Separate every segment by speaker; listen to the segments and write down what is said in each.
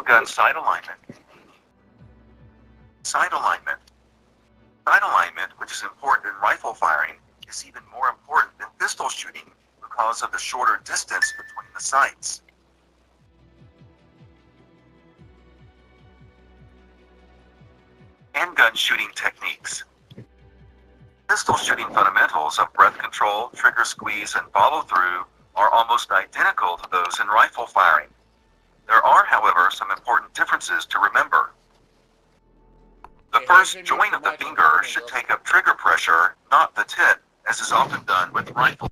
Speaker 1: Handgun sight alignment. Sight alignment. Sight alignment, which is important in rifle firing, is even more important than pistol shooting because of the shorter distance between the sights. Handgun shooting techniques. Pistol shooting fundamentals of breath control, trigger squeeze, and follow-through are almost identical to those in rifle firing. There are, however, some important differences to remember. The first joint of the finger should take up trigger pressure, not the tip, as is often done with rifle.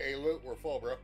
Speaker 2: Hey, Luke, we're full, bro.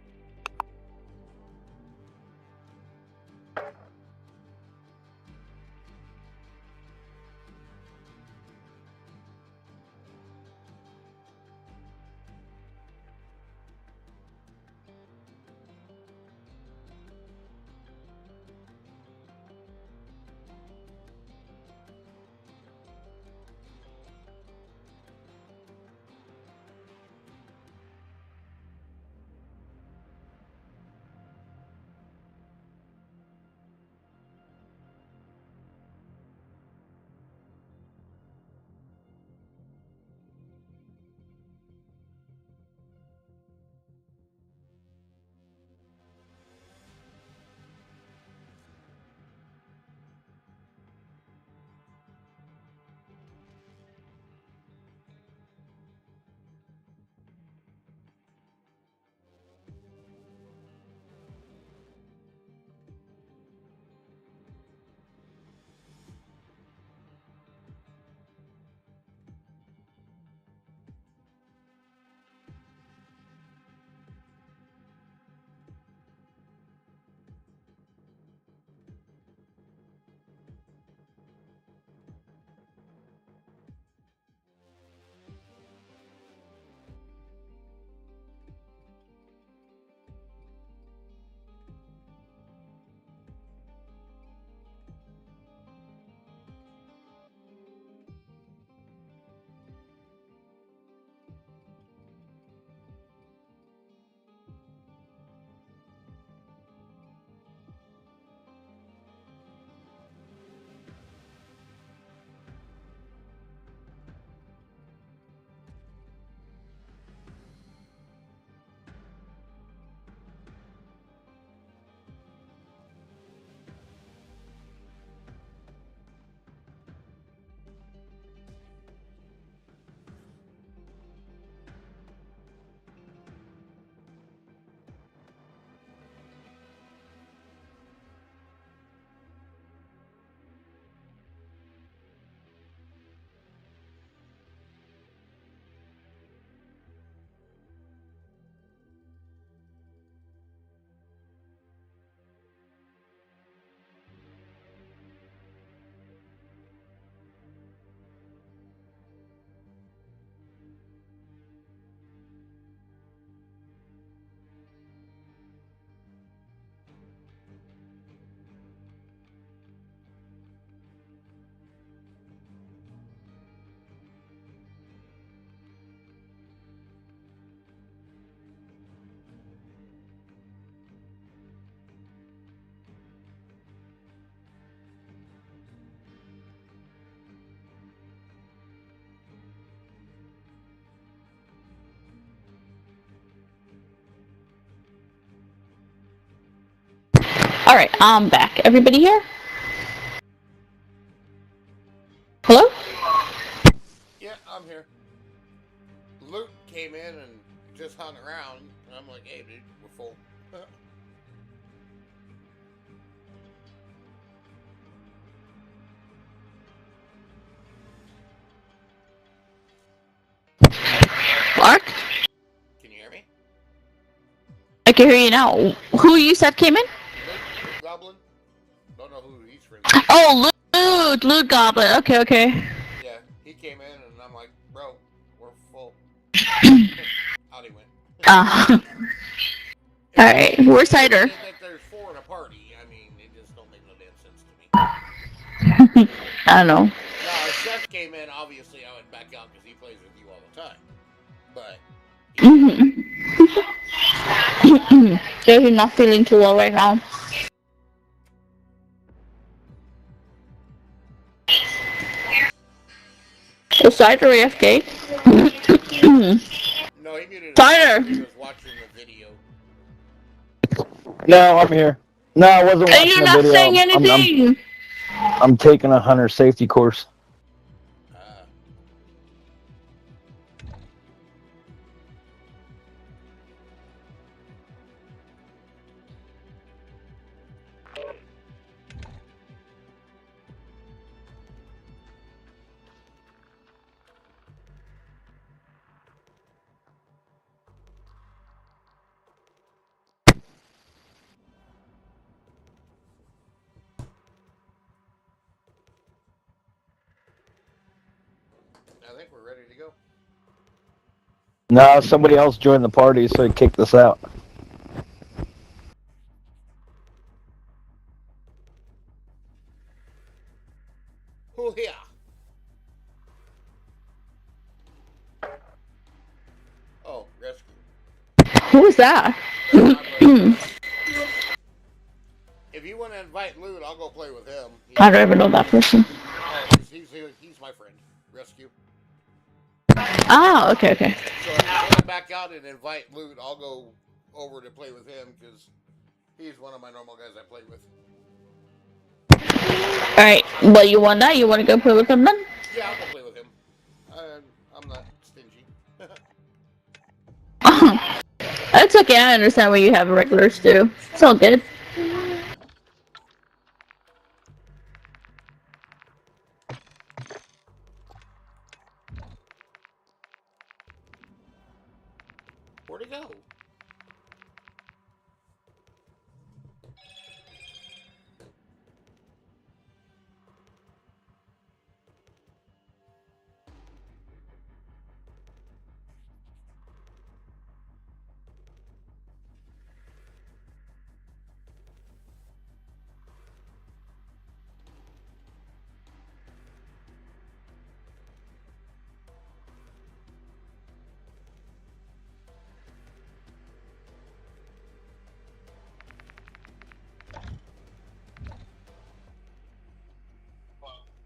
Speaker 3: Alright, I'm back. Everybody here? Hello?
Speaker 2: Yeah, I'm here. Luke came in and just hung around, and I'm like, hey, dude, we're full.
Speaker 3: Ark?
Speaker 2: Can you hear me?
Speaker 3: I can hear you now. Who you said came in?
Speaker 2: Luke Goblin? Don't know who he's friends with.
Speaker 3: Oh, Loot Goblin. Okay, okay.
Speaker 2: Yeah, he came in and I'm like, bro, we're full. Out he went.
Speaker 3: Alright, where's Cider?
Speaker 2: That there's 4 in a party. I mean, it just don't make no damn sense to me.
Speaker 3: I don't know.
Speaker 2: Now, if Seth came in, obviously I would back out because he plays with you all the time. But
Speaker 3: So he's not feeling too well right now. Is Cider AFK?
Speaker 2: no, he muted his
Speaker 3: Cider!
Speaker 2: He was watching the video.
Speaker 4: No, I'm here. No, I wasn't watching
Speaker 3: And you're
Speaker 4: the
Speaker 3: not
Speaker 4: video.
Speaker 3: saying anything!
Speaker 4: I'm taking a hunter safety course.
Speaker 2: I think we're ready to go.
Speaker 4: No, somebody else joined the party, so he kicked us out.
Speaker 2: Oh, yeah. Oh, rescue.
Speaker 3: Who is that?
Speaker 2: If you want to invite Loot, I'll go play with him.
Speaker 3: I don't even know that person.
Speaker 2: He's my friend. Rescue.
Speaker 3: Ah, okay, okay.
Speaker 2: So if you want to back out and invite Loot, I'll go over to play with him because he's one of my normal guys I play with.
Speaker 3: Alright, well, you want that? You want to go play with him then?
Speaker 2: Yeah, I'll go play with him. I'm not stingy.
Speaker 3: It's okay, I understand why you have regulars too. It's all good.
Speaker 2: Where'd he go?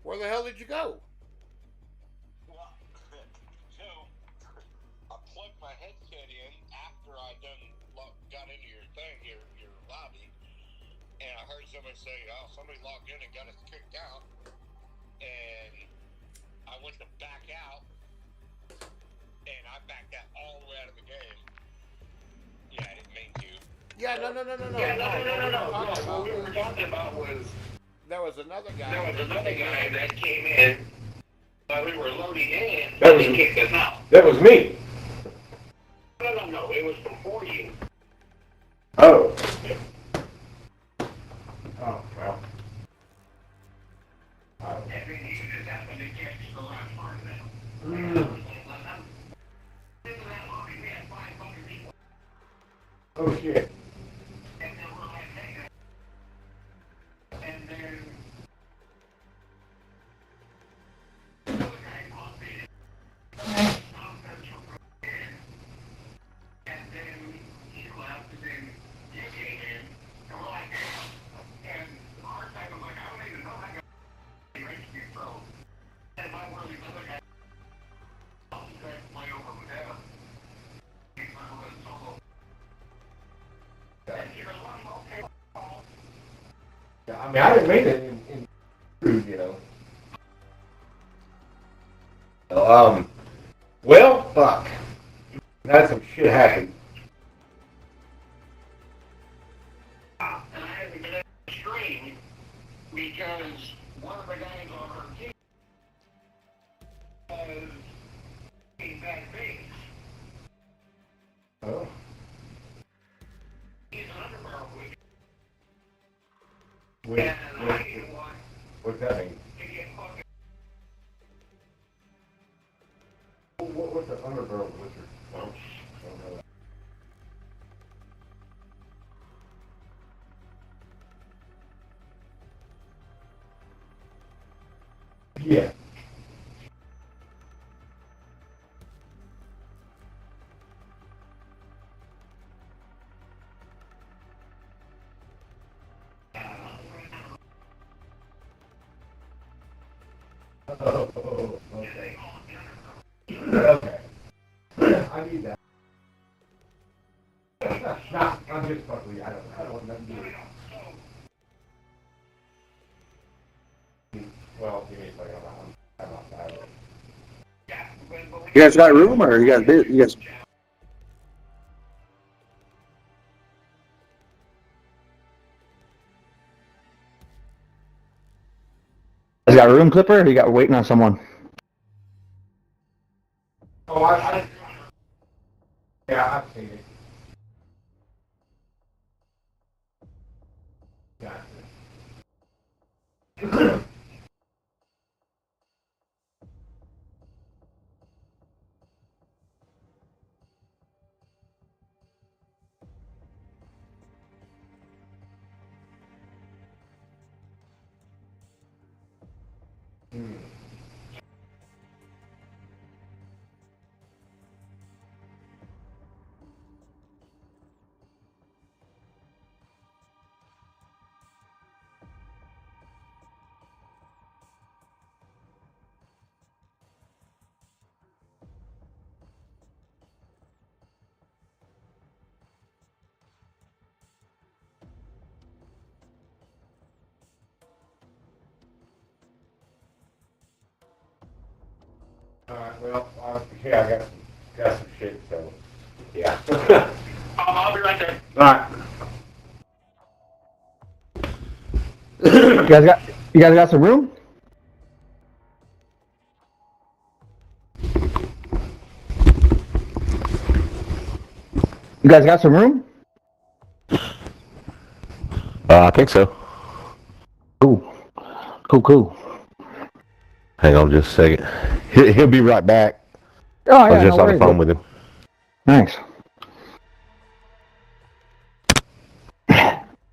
Speaker 2: Where the hell did you go?
Speaker 5: Well, so I plugged my headset in after I got into your thing, your lobby, and I heard somebody say, "Oh, somebody logged in and got us kicked out," and I went to back out, and I backed out all the way out of the game. Yeah, I didn't mean to.
Speaker 2: Yeah, no.
Speaker 5: What we were talking about was
Speaker 2: There was another guy.
Speaker 5: that came in while we were loading in.
Speaker 6: That was-
Speaker 5: He kicked us out.
Speaker 6: That was me.
Speaker 5: No, it was before you.
Speaker 6: Oh. Oh, well.
Speaker 5: And then you just happened to catch the last part of that.
Speaker 6: Oh, shit.
Speaker 5: And then we're like, hey, and then another guy popped in. And then he left, and then you came in, and we're like, and our time was like, I don't even know that guy rescued, so, and my one of these other guys, I'll just play over with him. He's not really solo. And he goes, well, okay.
Speaker 6: Yeah, I mean, I didn't mean it in rude, you know. Well, fuck. That's some shit happened.
Speaker 5: And I had to get out the stream because one of the guys on her team was in bad things.
Speaker 6: What's that mean? What's the underbarrel wizard? I don't know that. Yeah. Oh, okay. Okay. I need that. Nah, I'm just fucking. I don't want nothing to do with it. Well, give me a second. I'm outside.
Speaker 7: You guys got room, or you guys?
Speaker 4: You got a room, Clipper, or you got waiting on someone?
Speaker 6: Oh, yeah, I've seen it. Gotcha. Well, yeah, I got some shit, so, yeah.
Speaker 7: I'll be right there.
Speaker 6: Alright.
Speaker 4: You guys got some room? You guys got some room?
Speaker 8: I think so.
Speaker 4: Cool.
Speaker 8: Hang on just a second. He'll be right back.
Speaker 4: Oh,
Speaker 8: I
Speaker 4: yeah,
Speaker 8: was just
Speaker 4: no
Speaker 8: on the
Speaker 4: worries,
Speaker 8: phone
Speaker 4: bro.
Speaker 8: with him.
Speaker 4: Thanks.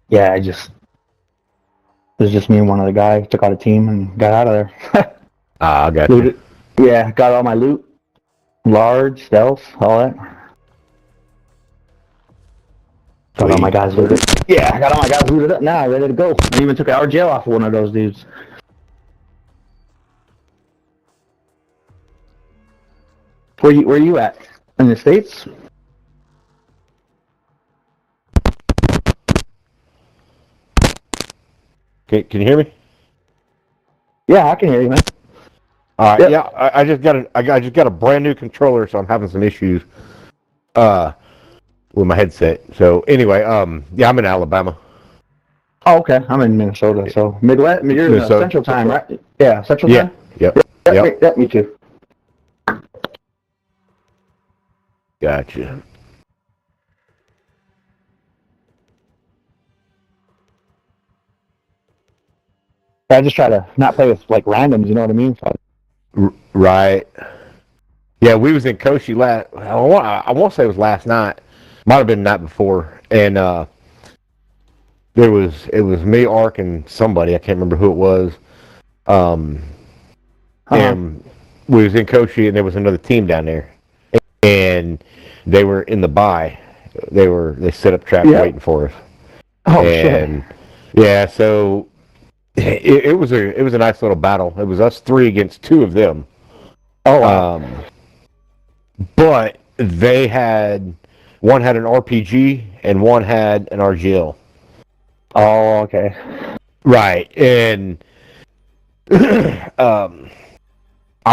Speaker 4: Yeah, it was just me and one other guy. Took out a team and got out of there.
Speaker 8: I got
Speaker 4: Looted. Yeah, got all my loot. Large, stealth, all that. Got all my guys looted. Yeah, I got all my guys looted up now, ready to go. I even took an RGL off of one of those dudes. Where you at? In the States?
Speaker 8: Can you hear me?
Speaker 4: Yeah, I can hear you, man.
Speaker 8: All right.
Speaker 4: Yep.
Speaker 8: Yeah, I just got a brand new controller, so I'm having some issues with my headset. So anyway, yeah, I'm in Alabama.
Speaker 4: Oh, okay. I'm in Minnesota, so Midwest. You're in
Speaker 8: Minnesota.
Speaker 4: Central Time, right? Yeah, Central
Speaker 8: Yeah.
Speaker 4: Time.
Speaker 8: Yep.
Speaker 4: Yep, me too.
Speaker 8: Gotcha.
Speaker 4: I just try to not play with like randoms. You know what I mean?
Speaker 8: Right. Yeah, we was in Koshi last. I won't say it was last night. Might have been the night before, and it was me, Ark, and somebody. I can't remember who it was. And we was in Koshi, and there was another team down there, and they were in the buy. They set up traps waiting for us.
Speaker 4: Oh
Speaker 8: and,
Speaker 4: shit!
Speaker 8: Yeah, so it was a nice little battle. It was us three against two of them.
Speaker 4: Oh wow.
Speaker 8: But one had an RPG and one had an RGL.
Speaker 4: Oh, okay.
Speaker 8: Right, and I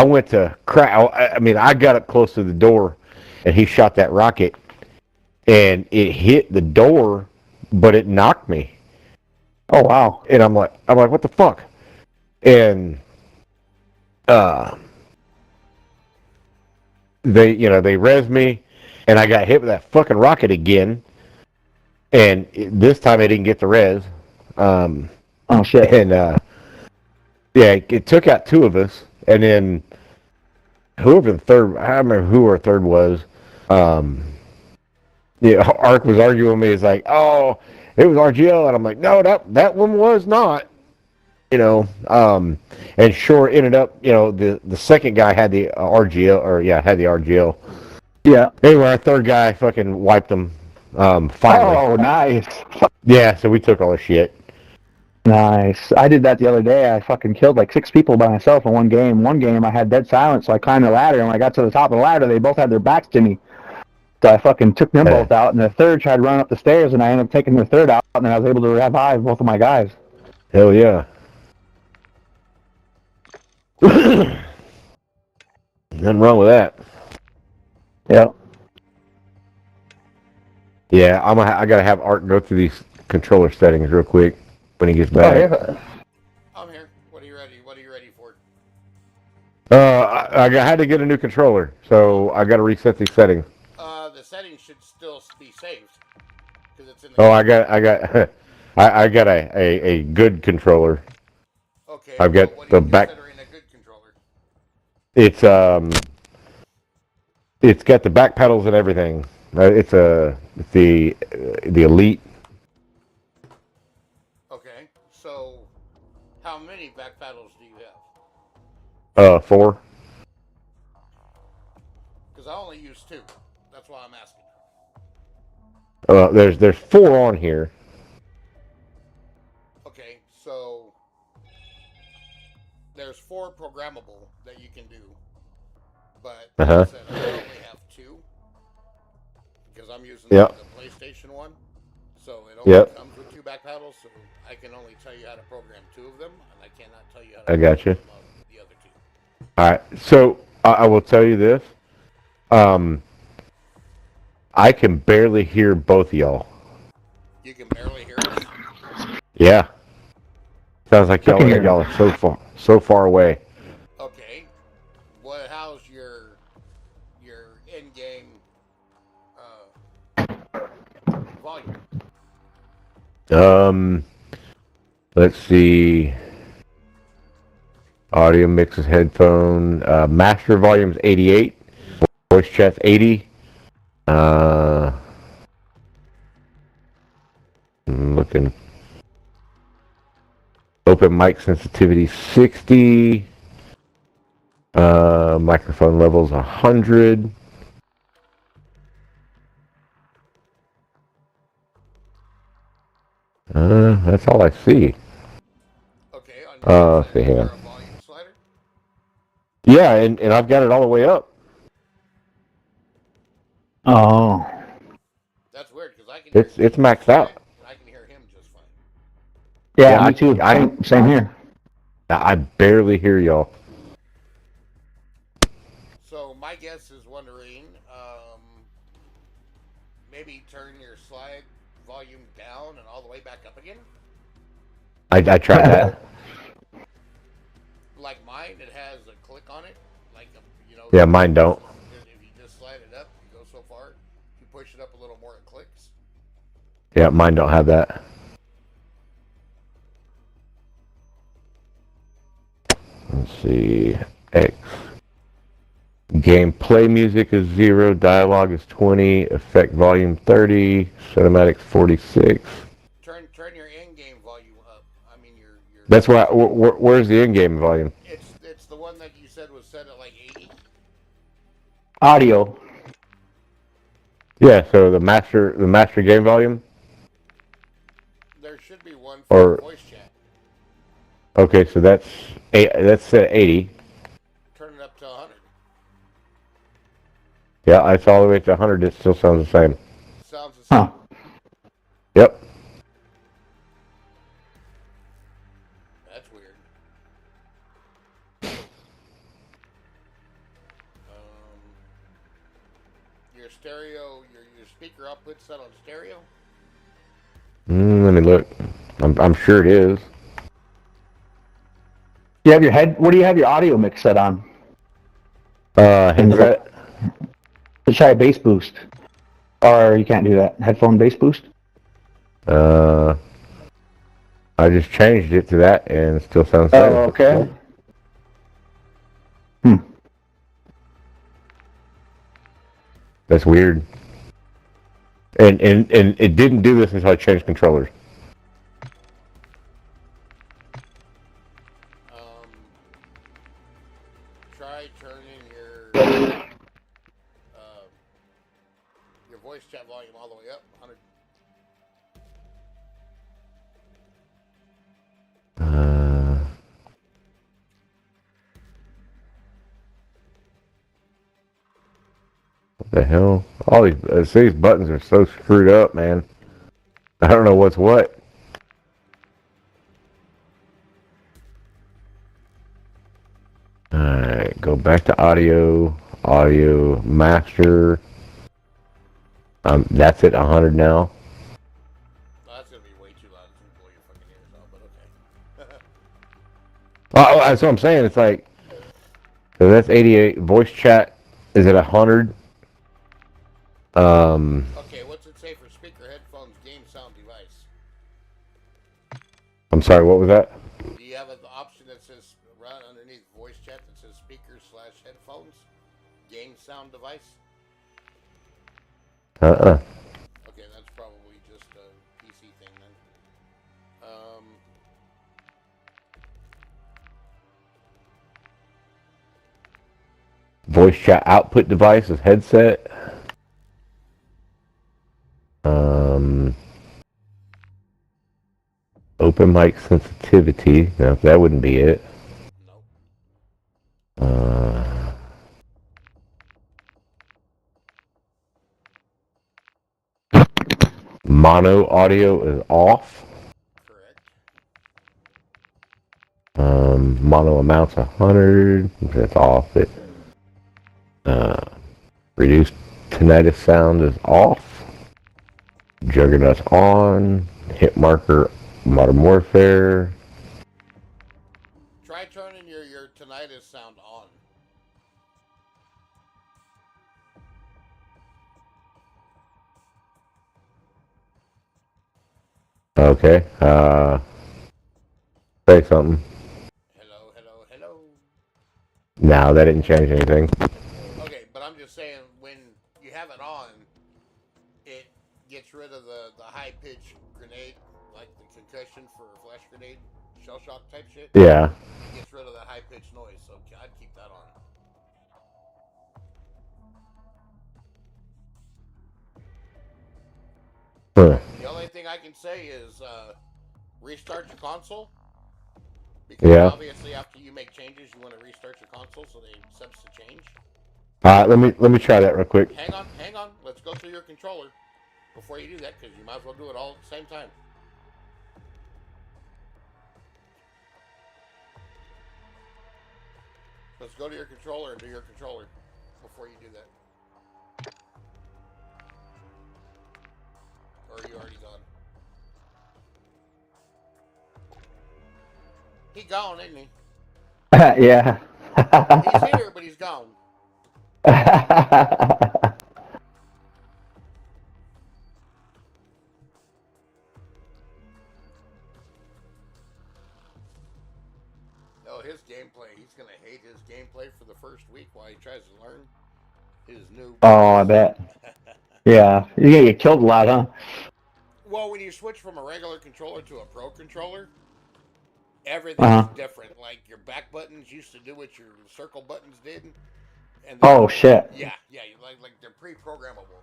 Speaker 8: went to crack. I mean, I got up close to the door, and he shot that rocket, and it hit the door, but it knocked me.
Speaker 4: Oh wow.
Speaker 8: And I'm like, what the fuck? And they res me, and I got hit with that fucking rocket again. and this time I didn't get the res.
Speaker 4: Oh shit.
Speaker 8: And yeah, it took out 2 of us, and then whoever the third, I don't remember who our third was. Yeah, Ark was arguing with me. It's like, oh, it was RGL, and I'm like, no, that one was not. And sure ended up, the second guy had the RGL, had the RGL.
Speaker 4: Yeah.
Speaker 8: Anyway, our third guy fucking wiped them. Finally.
Speaker 4: Oh, nice.
Speaker 8: Yeah, so we took all the shit.
Speaker 4: Nice. I did that the other day. I fucking killed like 6 people by myself in one game. One game I had dead silence, so I climbed the ladder, and when I got to the top of the ladder, they both had their backs to me. So I fucking took them both out, and the third tried to run up the stairs, and I ended up taking the third out, and then I was able to revive both of my guys.
Speaker 8: Hell yeah. Nothing wrong with that.
Speaker 4: Yep.
Speaker 8: Yeah, I gotta have Art go through these controller settings real quick when he gets back.
Speaker 4: Oh, yeah.
Speaker 2: I'm here. What are you ready? What are you ready for?
Speaker 8: I had to get a new controller, so I gotta reset these settings.
Speaker 2: The settings should still be saved because it's in the.
Speaker 8: Oh, I got a good controller.
Speaker 2: Okay.
Speaker 8: I've got
Speaker 2: what
Speaker 8: the
Speaker 2: are you
Speaker 8: back.
Speaker 2: considering a good controller?
Speaker 8: It's got the back pedals and everything. It's the Elite.
Speaker 2: Okay. So, how many back paddles do you have?
Speaker 8: 4.
Speaker 2: Because I only use 2. That's why I'm asking.
Speaker 8: There's 4 on here.
Speaker 2: Okay, so there's 4 programmable that you can do, but like I said, I only have 2 because I'm using the PlayStation one, so it only comes with 2 back paddles. So I can only tell you how to program 2 of them, and I cannot tell you how to program the other 2.
Speaker 8: All right, so I will tell you this. I can barely hear both of y'all.
Speaker 2: You can barely hear us?
Speaker 8: Yeah. Sounds like y'all are so far away.
Speaker 2: Okay. How's your in-game volume?
Speaker 8: Let's see. Audio mixes headphone. Master volume's 88. Voice chat's 80. I'm looking. Open mic sensitivity 60. Microphone levels 100. That's all I see.
Speaker 2: Okay. On
Speaker 8: see here.
Speaker 2: a volume slider?
Speaker 8: Yeah, and I've got it all the way up.
Speaker 4: Oh.
Speaker 2: That's weird because I can.
Speaker 8: It's maxed out.
Speaker 2: I can hear him just fine.
Speaker 4: Yeah, me too. Same here.
Speaker 8: I barely hear y'all.
Speaker 2: So my guess is wondering, maybe turn your slide volume down and all the way back up again.
Speaker 8: I tried that.
Speaker 2: Like mine, it has a click on it, like
Speaker 8: Yeah, mine don't.
Speaker 2: If you just slide it up, you go so far. If you push it up a little more, it clicks.
Speaker 8: Yeah, mine don't have that. Let's see. X. Gameplay music is 0. Dialogue is 20. Effect volume 30. Cinematics 46.
Speaker 2: Turn your in-game volume up. I mean your.
Speaker 8: That's why. Where's the in-game volume?
Speaker 2: It's the one that you said was set at like 80.
Speaker 4: Audio.
Speaker 8: Yeah. So the master game volume.
Speaker 2: There should be one for voice chat.
Speaker 8: Okay, so that's set at 80.
Speaker 2: Turn it up to 100.
Speaker 8: Yeah, it's all the way to 100. It still sounds the same.
Speaker 2: Sounds the same.
Speaker 4: Huh.
Speaker 8: Yep.
Speaker 2: That's weird. Your stereo, your speaker output set on stereo?
Speaker 8: Let me look. I'm sure it is.
Speaker 4: You have your what do you have your audio mix set on?
Speaker 8: I just changed it to that, and it still sounds
Speaker 4: Oh,
Speaker 8: better.
Speaker 4: okay.
Speaker 8: That's weird. And it didn't do this until I changed controllers.
Speaker 2: Try turning your voice chat volume all the way up. 100.
Speaker 8: What the hell? All these buttons are so screwed up, man. I don't know what's what. Alright, go back to audio master. That's at 100 now.
Speaker 2: That's gonna be way too loud. It's gonna blow your fucking ears out, but okay.
Speaker 8: Oh, that's what I'm saying. It's like, so that's 88. Voice chat is at 100.
Speaker 2: Okay, what's it say for speaker, headphones, game sound device?
Speaker 8: I'm sorry, what was that?
Speaker 2: Do you have an option that says run underneath voice chat that says speakers/headphones, game sound device? Okay, that's probably just a PC thing then.
Speaker 8: Voice chat output device is headset. Open mic sensitivity. No, that wouldn't be it.
Speaker 2: Nope.
Speaker 8: Mono audio is off.
Speaker 2: Correct.
Speaker 8: Mono amounts 100. That's off. It. Reduced tinnitus sound is off. Juggernaut's on. Hit marker Modern Warfare.
Speaker 2: Try turning your tinnitus sound on.
Speaker 8: Okay. Say something.
Speaker 2: Hello, hello, hello.
Speaker 8: No, that didn't change anything.
Speaker 2: Okay, but I'm just saying when you have it on, it gets rid of the high pitch grenade, like the concussion for a flash grenade, shell shock type shit.
Speaker 8: Yeah.
Speaker 2: It gets rid of that high pitched noise, so I'd keep that on. The only thing I can say is restart your console. Because obviously after you make changes, you want to restart your console so they subs to change.
Speaker 8: Let me try that real quick.
Speaker 2: Hang on. Let's go through your controller before you do that, because you might as well do it all at the same time. Let's go to your controller and do your controller before you do that. Or are you already gone? He gone, isn't he?
Speaker 4: Yeah.
Speaker 2: He's here, but he's gone. No, his gameplay. He's gonna hate his gameplay for the first week while he tries to learn his new.
Speaker 4: Oh, I bet. Yeah, you're gonna get killed a lot, huh?
Speaker 2: Well, when you switch from a regular controller to a pro controller, everything's different. Like your back buttons used to do what your circle buttons did, and
Speaker 4: oh shit.
Speaker 2: Yeah, like they're pre-programmable.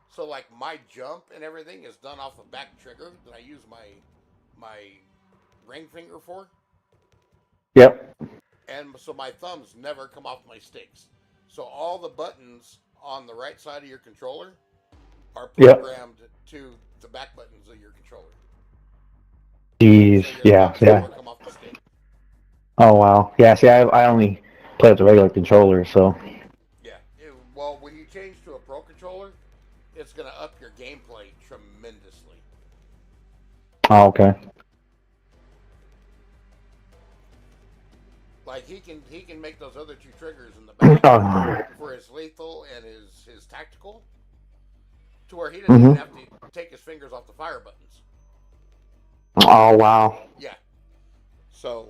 Speaker 2: So like my jump and everything is done off a back trigger that I use my ring finger for.
Speaker 4: Yep.
Speaker 2: And so my thumbs never come off my sticks. So all the buttons on the right side of your controller are programmed to the back buttons of your controller.
Speaker 4: Jeez. So yeah.
Speaker 2: Come off the stick.
Speaker 4: Oh wow. Yeah. See, I only play with the regular controller, so.
Speaker 2: Yeah. Well, when you change to a pro controller, it's gonna up your gameplay tremendously.
Speaker 4: Oh, okay.
Speaker 2: Like he can make those other two triggers in the back for his lethal and his tactical, to where he doesn't even have to take his fingers off the fire buttons.
Speaker 4: Oh, wow.
Speaker 2: Yeah. So.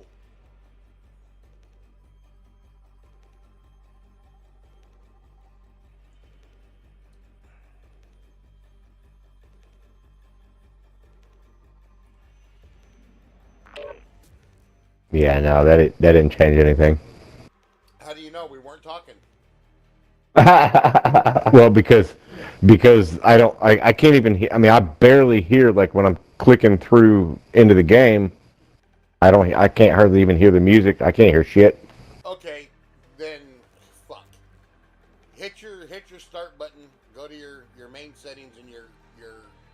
Speaker 8: Yeah, no, that didn't change anything.
Speaker 2: How do you know we weren't talking?
Speaker 8: Well, because I can't even hear. I mean, I barely hear, like, when I'm clicking through into the game. I can't hardly even hear the music. I can't hear shit.
Speaker 2: Okay, then fuck. Hit your start button. Go to your main settings in your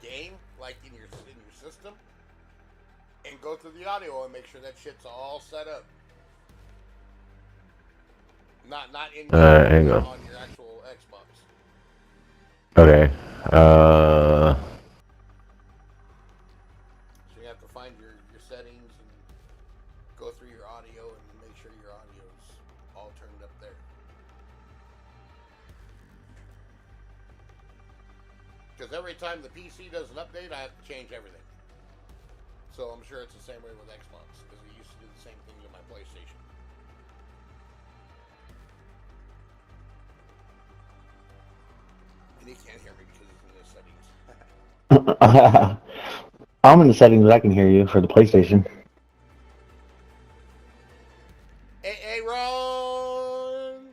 Speaker 2: game, like in your system, and go through the audio and make sure that shit's all set up. Not in
Speaker 8: hang
Speaker 2: on your actual Xbox.
Speaker 8: Okay.
Speaker 2: So you have to find your settings and go through your audio and make sure your audio's all turned up there. Because every time the PC does an update, I have to change everything. So I'm sure it's the same way with Xbox, because it used to do the same thing to my PlayStation. And he can't hear me because he's in the settings.
Speaker 4: I'm in the settings, but I can hear you for the PlayStation.
Speaker 2: Hey, Ron!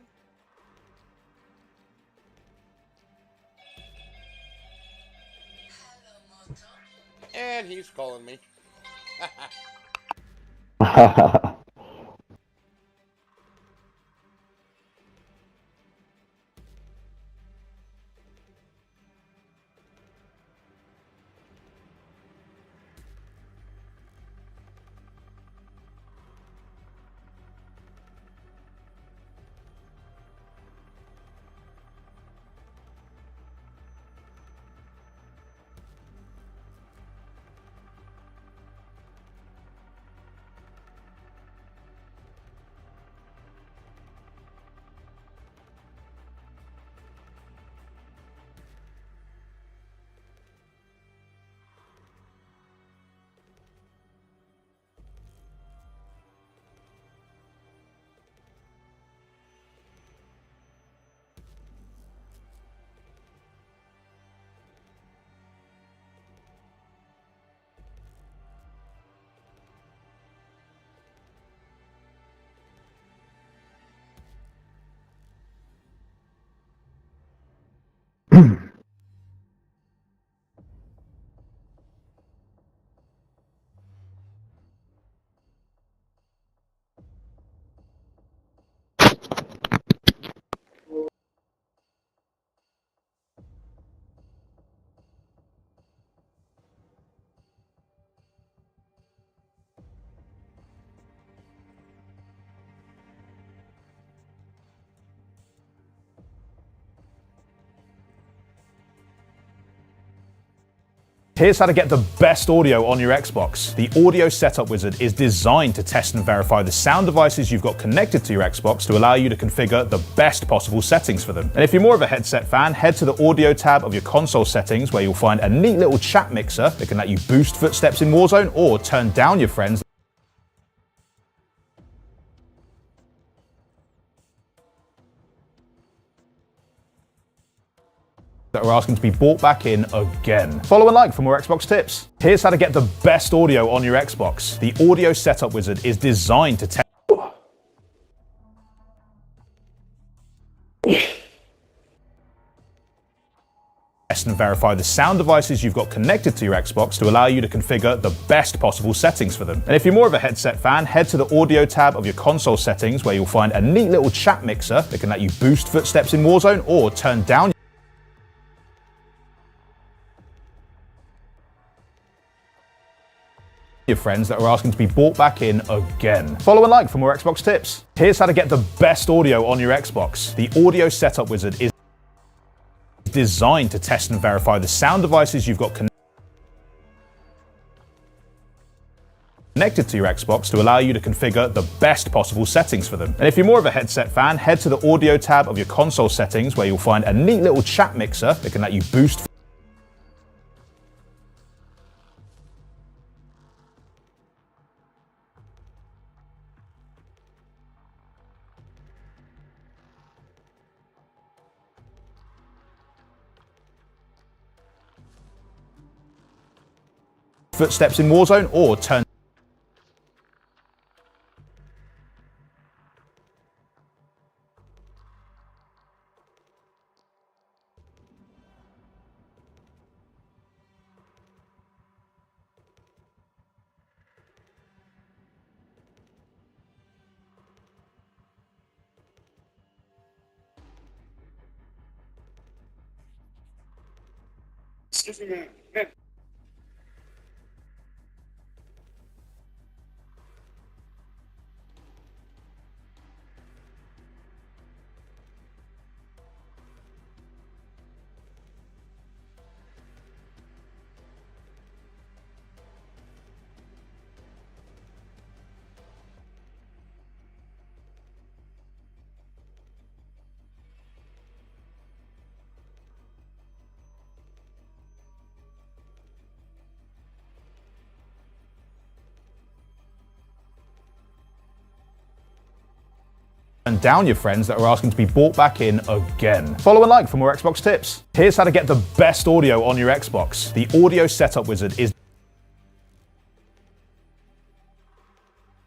Speaker 2: And he's calling me.
Speaker 9: Here's how to get the best audio on your Xbox. The Audio Setup Wizard is designed to test and verify the sound devices you've got connected to your Xbox to allow you to configure the best possible settings for them. And if you're more of a headset fan, head to the Audio tab of your console settings where you'll find a neat little chat mixer that can let you boost footsteps in Warzone or turn down your friends that are asking to be brought back in again. Follow and like for more Xbox tips. Here's how to get the best audio on your Xbox. The Audio Setup Wizard is designed to test and verify the sound devices you've got connected to your Xbox to allow you to configure the best possible settings for them. And if you're more of a headset fan, head to the Audio tab of your console settings where you'll find a neat little chat mixer that can let you boost footsteps in Warzone or turn down your friends that are asking to be brought back in again. Follow and like for more Xbox tips. Here's how to get the best audio on your Xbox. The Audio Setup Wizard is designed to test and verify the sound devices you've got connected to your Xbox to allow you to configure the best possible settings for them. And if you're more of a headset fan, head to the Audio tab of your console settings where you'll find a neat little chat mixer that can let you boost footsteps in Warzone or turn
Speaker 5: Excuse me, man.
Speaker 9: down your friends that are asking to be brought back in again. Follow and like for more Xbox tips. Here's how to get the best audio on your Xbox. The Audio Setup Wizard is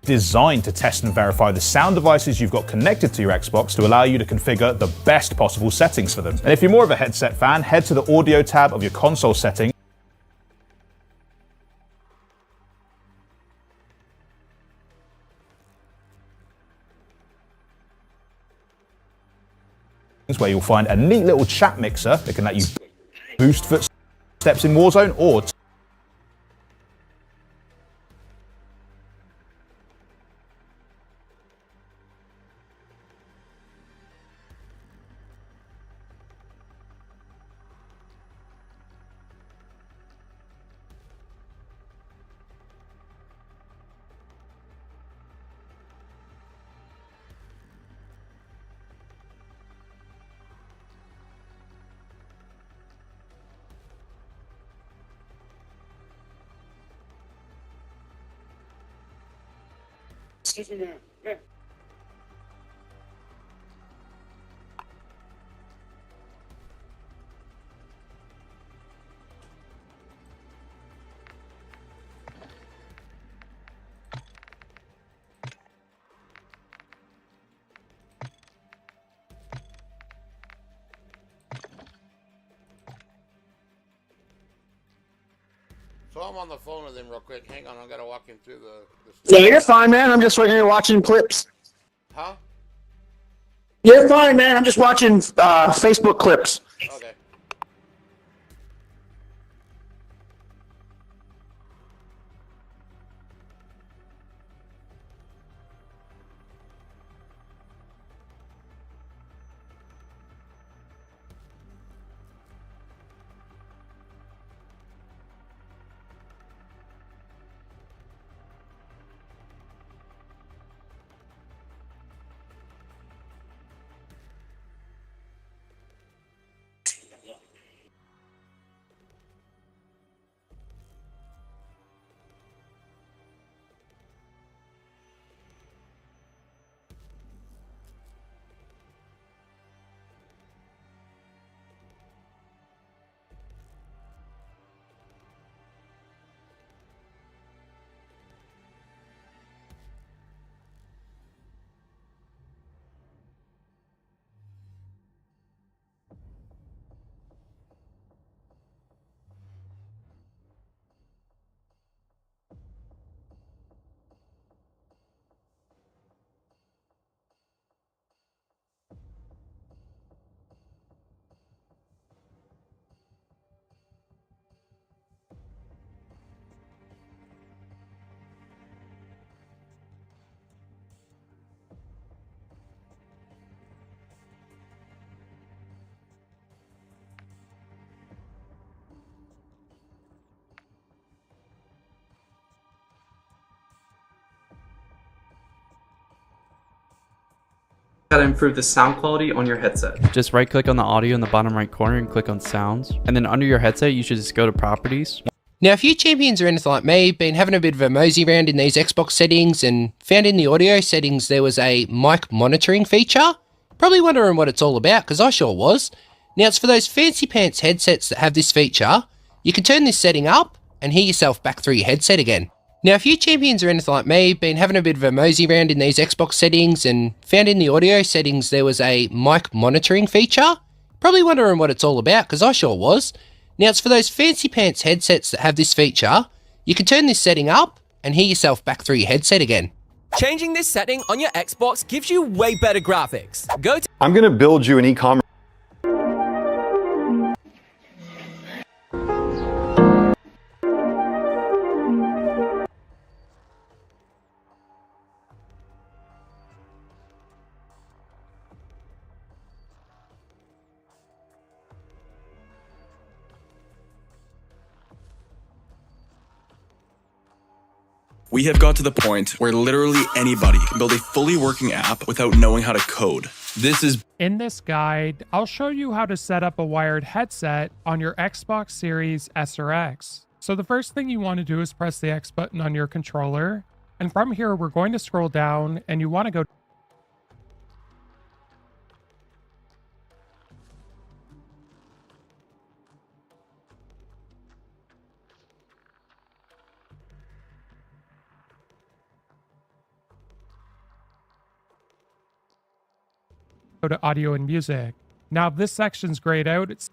Speaker 9: designed to test and verify the sound devices you've got connected to your Xbox to allow you to configure the best possible settings for them. And if you're more of a headset fan, head to the audio tab of your console settings where you'll find a neat little chat mixer that can let you boost footsteps in Warzone or
Speaker 5: Excuse me, man.
Speaker 2: So I'm on the phone with him real quick. Hang on, I gotta walk him through the
Speaker 7: Yeah, you're fine, man. I'm just right here watching clips.
Speaker 2: Huh?
Speaker 7: You're fine, man. I'm just watching Facebook clips.
Speaker 2: Okay.
Speaker 10: How to improve the sound quality on your headset. Just right click on the audio in the bottom right corner and click on sounds. And then under your headset, you should just go to properties.
Speaker 11: Now, if you champions or anything like me, been having a bit of a mosey around in these Xbox settings and found in the audio settings there was a mic monitoring feature, probably wondering what it's all about, because I sure was. Now, it's for those fancy pants headsets that have this feature. You can turn this setting up, and hear yourself back through your headset again. Now, if you champions are anything like me, been having a bit of a mosey around in these Xbox settings and found in the audio settings there was a mic monitoring feature, probably wondering what it's all about, because I sure was. Now, it's for those fancy pants headsets that have this feature. You can turn this setting up and hear yourself back through your headset again.
Speaker 12: Changing this setting on your Xbox gives you way better graphics.
Speaker 13: I'm going to build you an e-commerce.
Speaker 14: We have got to the point where literally anybody can build a fully working app without knowing how to code.
Speaker 15: In this guide, I'll show you how to set up a wired headset on your Xbox Series S or X. So the first thing you want to do is press the X button on your controller. And from here, we're going to scroll down and you want to go to audio and music. Now, if this section's grayed out, it's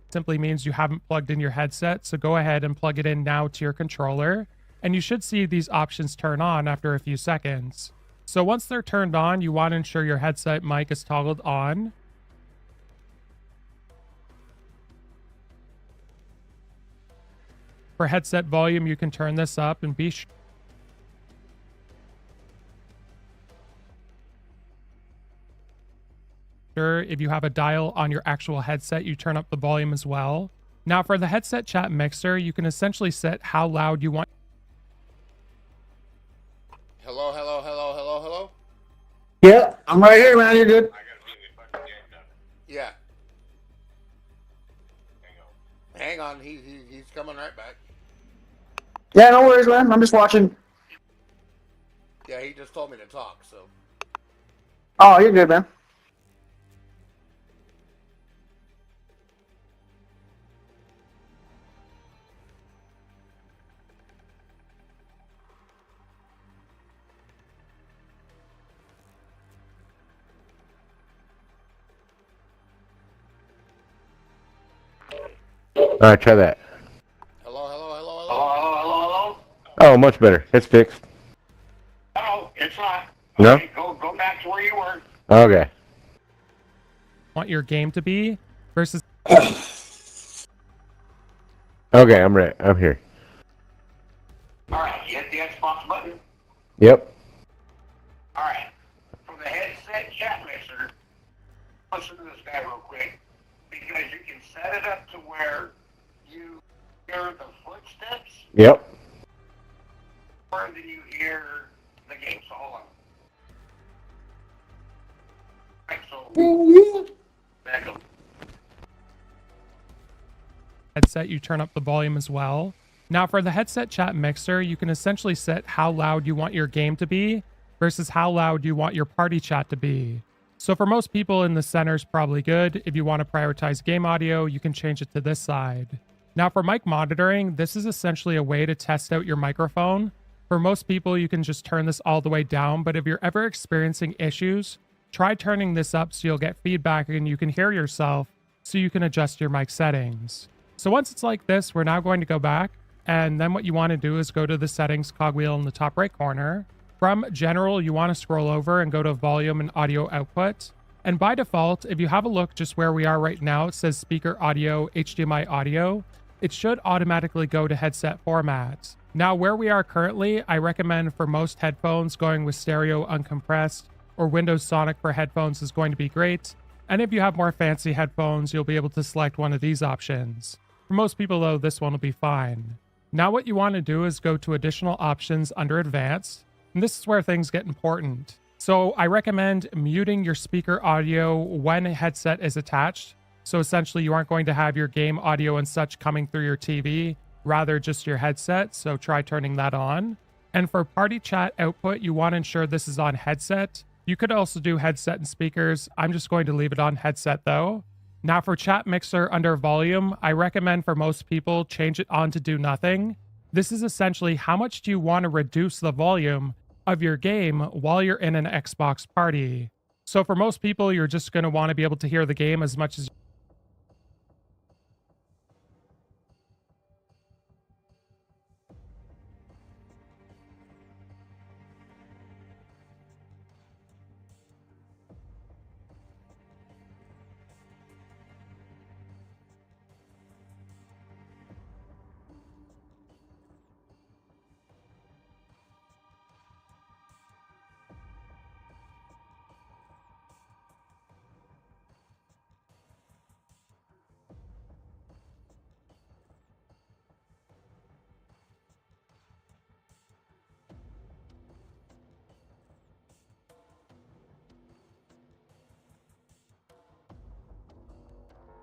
Speaker 15: simply means you haven't plugged in your headset. So go ahead and plug it in now to your controller, and you should see these options turn on after a few seconds. So once they're turned on, you want to ensure your headset mic is toggled on. For headset volume, you can turn this up and be sure if you have a dial on your actual headset, you turn up the volume as well. Now for the headset chat mixer, you can essentially set how loud you want.
Speaker 2: Hello, hello, hello, hello, hello?
Speaker 7: Yeah, I'm right here, man. You're good.
Speaker 2: Yeah. Hang on, he's coming right back.
Speaker 7: Yeah, no worries, man. I'm just watching.
Speaker 2: Yeah, he just told me to talk, so.
Speaker 7: Oh, you're good, man.
Speaker 8: All right, try that.
Speaker 2: Hello, hello, hello, hello. Hello, hello, hello.
Speaker 8: Oh, much better. It's fixed.
Speaker 5: No, it's not.
Speaker 8: No?
Speaker 5: Okay, go back to where you were.
Speaker 8: Okay.
Speaker 15: Want your game to be versus.
Speaker 8: Okay, I'm ready. I'm here.
Speaker 5: Alright, you hit the Xbox button.
Speaker 8: Yep.
Speaker 5: Alright. From the headset chat mixer, listen to this guy real quick, because you can set it up to where you hear the footsteps,
Speaker 8: Yep.
Speaker 5: or then you hear the game. So hold on. Alright, so back up.
Speaker 15: Headset, you turn up the volume as well. Now for the headset chat mixer, you can essentially set how loud you want your game to be versus how loud you want your party chat to be. So for most people in the center is probably good. If you want to prioritize game audio, you can change it to this side. Now for mic monitoring, this is essentially a way to test out your microphone. For most people, you can just turn this all the way down, but if you're ever experiencing issues, try turning this up so you'll get feedback and you can hear yourself so you can adjust your mic settings. So once it's like this, we're now going to go back, and then what you want to do is go to the settings cogwheel in the top right corner. From general, you want to scroll over and go to volume and audio output. And by default, if you have a look just where we are right now, it says speaker audio, HDMI audio. It should automatically go to headset format. Now where we are currently, I recommend for most headphones going with stereo uncompressed or Windows Sonic for headphones is going to be great. And if you have more fancy headphones, you'll be able to select one of these options. For most people though, this one will be fine. Now what you want to do is go to additional options under advanced. And this is where things get important. So I recommend muting your speaker audio when a headset is attached. So essentially you aren't going to have your game audio and such coming through your TV, rather just your headset. So try turning that on. And for party chat output, you want to ensure this is on headset. You could also do headset and speakers. I'm just going to leave it on headset though. Now for chat mixer under volume, I recommend for most people change it on to do nothing. This is essentially how much do you want to reduce the volume of your game while you're in an Xbox party. So for most people, you're just going to want to be able to hear the game as much as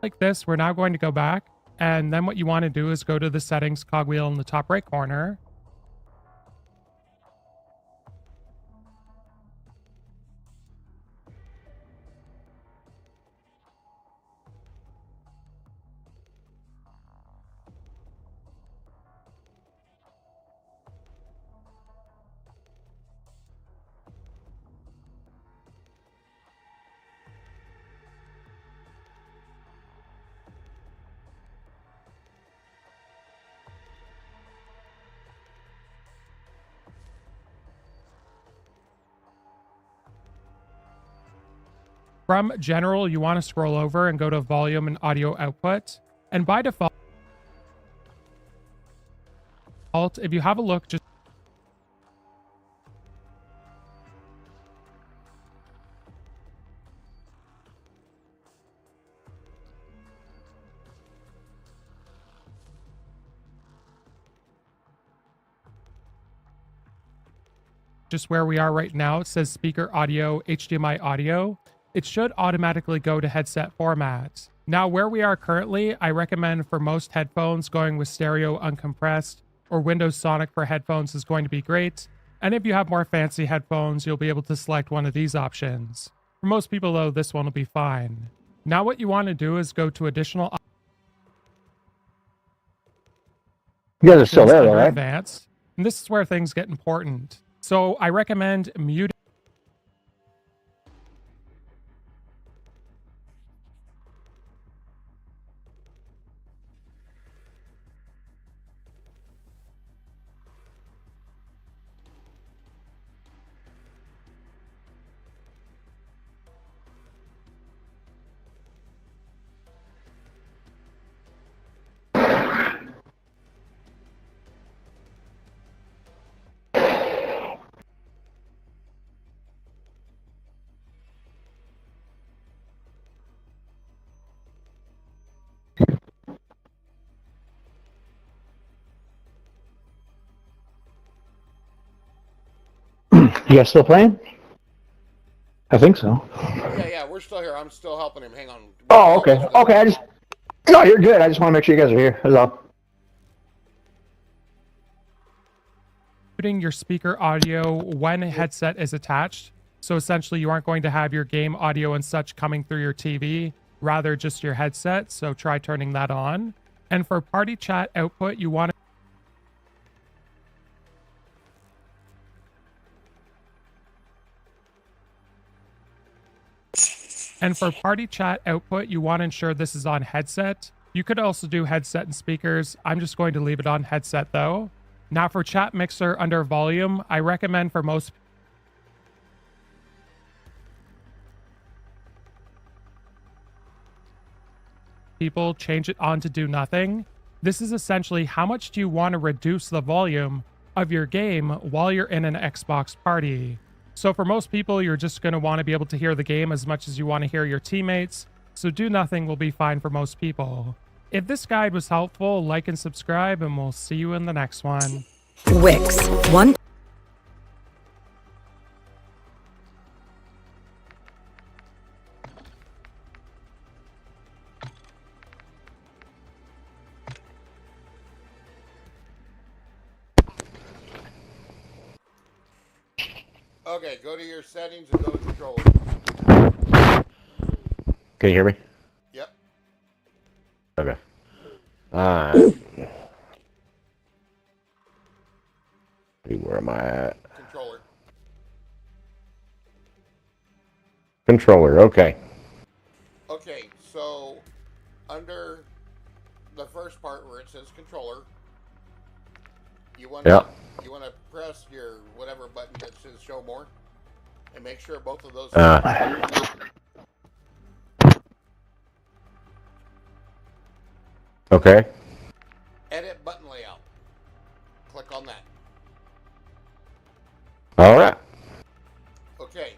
Speaker 15: like this. We're now going to go back, and then what you want to do is go to the settings cogwheel in the top right corner. From general, you want to scroll over and go to volume and audio output. And by default, if you have a look, just where we are right now, it says speaker audio, HDMI audio. It should automatically go to headset format. Now, where we are currently, I recommend for most headphones going with stereo uncompressed or Windows Sonic for headphones is going to be great. And if you have more fancy headphones, you'll be able to select one of these options. For most people though, this one will be fine. Now what you want to do is go to additional
Speaker 4: You guys are still there,
Speaker 15: under
Speaker 4: though, right?
Speaker 15: advanced. And this is where things get important. So I recommend muting.
Speaker 4: You guys still playing? I think so.
Speaker 2: Yeah, we're still here. I'm still helping him. Hang on.
Speaker 4: Oh, okay. Okay, no, you're good. I just want to make sure you guys are here. That's all.
Speaker 15: Muting your speaker audio when a headset is attached. So essentially you aren't going to have your game audio and such coming through your TV, rather just your headset. So try turning that on. And for party chat output, you want to ensure this is on headset. You could also do headset and speakers. I'm just going to leave it on headset though. Now for chat mixer under volume, I recommend for most people change it on to do nothing. This is essentially how much do you want to reduce the volume of your game while you're in an Xbox party. So for most people, you're just going to want to be able to hear the game as much as you want to hear your teammates. So do nothing will be fine for most people. If this guide was helpful, like and subscribe, and we'll see you in the next one.
Speaker 16: Wix, one.
Speaker 2: Okay, go to your settings and go to controller.
Speaker 8: Can you hear me?
Speaker 2: Yep.
Speaker 8: Okay. Alright. Where am I at?
Speaker 2: Controller.
Speaker 8: Controller, okay.
Speaker 2: Okay, so under the first part where it says controller, you want to press your whatever button that says show more, and make sure both of those.
Speaker 8: Okay.
Speaker 2: Edit button layout. Click on that.
Speaker 8: All right.
Speaker 2: Okay.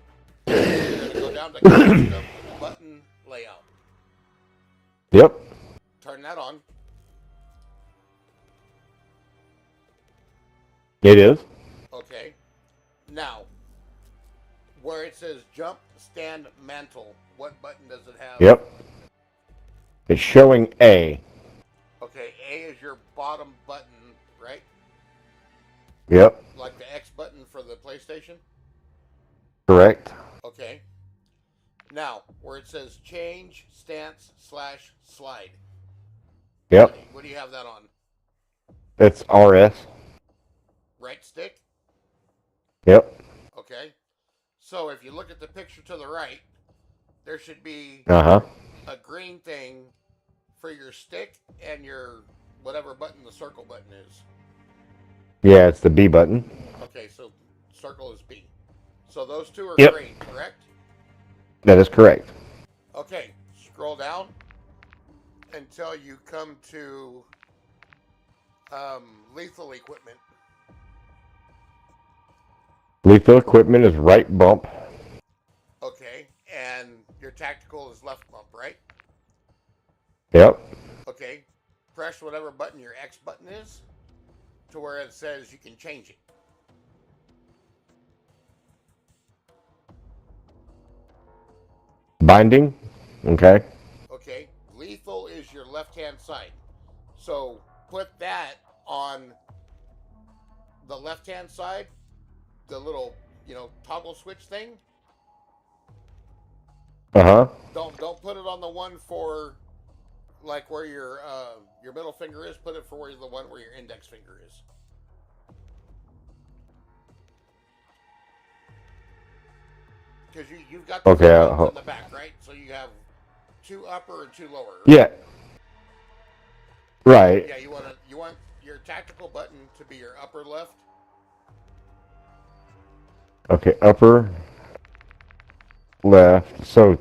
Speaker 2: You're going to go down to custom button layout.
Speaker 8: Yep.
Speaker 2: Turn that on.
Speaker 8: It is.
Speaker 2: Okay. Now, where it says jump, stand, mantle, what button does it have?
Speaker 8: Yep. It's showing A.
Speaker 2: Okay, A is your bottom button, right?
Speaker 8: Yep.
Speaker 2: Like the X button for the PlayStation?
Speaker 8: Correct.
Speaker 2: Okay. Now, where it says change, stance, / slide.
Speaker 8: Yep.
Speaker 2: What do you have that on?
Speaker 8: It's RS.
Speaker 2: Right stick?
Speaker 8: Yep.
Speaker 2: Okay. So if you look at the picture to the right, there should be
Speaker 8: Uh-huh.
Speaker 2: a green thing for your stick and your whatever button the circle button is.
Speaker 8: Yeah, it's the B button.
Speaker 2: Okay, so circle is B. So those two are
Speaker 8: Yep.
Speaker 2: green, correct?
Speaker 8: That is correct.
Speaker 2: Okay, scroll down until you come to lethal equipment.
Speaker 8: Lethal equipment is right bump.
Speaker 2: Okay, and your tactical is left bump, right?
Speaker 8: Yep.
Speaker 2: Okay, press whatever button your X button is to where it says you can change it.
Speaker 8: Binding. Okay.
Speaker 2: Okay, lethal is your left-hand side. So put that on the left-hand side, the little, toggle switch thing.
Speaker 8: Uh-huh.
Speaker 2: Don't put it on the one for like where your middle finger is. Put it for where the one where your index finger is. Because you've got the buttons in the back, right? So you have 2 upper and 2 lower. Right?
Speaker 8: Yeah. Right.
Speaker 2: Yeah, you want your tactical button to be your upper left.
Speaker 8: Okay, upper left. So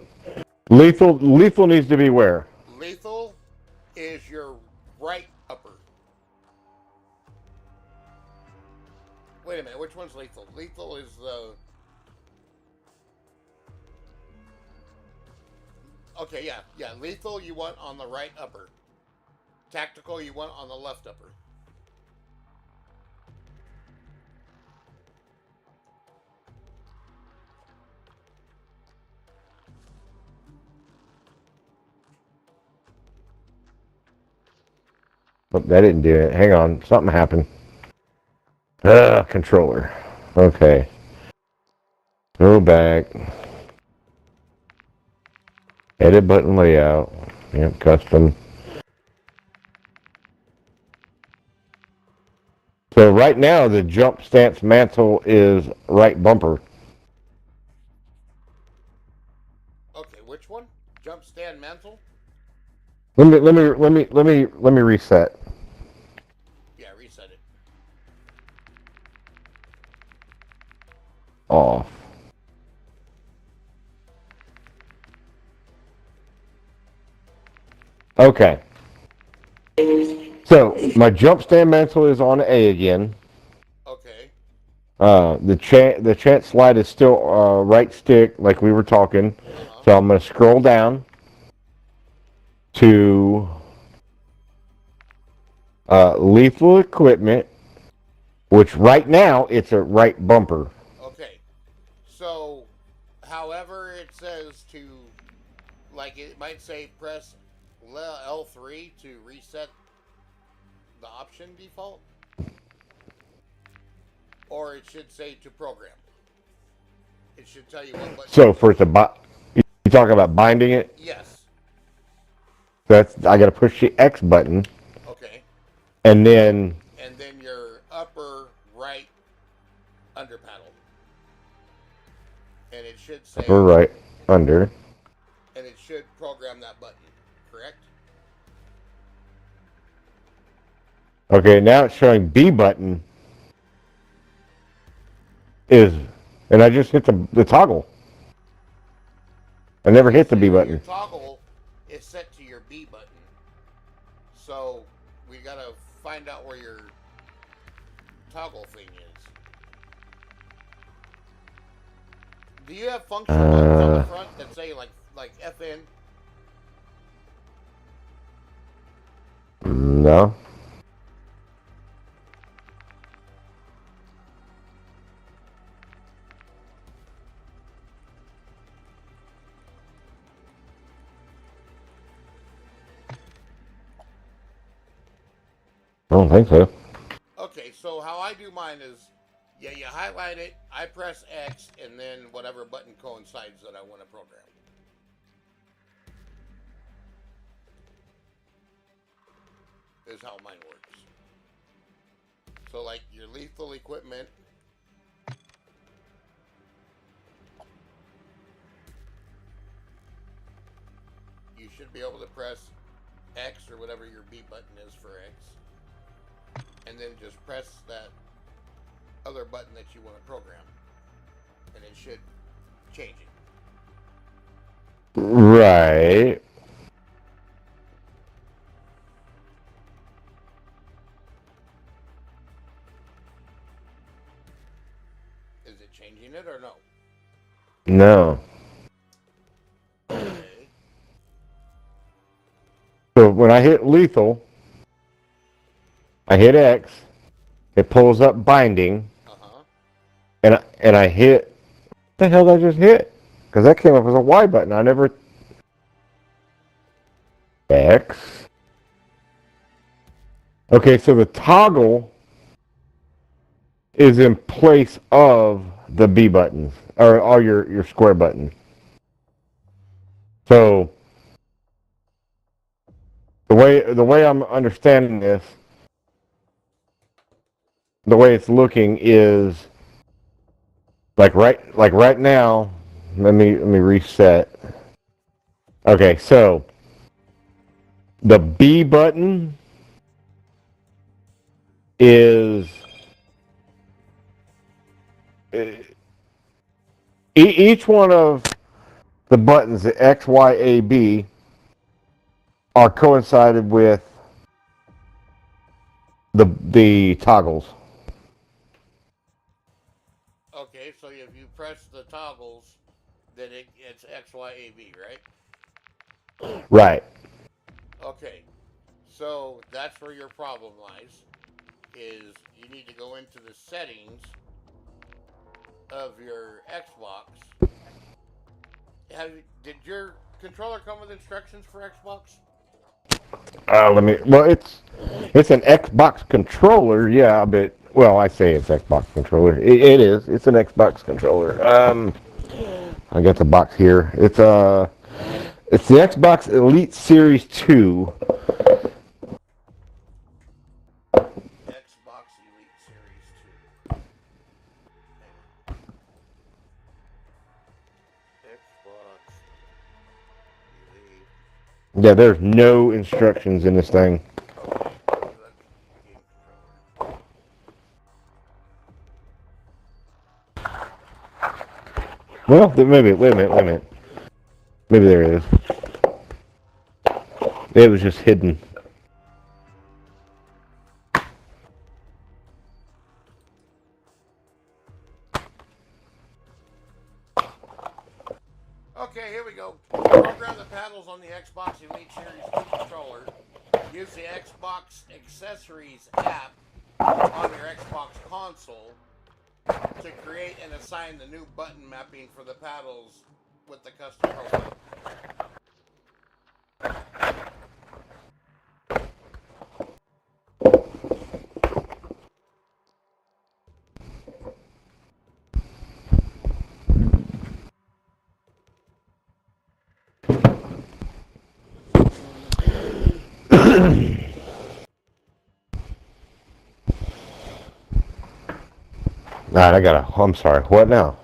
Speaker 8: lethal needs to be where?
Speaker 2: Lethal is your right upper. Wait a minute, which one's lethal? Lethal is the... Okay, yeah. Lethal you want on the right upper. Tactical you want on the left upper.
Speaker 8: Oh, that didn't do it. Hang on. Something happened. Controller. Okay. Go back. Edit button layout. Yep, custom. So right now the jump stance mantle is right bumper.
Speaker 2: Okay, which one? Jump stand mantle?
Speaker 8: Let me reset.
Speaker 2: Yeah, reset it.
Speaker 8: Off. Okay. So my jump stand mantle is on A again.
Speaker 2: Okay.
Speaker 8: The chant slide is still right stick like we were talking. So I'm gonna scroll down to lethal equipment, which right now it's a right bumper.
Speaker 2: Okay. So, however it says to, like it might say press L3 to reset the option default. Or it should say to program. It should tell you what button.
Speaker 8: So for it to you talking about binding it?
Speaker 2: Yes.
Speaker 8: I got to push the X button.
Speaker 2: Okay.
Speaker 8: And then
Speaker 2: your upper right under paddle. And it should say.
Speaker 8: Upper right under.
Speaker 2: And it should program that button, correct?
Speaker 8: Okay, now it's showing B button and I just hit the toggle. I never hit the B button.
Speaker 2: Your toggle is set to your B button. So we gotta find out where your toggle thing is. Do you have function buttons on the front that say like FN?
Speaker 8: No. I don't think so.
Speaker 2: Okay, so how I do mine is, you highlight it, I press X, and then whatever button coincides that I want to program. Is how mine works. So like your lethal equipment, you should be able to press X or whatever your B button is for X, and then just press that other button that you want to program, and it should change it.
Speaker 8: Right.
Speaker 2: Is it changing it or no?
Speaker 8: No. So when I hit lethal, I hit X, it pulls up binding, and I hit. What the hell did I just hit? Because that came up as a Y button. I never. X. Okay, so the toggle is in place of the B button or your square button. So the way I'm understanding this, the way it's looking is like right now. Let me reset. Okay, so the B button is each one of the buttons, the X, Y, A, B, are coincided with the toggles.
Speaker 2: Okay, so if you press the toggles, then it's X, Y, A, B, right?
Speaker 8: Right.
Speaker 2: Okay, so that's where your problem lies, is you need to go into the settings of your Xbox. Did your controller come with instructions for Xbox?
Speaker 8: Well, it's an Xbox controller, yeah, but I say it's Xbox controller. It is. It's an Xbox controller. I got the box here. It's the Xbox Elite Series 2.
Speaker 2: Xbox Elite Series 2. Xbox Elite.
Speaker 8: Yeah, there's no instructions in this thing. Well, maybe, wait a minute. Maybe there it is. It was just hidden.
Speaker 2: Okay, here we go. Program the paddles on the Xbox Elite Series 2 controller. Use the Xbox Accessories app on your Xbox console to create and assign the new button mapping for the paddles with the custom profile.
Speaker 8: Alright, I'm sorry, what now?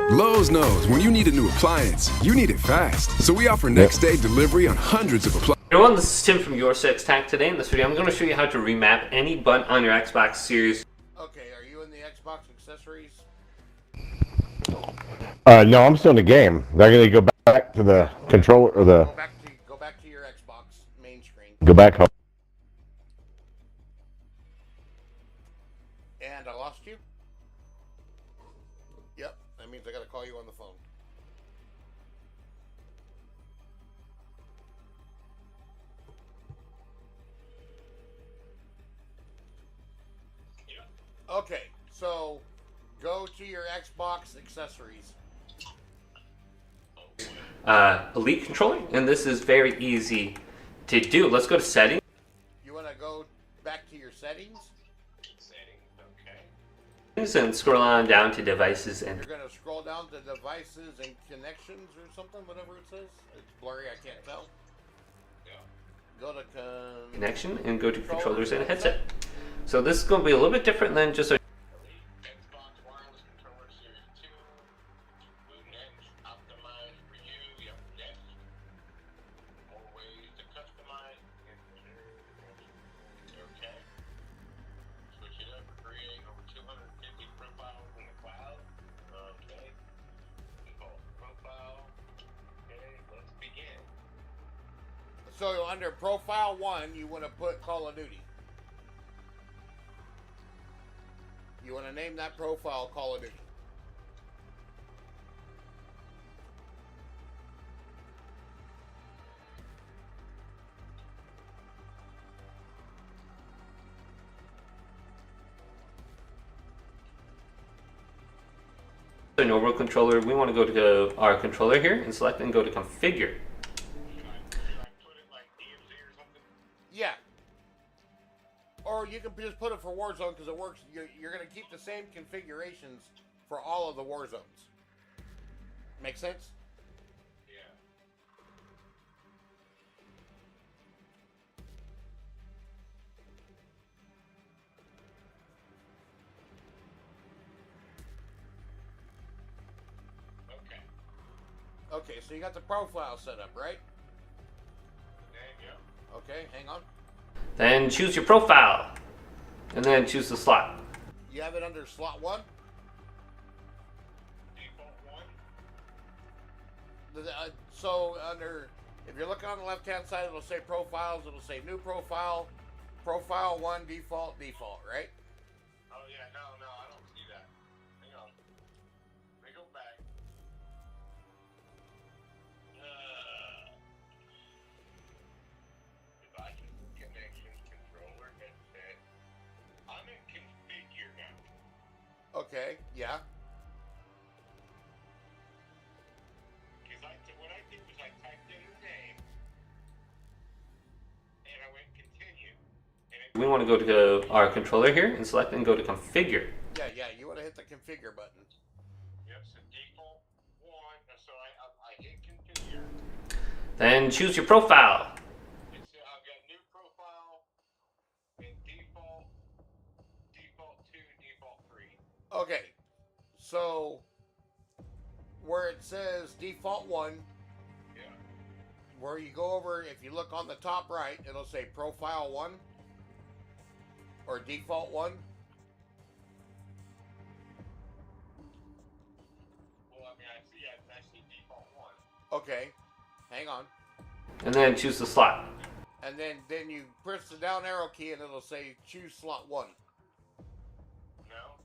Speaker 17: Lowe's knows when you need a new appliance, you need it fast. So we offer next day delivery on hundreds of appliances.
Speaker 18: Everyone, this is Tim from Your Six Tech. Today in this video, I'm going to show you how to remap any button on your Xbox Series.
Speaker 2: Okay, are you in the Xbox accessories?
Speaker 8: No, I'm still in the game. They're gonna go back to the controller or the.
Speaker 2: Go back to your Xbox main screen.
Speaker 8: Go back home.
Speaker 2: And I lost you? Yep, that means I gotta call you on the phone. Okay, so go to your Xbox accessories.
Speaker 18: Elite controller, and this is very easy to do. Let's go to settings.
Speaker 2: You want to go back to your settings?
Speaker 18: And scroll on down to devices, and
Speaker 2: You're going to scroll down to devices and connections or something, whatever it says. It's blurry, I can't tell. Go to
Speaker 18: connection and go to controllers and headset. So this is going to be a little bit different than just a
Speaker 2: So under Profile 1, you want to put Call of Duty. You want to name that profile Call of Duty.
Speaker 18: an overall controller. We want to go to our controller here and select and go to configure.
Speaker 2: Yeah. Or you can just put it for Warzone because it works. You're going to keep the same configurations for all of the Warzones. Make sense? Okay, so you got the profile set up, right? Okay, hang on.
Speaker 18: Then choose your profile, and then choose the slot.
Speaker 2: You have it under slot 1? So under, if you're looking on the left-hand side, it'll say profiles. It'll say new profile, profile 1, default, right?
Speaker 5: Oh yeah, no, I don't see that. Hang on. Let me go back. Devices, connections, controller, headset. I'm in configure now.
Speaker 2: Okay, yeah.
Speaker 5: Because what I did was I typed in the name, and I went continue.
Speaker 18: We want to go to our controller here and select and go to configure.
Speaker 2: Yeah, you want to hit the configure button.
Speaker 5: Yep, so default 1, so I hit configure.
Speaker 18: Then choose your profile.
Speaker 5: I've got new profile, and default 2, default 3.
Speaker 2: Okay, so where it says default 1, where you go over, if you look on the top right, it'll say profile 1 or default 1.
Speaker 5: Well, I mean, I see default 1.
Speaker 2: Okay, hang on.
Speaker 18: And then choose the slot.
Speaker 2: And then you press the down arrow key and it'll say choose slot 1.
Speaker 5: No.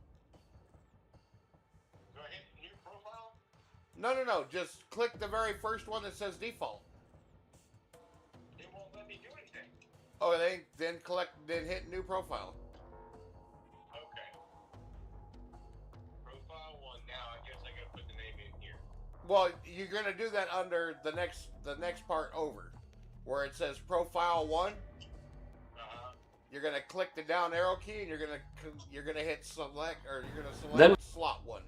Speaker 5: Do I hit new profile?
Speaker 2: No, just click the very first one that says default.
Speaker 5: It won't let me do anything.
Speaker 2: Oh, then hit new profile.
Speaker 5: Okay. Profile 1. Now I guess I gotta put the name in here.
Speaker 2: Well, you're gonna do that under the next part over, where it says profile 1. You're gonna click the down arrow key and you're gonna hit select, or you're gonna select slot 1.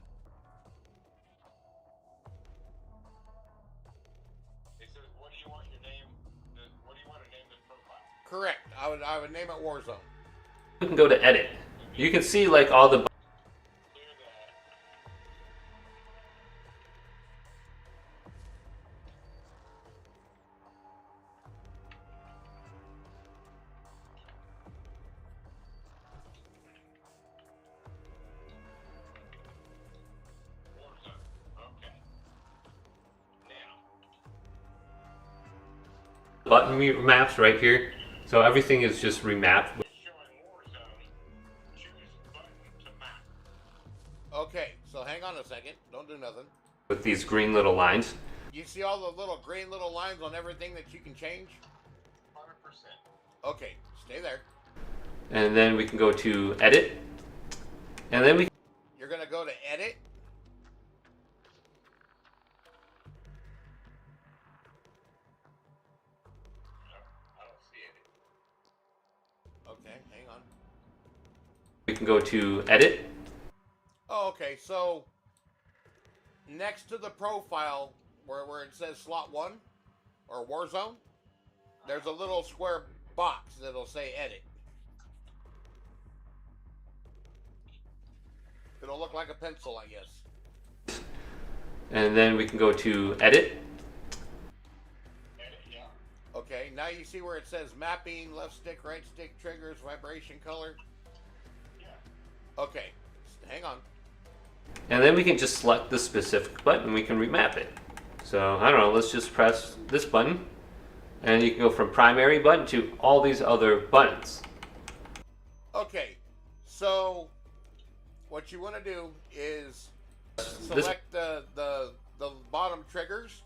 Speaker 2: Correct. I would name it Warzone.
Speaker 18: We can go to edit. You can see like all the button maps right here. So everything is just remapped.
Speaker 2: Okay, so hang on a second. Don't do nothing.
Speaker 18: With these green little lines.
Speaker 2: You see all the little green little lines on everything that you can change? 100%. Okay, stay there.
Speaker 18: And then we can go to edit. And then we
Speaker 2: You're gonna go to edit. Okay, hang on.
Speaker 18: we can go to edit.
Speaker 2: Oh, okay, so next to the profile where it says slot 1 or Warzone, there's a little square box that'll say edit. It'll look like a pencil, I guess.
Speaker 18: And then we can go to edit.
Speaker 2: Okay, now you see where it says mapping, left stick, right stick, triggers, vibration, color? Yeah. Okay, hang on.
Speaker 18: And then we can just select the specific button and we can remap it. So, I don't know, let's just press this button. And you can go from primary button to all these other buttons.
Speaker 2: Okay, so what you want to do is select the bottom triggers.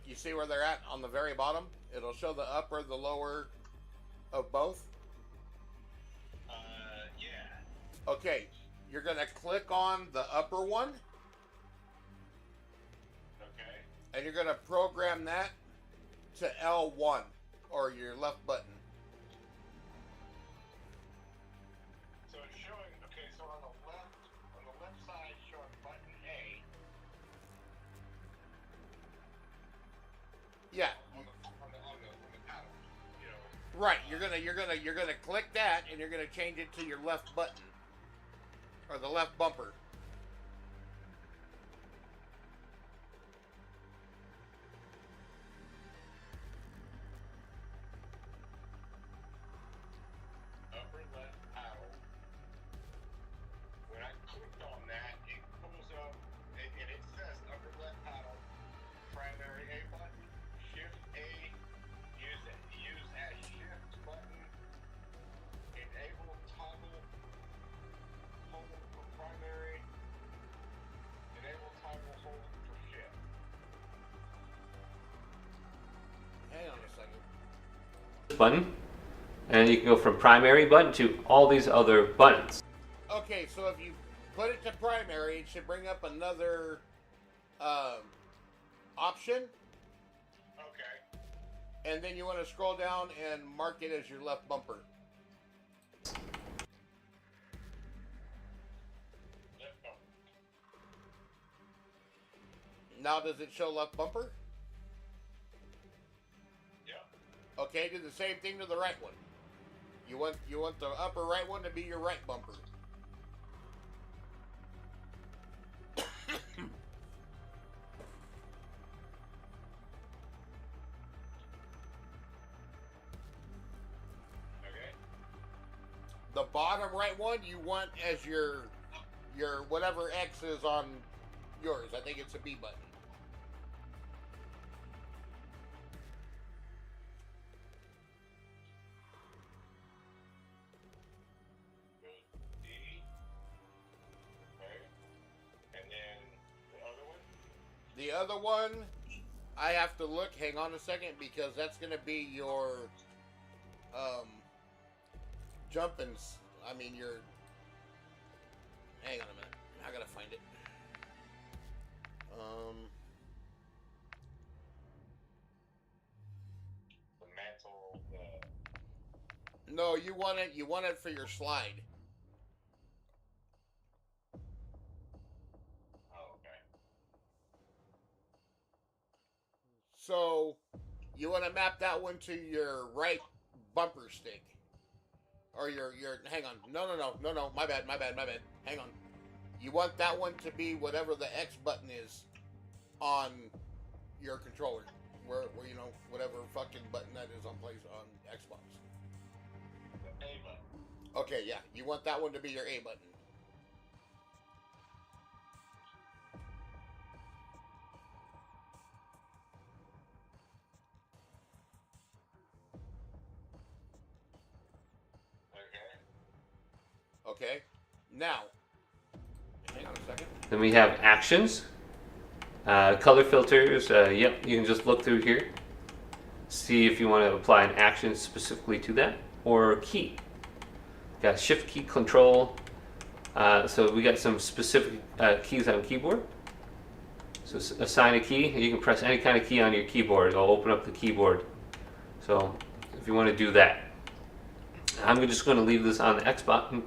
Speaker 2: You see where they're at on the very bottom? It'll show the upper, the lower of both. Yeah. Okay, you're going to click on the upper one. Okay. And you're going to program that to L1 or your left button. So it's showing, okay, so on the left side showing button A. Yeah. On the paddle, you know. Right. You're gonna click that, and you're gonna change it to your left button or the left bumper. Upper left paddle. When I clicked on that, it pulls up, and it says upper left paddle, primary A button. Shift A, use as shift button, enable toggle, hold for primary, enable toggle hold for shift. Hang on a second.
Speaker 18: Button. And you can go from primary button to all these other buttons.
Speaker 2: Okay, so if you put it to primary, it should bring up another option. Okay. And then you want to scroll down and mark it as your left bumper. Left bumper. Now does it show left bumper? Yeah. Okay, do the same thing to the right one. You want the upper right one to be your right bumper. The bottom right one you want as your whatever X is on yours. I think it's a B button. D. Okay. And then the other one? The other one, I have to look. Hang on a second, because that's going to be your jumping. I mean, your. Hang on a minute. I gotta find it. The mantle. No, you want it. You want it for your slide. Oh, okay. So You want to map that one to your right bumper stick. Or your, hang on. No, my bad. Hang on. You want that one to be whatever the X button is on your controller. Where you know, whatever fucking button that is on Xbox.
Speaker 5: The A button.
Speaker 2: Okay, yeah. You want that one to be your A button. Okay. Now, hang on a second.
Speaker 18: Then we have actions, color filters. Yep, you can just look through here, see if you want to apply an action specifically to that, or key. Got shift key control. So we got some specific keys on the keyboard. So assign a key. You can press any kind of key on your keyboard. It'll open up the keyboard. So if you want to do that, I'm just going to leave this on the X button,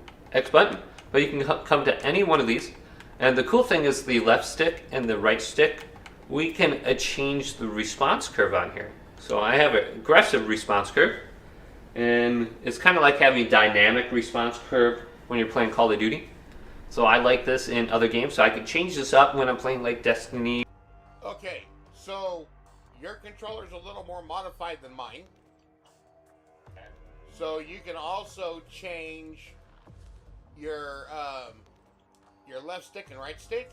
Speaker 18: but you can come to any one of these. And the cool thing is the left stick and the right stick, we can change the response curve on here. So I have an aggressive response curve, and it's kind of like having a dynamic response curve when you're playing Call of Duty. So I like this in other games, so I can change this up when I'm playing like Destiny.
Speaker 2: Okay, so your controller's a little more modified than mine. So you can also change your left stick and right stick.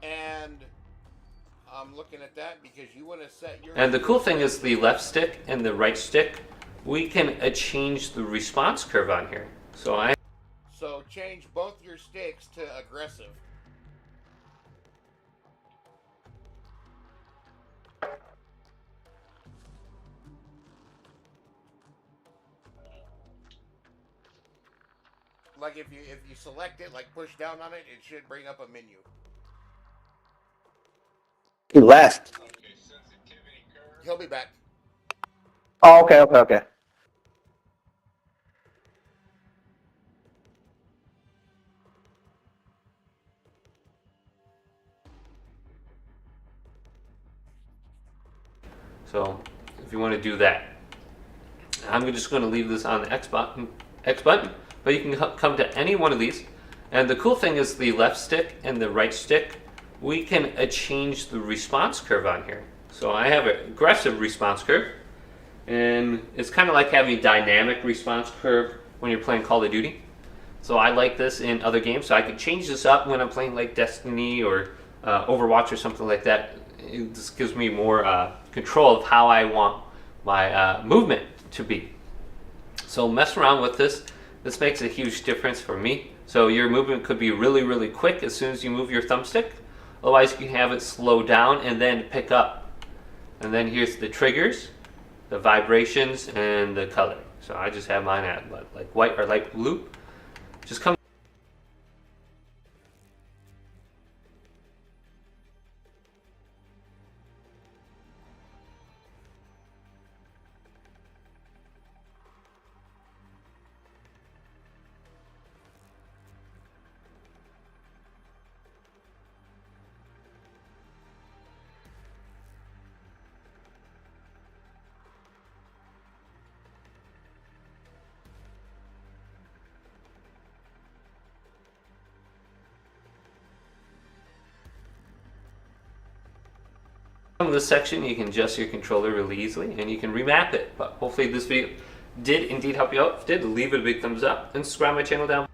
Speaker 2: And I'm looking at that because you want to set your...
Speaker 18: And the cool thing is the left stick and the right stick, we can change the response curve on here.
Speaker 2: So change both your sticks to aggressive. Like if you select it, like push down on it, it should bring up a menu.
Speaker 7: He left.
Speaker 2: He'll be back.
Speaker 7: Oh, okay.
Speaker 18: So if you want to do that, I'm just going to leave this on the X button, but you can come to any one of these. And the cool thing is the left stick and the right stick, we can change the response curve on here. So I have an aggressive response curve, and it's kind of like having a dynamic response curve when you're playing Call of Duty. So I like this in other games, so I can change this up when I'm playing like Destiny or Overwatch or something like that. It just gives me more control of how I want my movement to be. So mess around with this. This makes a huge difference for me. So your movement could be really, really quick as soon as you move your thumbstick. Otherwise, you can have it slow down and then pick up. And then here's the triggers, the vibrations, and the color. So I just have mine at like white or light blue. Just come. In this section, you can adjust your controller really easily, and you can remap it. But hopefully this video did indeed help you out. If it did, leave it a big thumbs up and subscribe to my channel down below.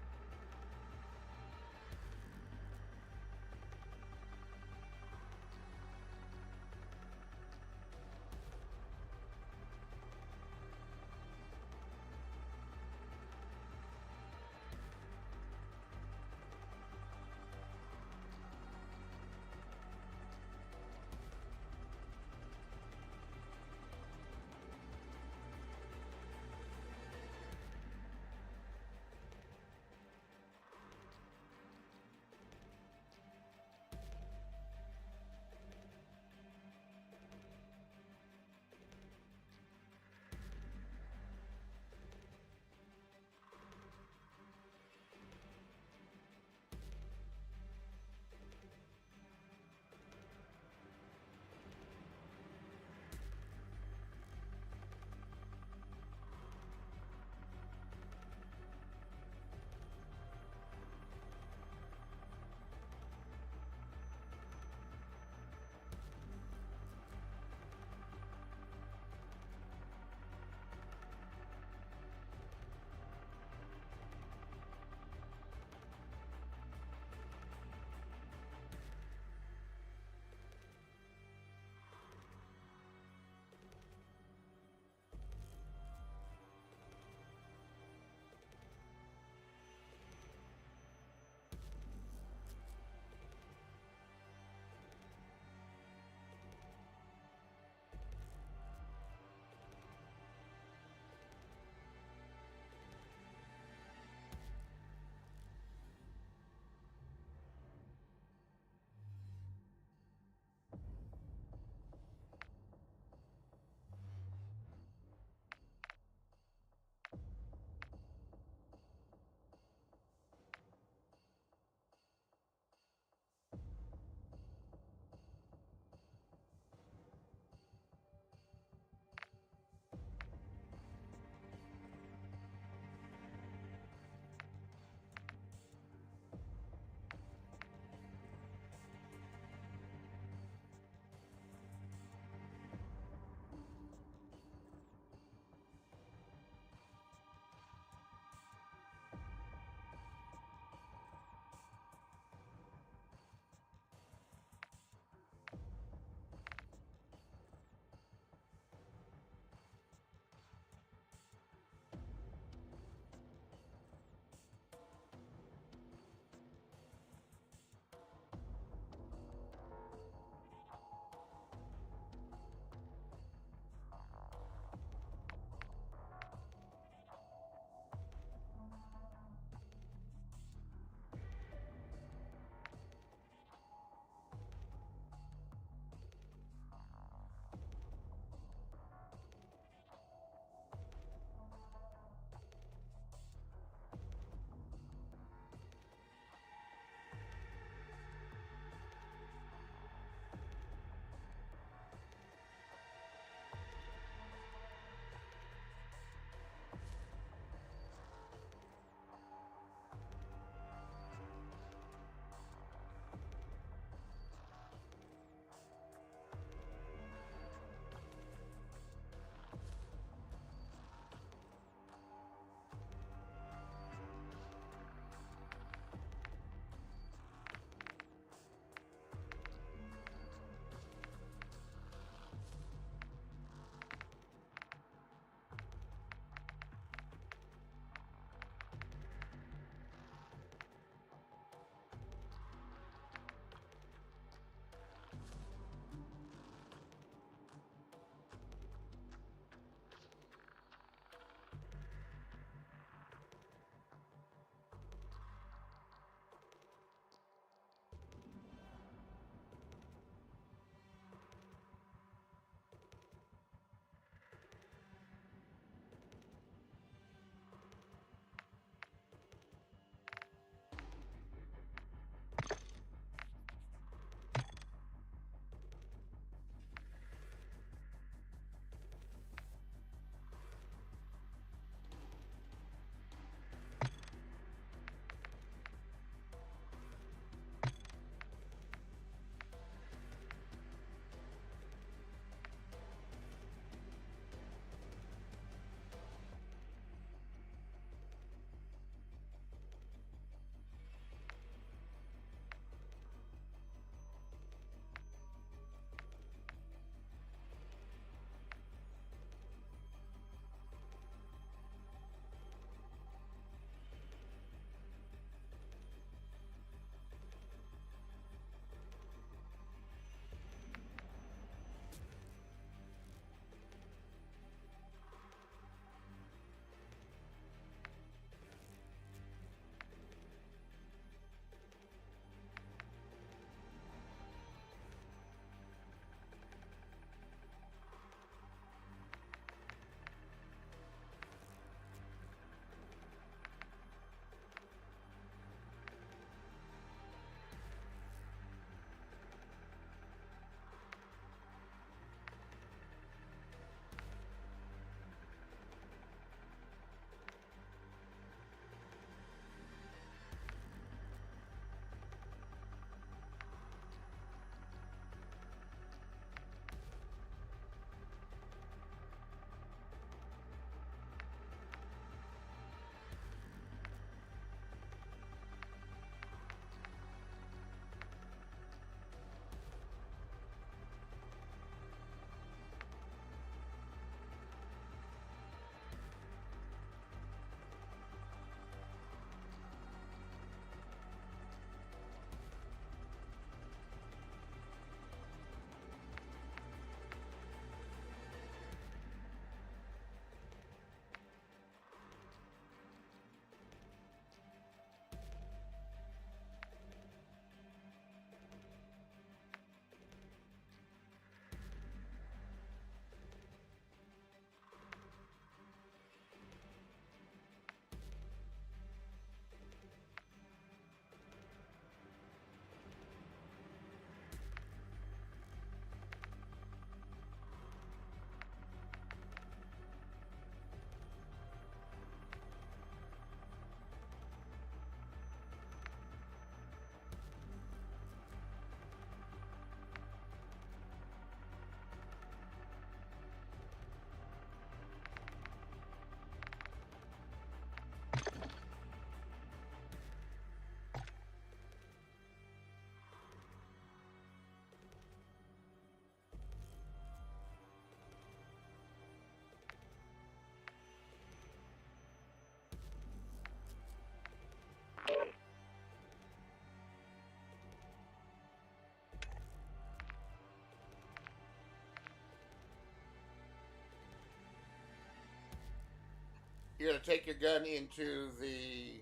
Speaker 2: you're going to take your gun into the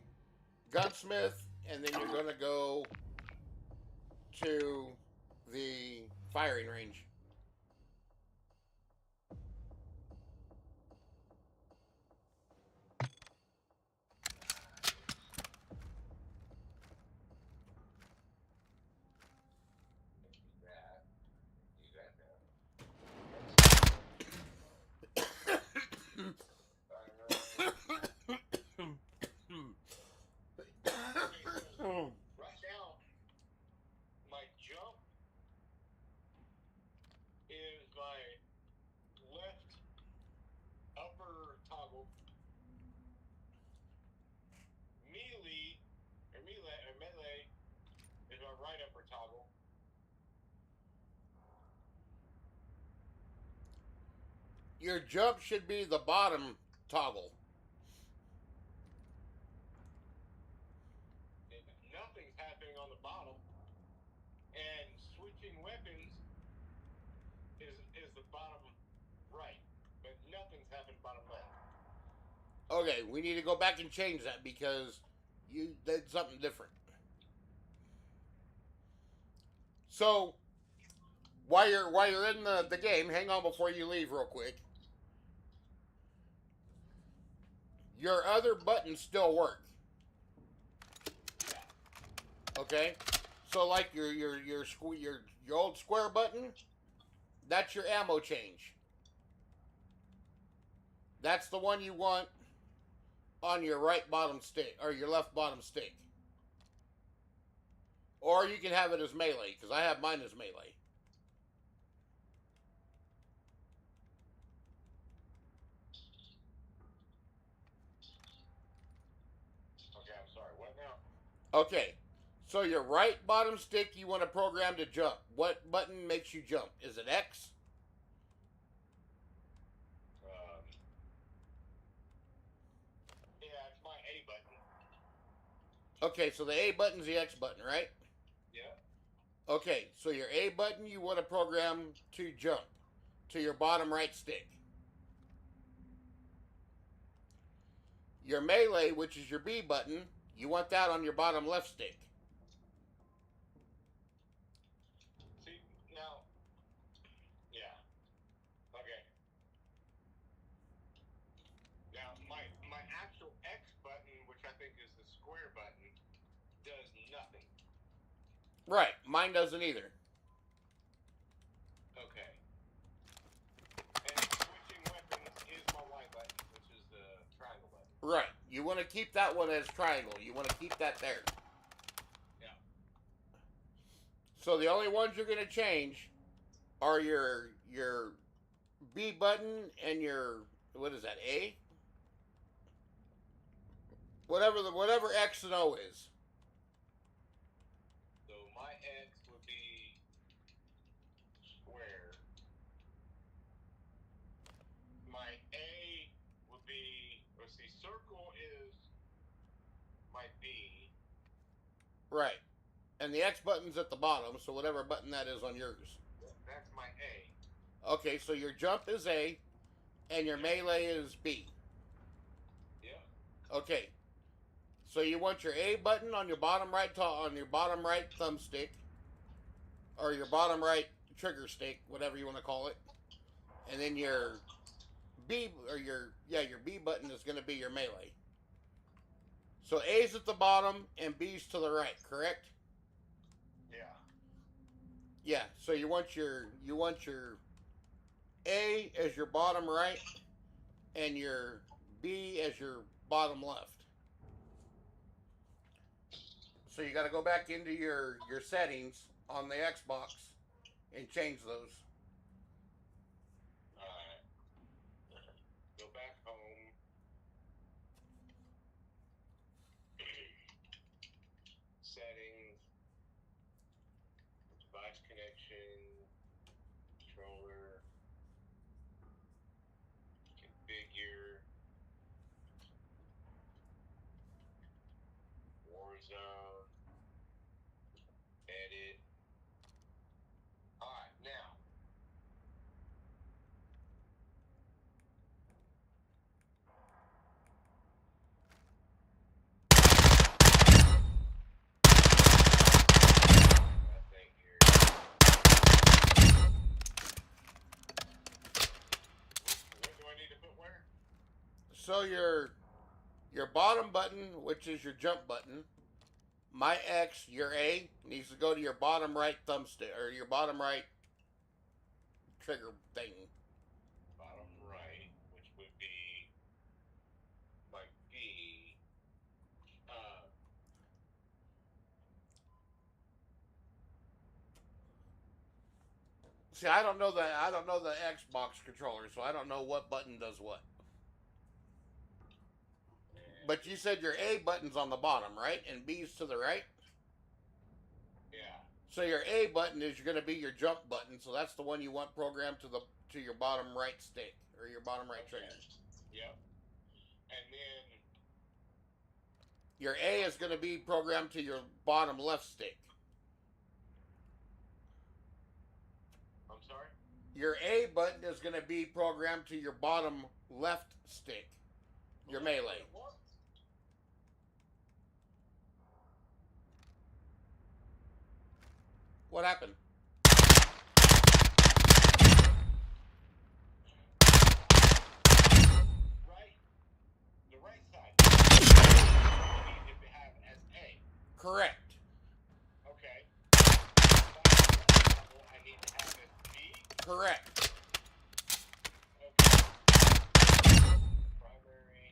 Speaker 2: gunsmith, and then you're going to go to the firing range.
Speaker 5: Right now, my jump is my left upper toggle. Melee is my right upper toggle.
Speaker 2: Your jump should be the bottom toggle.
Speaker 5: Nothing's happening on the bottom, and switching weapons is the bottom right, but nothing's happening bottom left.
Speaker 2: Okay, we need to go back and change that because you did something different. So while you're in the game, hang on before you leave real quick. Your other buttons still work. Okay? So like your old square button, that's your ammo change. That's the one you want on your right bottom stick or your left bottom stick. Or you can have it as melee, because I have mine as melee.
Speaker 5: Okay, I'm sorry. What now?
Speaker 2: Okay. So your right bottom stick you want to program to jump. What button makes you jump? Is it X?
Speaker 5: Yeah, it's my A button.
Speaker 2: Okay, so the A button's the X button, right?
Speaker 5: Yeah.
Speaker 2: Okay, so your A button you want to program to jump to your bottom right stick. Your melee, which is your B button, you want that on your bottom left stick.
Speaker 5: See, now, yeah. Okay. Now, my actual X button, which I think is the square button, does nothing.
Speaker 2: Right, mine doesn't either.
Speaker 5: Okay. And switching weapons is my Y button, which is the triangle button.
Speaker 2: Right, you want to keep that one as triangle. You want to keep that there.
Speaker 5: Yeah.
Speaker 2: So the only ones you're going to change are your B button and your, what is that, A? Whatever X and O is.
Speaker 5: So my X would be square. My A would be, let's see, circle is my B.
Speaker 2: Right. And the X button's at the bottom, so whatever button that is on yours.
Speaker 5: That's my A.
Speaker 2: Okay, so your jump is A, and your melee is B.
Speaker 5: Yeah.
Speaker 2: Okay. So you want your A button on your bottom right thumbstick, or your bottom right trigger stick, whatever you want to call it, and then your B or your B button is going to be your melee. So A's at the bottom and B's to the right, correct?
Speaker 5: Yeah.
Speaker 2: Yeah. So you want your A as your bottom right, and your B as your bottom left. So you got to go back into your settings on the Xbox and change those.
Speaker 5: Alright. Go back home. Settings. Device connection. Controller. Configure. Warzone. Edit. Alright, now.
Speaker 2: So your bottom button, which is your jump button, my X, your A, needs to go to your bottom right thumbstick, or your bottom right trigger thing.
Speaker 5: Bottom right, which would be my B.
Speaker 2: See, I don't know the Xbox controller, so I don't know what button does what. But you said your A button's on the bottom, right? And B's to the right?
Speaker 5: Yeah.
Speaker 2: So your A button is going to be your jump button, so that's the one you want programmed to your bottom right stick, or your bottom right trigger.
Speaker 5: Yep. And then
Speaker 2: your A is going to be programmed to your bottom left stick.
Speaker 5: I'm sorry?
Speaker 2: Your A button is going to be programmed to your bottom left stick, your melee. What happened?
Speaker 5: Right. The right side. I need to have as A.
Speaker 2: Correct.
Speaker 5: Okay. I need to have as B.
Speaker 2: Correct.
Speaker 5: Okay. Primary.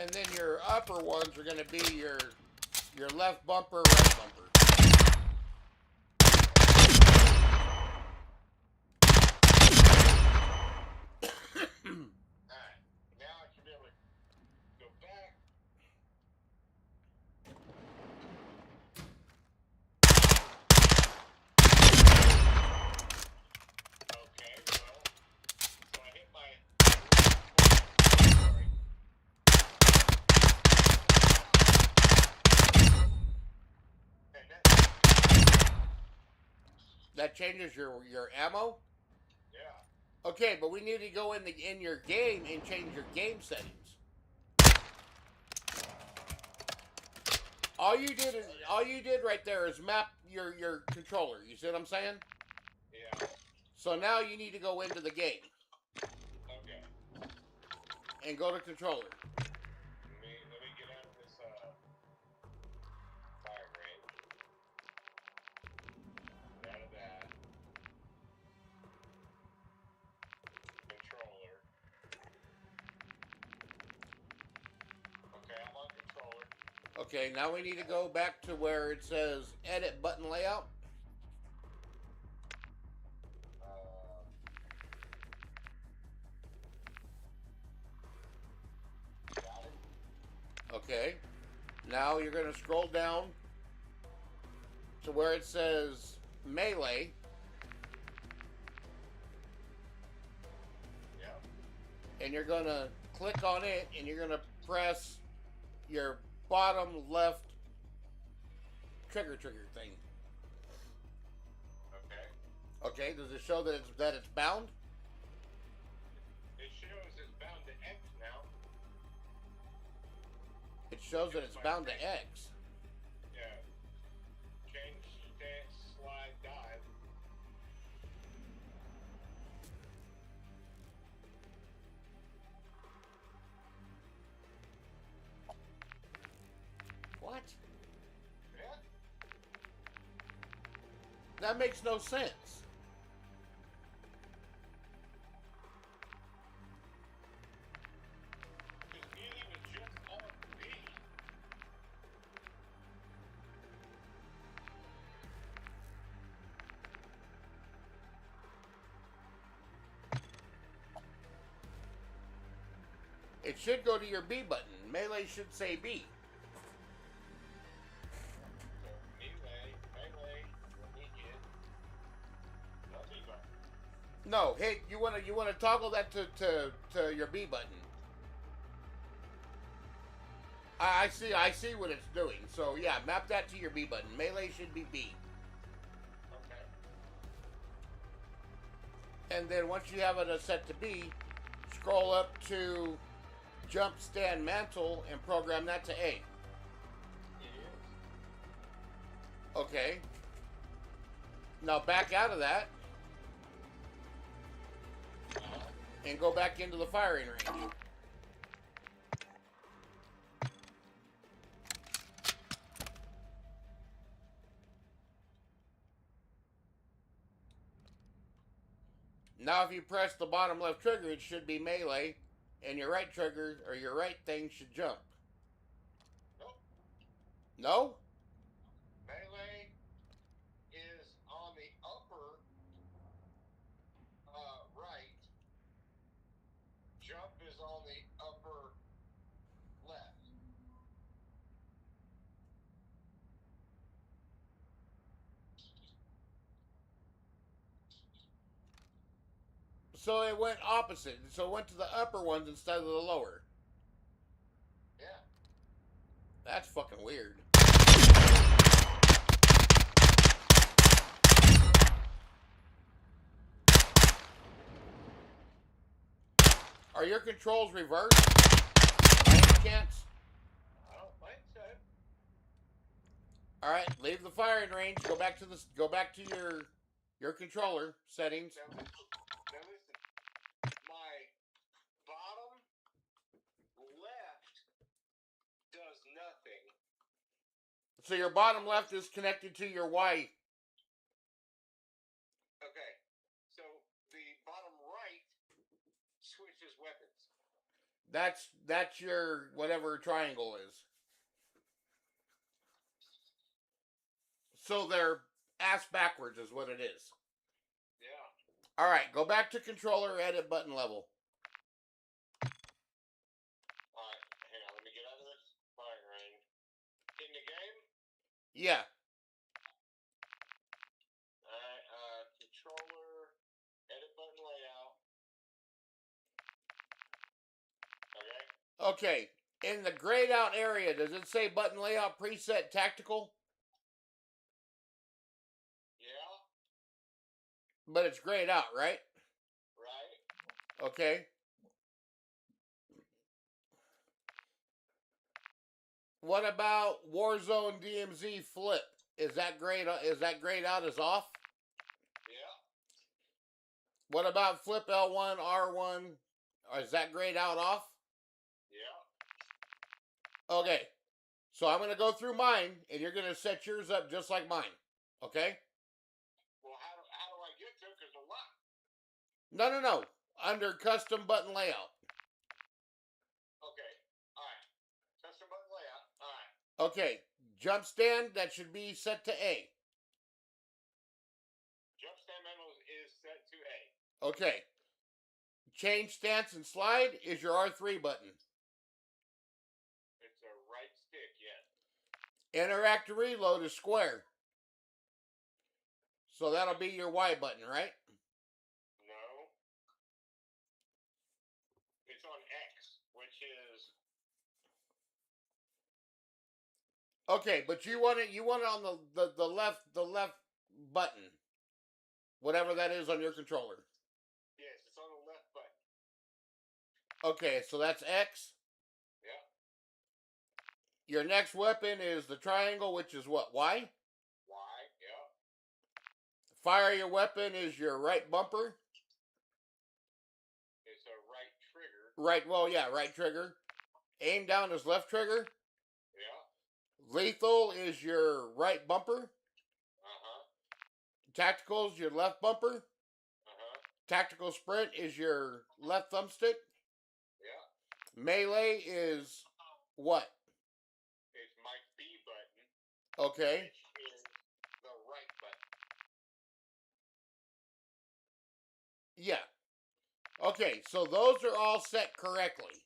Speaker 2: And then your upper ones are going to be your left bumper, right bumper.
Speaker 5: Alright. Now I should be able to go back. Okay, well, so I hit my... Sorry.
Speaker 2: That changes your ammo?
Speaker 5: Yeah.
Speaker 2: Okay, but we need to go in your game and change your game settings. All you did right there is map your controller. You see what I'm saying?
Speaker 5: Yeah.
Speaker 2: So now you need to go into the game.
Speaker 5: Okay.
Speaker 2: And go to controller.
Speaker 5: Let me get out of this fire range. Get out of that. Controller. Okay, I'm on controller.
Speaker 2: Okay, now we need to go back to where it says edit button layout.
Speaker 5: Got it.
Speaker 2: Okay. Now you're going to scroll down to where it says melee.
Speaker 5: Yep.
Speaker 2: And you're going to click on it and you're going to press your bottom left trigger thing.
Speaker 5: Okay.
Speaker 2: Okay, does it show that it's bound?
Speaker 5: It shows it's bound to X now.
Speaker 2: It shows that it's bound to X.
Speaker 5: Yeah. Change, stance, slide, dive.
Speaker 2: What?
Speaker 5: Yeah.
Speaker 2: That makes no sense.
Speaker 5: This melee was just on B.
Speaker 2: It should go to your B button. Melee should say B.
Speaker 5: Melee, immediate. Not B button.
Speaker 2: No, hey, you wanna toggle that to your B button. I see what it's doing. So yeah, map that to your B button. Melee should be B.
Speaker 5: Okay.
Speaker 2: And then once you have it set to B, scroll up to jump, stand, mantle, and program that to A.
Speaker 5: It is.
Speaker 2: Okay. Now back out of that. And go back into the firing range. Now if you press the bottom left trigger, it should be melee, and your right trigger, or your right thing, should jump.
Speaker 5: Nope.
Speaker 2: No?
Speaker 5: Melee is on the upper right. Jump is on the upper left.
Speaker 2: So it went opposite. So it went to the upper ones instead of the lower.
Speaker 5: Yeah.
Speaker 2: That's fucking weird. Are your controls reversed? By any chance?
Speaker 5: I don't think so.
Speaker 2: All right, leave the firing range. Go back to your controller settings.
Speaker 5: Now listen. My bottom left does nothing.
Speaker 2: So your bottom left is connected to your Y.
Speaker 5: Okay. So the bottom right switches weapons.
Speaker 2: That's your whatever triangle is. So they're ass backwards is what it is.
Speaker 5: Yeah.
Speaker 2: All right, go back to controller edit button level.
Speaker 5: All right, hang on. Let me get out of this firing range. In the game?
Speaker 2: Yeah.
Speaker 5: All right, controller edit button layout. Okay.
Speaker 2: Okay. In the grayed out area, does it say button layout preset tactical?
Speaker 5: Yeah.
Speaker 2: But it's grayed out, right?
Speaker 5: Right.
Speaker 2: Okay. What about Warzone DMZ flip? Is that grayed out as off?
Speaker 5: Yeah.
Speaker 2: What about flip L1, R1? Is that grayed out off?
Speaker 5: Yeah.
Speaker 2: Okay. So I'm going to go through mine, and you're going to set yours up just like mine. Okay?
Speaker 5: Well, how do I get to it? Because they're locked.
Speaker 2: No. Under custom button layout.
Speaker 5: Okay. All right. Custom button layout. All right.
Speaker 2: Okay. Jump stand, that should be set to A.
Speaker 5: Jump stand mental is set to A.
Speaker 2: Okay. Change stance and slide is your R3 button.
Speaker 5: It's a right stick, yes.
Speaker 2: Interact to reload is square. So that'll be your Y button, right?
Speaker 5: No. It's on X, which is...
Speaker 2: Okay, but you want it on the left button. Whatever that is on your controller.
Speaker 5: Yes, it's on the left button.
Speaker 2: Okay, so that's X.
Speaker 5: Yeah.
Speaker 2: Your next weapon is the triangle, which is what? Y?
Speaker 5: Y, yeah.
Speaker 2: Fire your weapon is your right bumper.
Speaker 5: It's a right trigger.
Speaker 2: Right trigger. Aim down is left trigger.
Speaker 5: Yeah.
Speaker 2: Lethal is your right bumper.
Speaker 5: Uh-huh.
Speaker 2: Tactical is your left bumper.
Speaker 5: Uh-huh.
Speaker 2: Tactical sprint is your left thumbstick.
Speaker 5: Yeah.
Speaker 2: Melee is what?
Speaker 5: It's my B button.
Speaker 2: Okay.
Speaker 5: Which is the right button.
Speaker 2: Yeah. Okay, so those are all set correctly.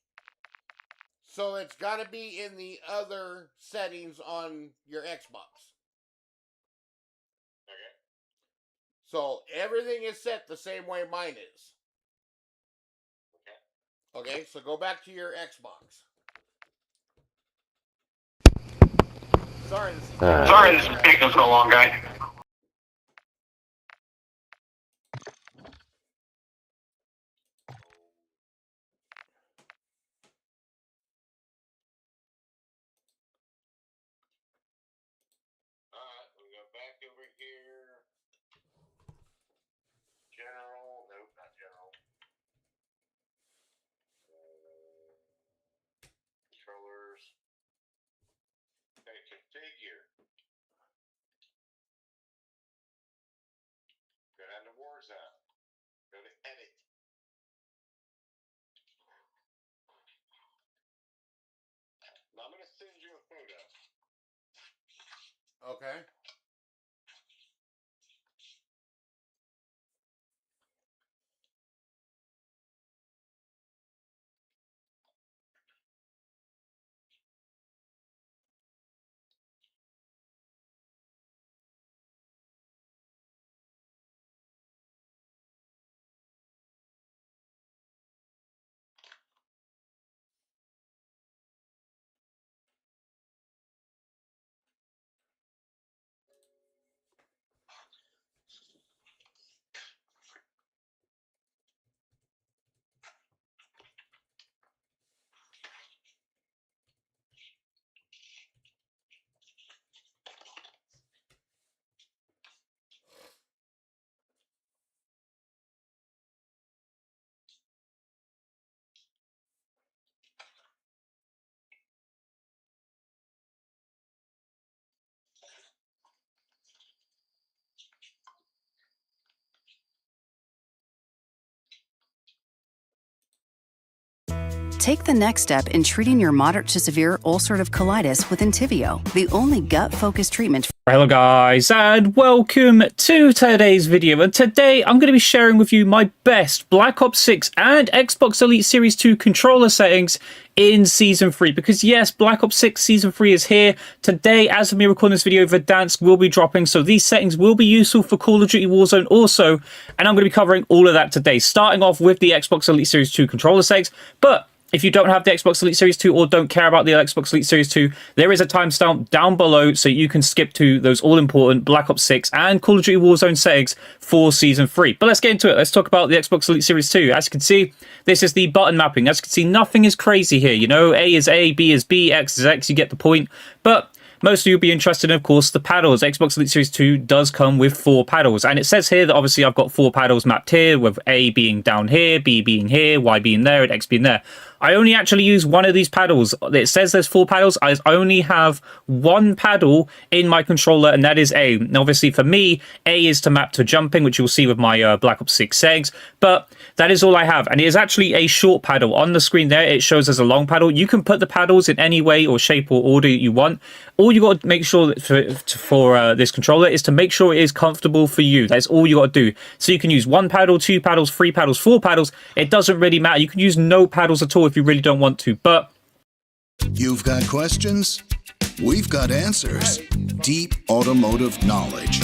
Speaker 2: So it's got to be in the other settings on your Xbox.
Speaker 5: Okay.
Speaker 2: So everything is set the same way mine is.
Speaker 5: Okay.
Speaker 2: Okay, so go back to your Xbox. Sorry, this is taking so long, guys.
Speaker 5: Alright, we got I'm going to send you a photo.
Speaker 2: Okay.
Speaker 16: Take the next step in treating your moderate to severe ulcerative colitis with Entyvio, the only gut-focused treatment.
Speaker 19: Hello guys, and welcome to today's video. And today I'm going to be sharing with you my best Black Ops 6 and Xbox Elite Series 2 controller settings in Season 3. Because yes, Black Ops 6 Season 3 is here. Today, as of me recording this video, Verdansk will be dropping, so these settings will be useful for Call of Duty Warzone also. And I'm going to be covering all of that today, starting off with the Xbox Elite Series 2 controller settings. But if you don't have the Xbox Elite Series 2 or don't care about the Xbox Elite Series 2, there is a timestamp down below so you can skip to those all-important Black Ops 6 and Call of Duty Warzone settings for Season 3. But let's get into it. Let's talk about the Xbox Elite Series 2. As you can see, this is the button mapping. As you can see, nothing is crazy here. You know, A is A, B is B, X is X, you get the point. But most of you will be interested in, of course, the paddles. Xbox Elite Series 2 does come with 4 paddles. And it says here that obviously I've got 4 paddles mapped here, with A being down here, B being here, Y being there, and X being there. I only actually use one of these paddles. It says there's 4 paddles. I only have one paddle in my controller, and that is A. And obviously, for me, A is to map to jumping, which you'll see with my Black Ops 6 settings. But that is all I have. And it is actually a short paddle. On the screen there, it shows as a long paddle. You can put the paddles in any way or shape or order you want. All you got to make sure that for this controller is to make sure it is comfortable for you. That's all you got to do. So you can use 1 paddle, 2 paddles, 3 paddles, 4 paddles. It doesn't really matter. You can use no paddles at all if you really don't want to. But
Speaker 20: you've got questions, we've got answers. Deep automotive knowledge.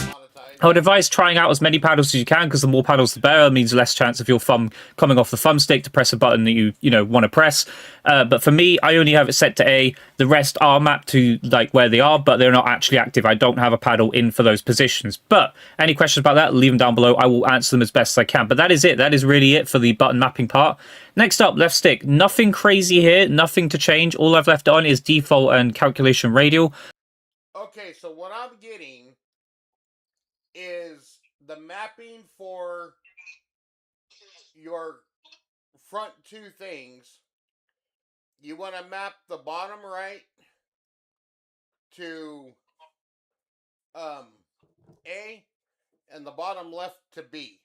Speaker 19: I would advise trying out as many paddles as you can, because the more paddles the better. It means less chance of your thumb coming off the thumbstick to press a button that you want to press. But for me, I only have it set to A. The rest are mapped to like where they are, but they're not actually active. I don't have a paddle in for those positions. But any questions about that, leave them down below. I will answer them as best as I can. But that is it. That is really it for the button mapping part. Next up, left stick. Nothing crazy here. Nothing to change. All I've left on is default and calculation radial.
Speaker 2: Okay, so what I'm getting is the mapping for your front 2 things. You want to map the bottom right to A and the bottom left to B.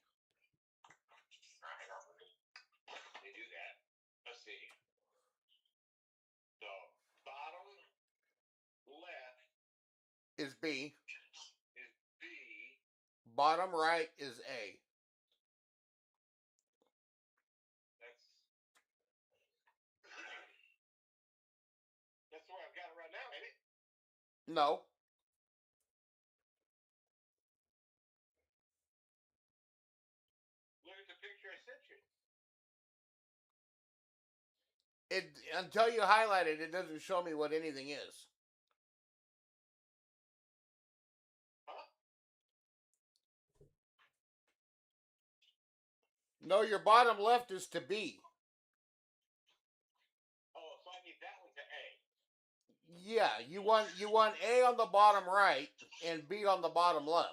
Speaker 5: They do that. Let's see. The bottom left
Speaker 2: is B.
Speaker 5: is B.
Speaker 2: Bottom right is A.
Speaker 5: That's where I've got it right now, ain't it?
Speaker 2: No.
Speaker 5: Look at the picture I sent you.
Speaker 2: Until you highlight it, it doesn't show me what anything is.
Speaker 5: Huh?
Speaker 2: No, your bottom left is to B.
Speaker 5: Oh, so I need that one to A.
Speaker 2: Yeah, you want A on the bottom right and B on the bottom left.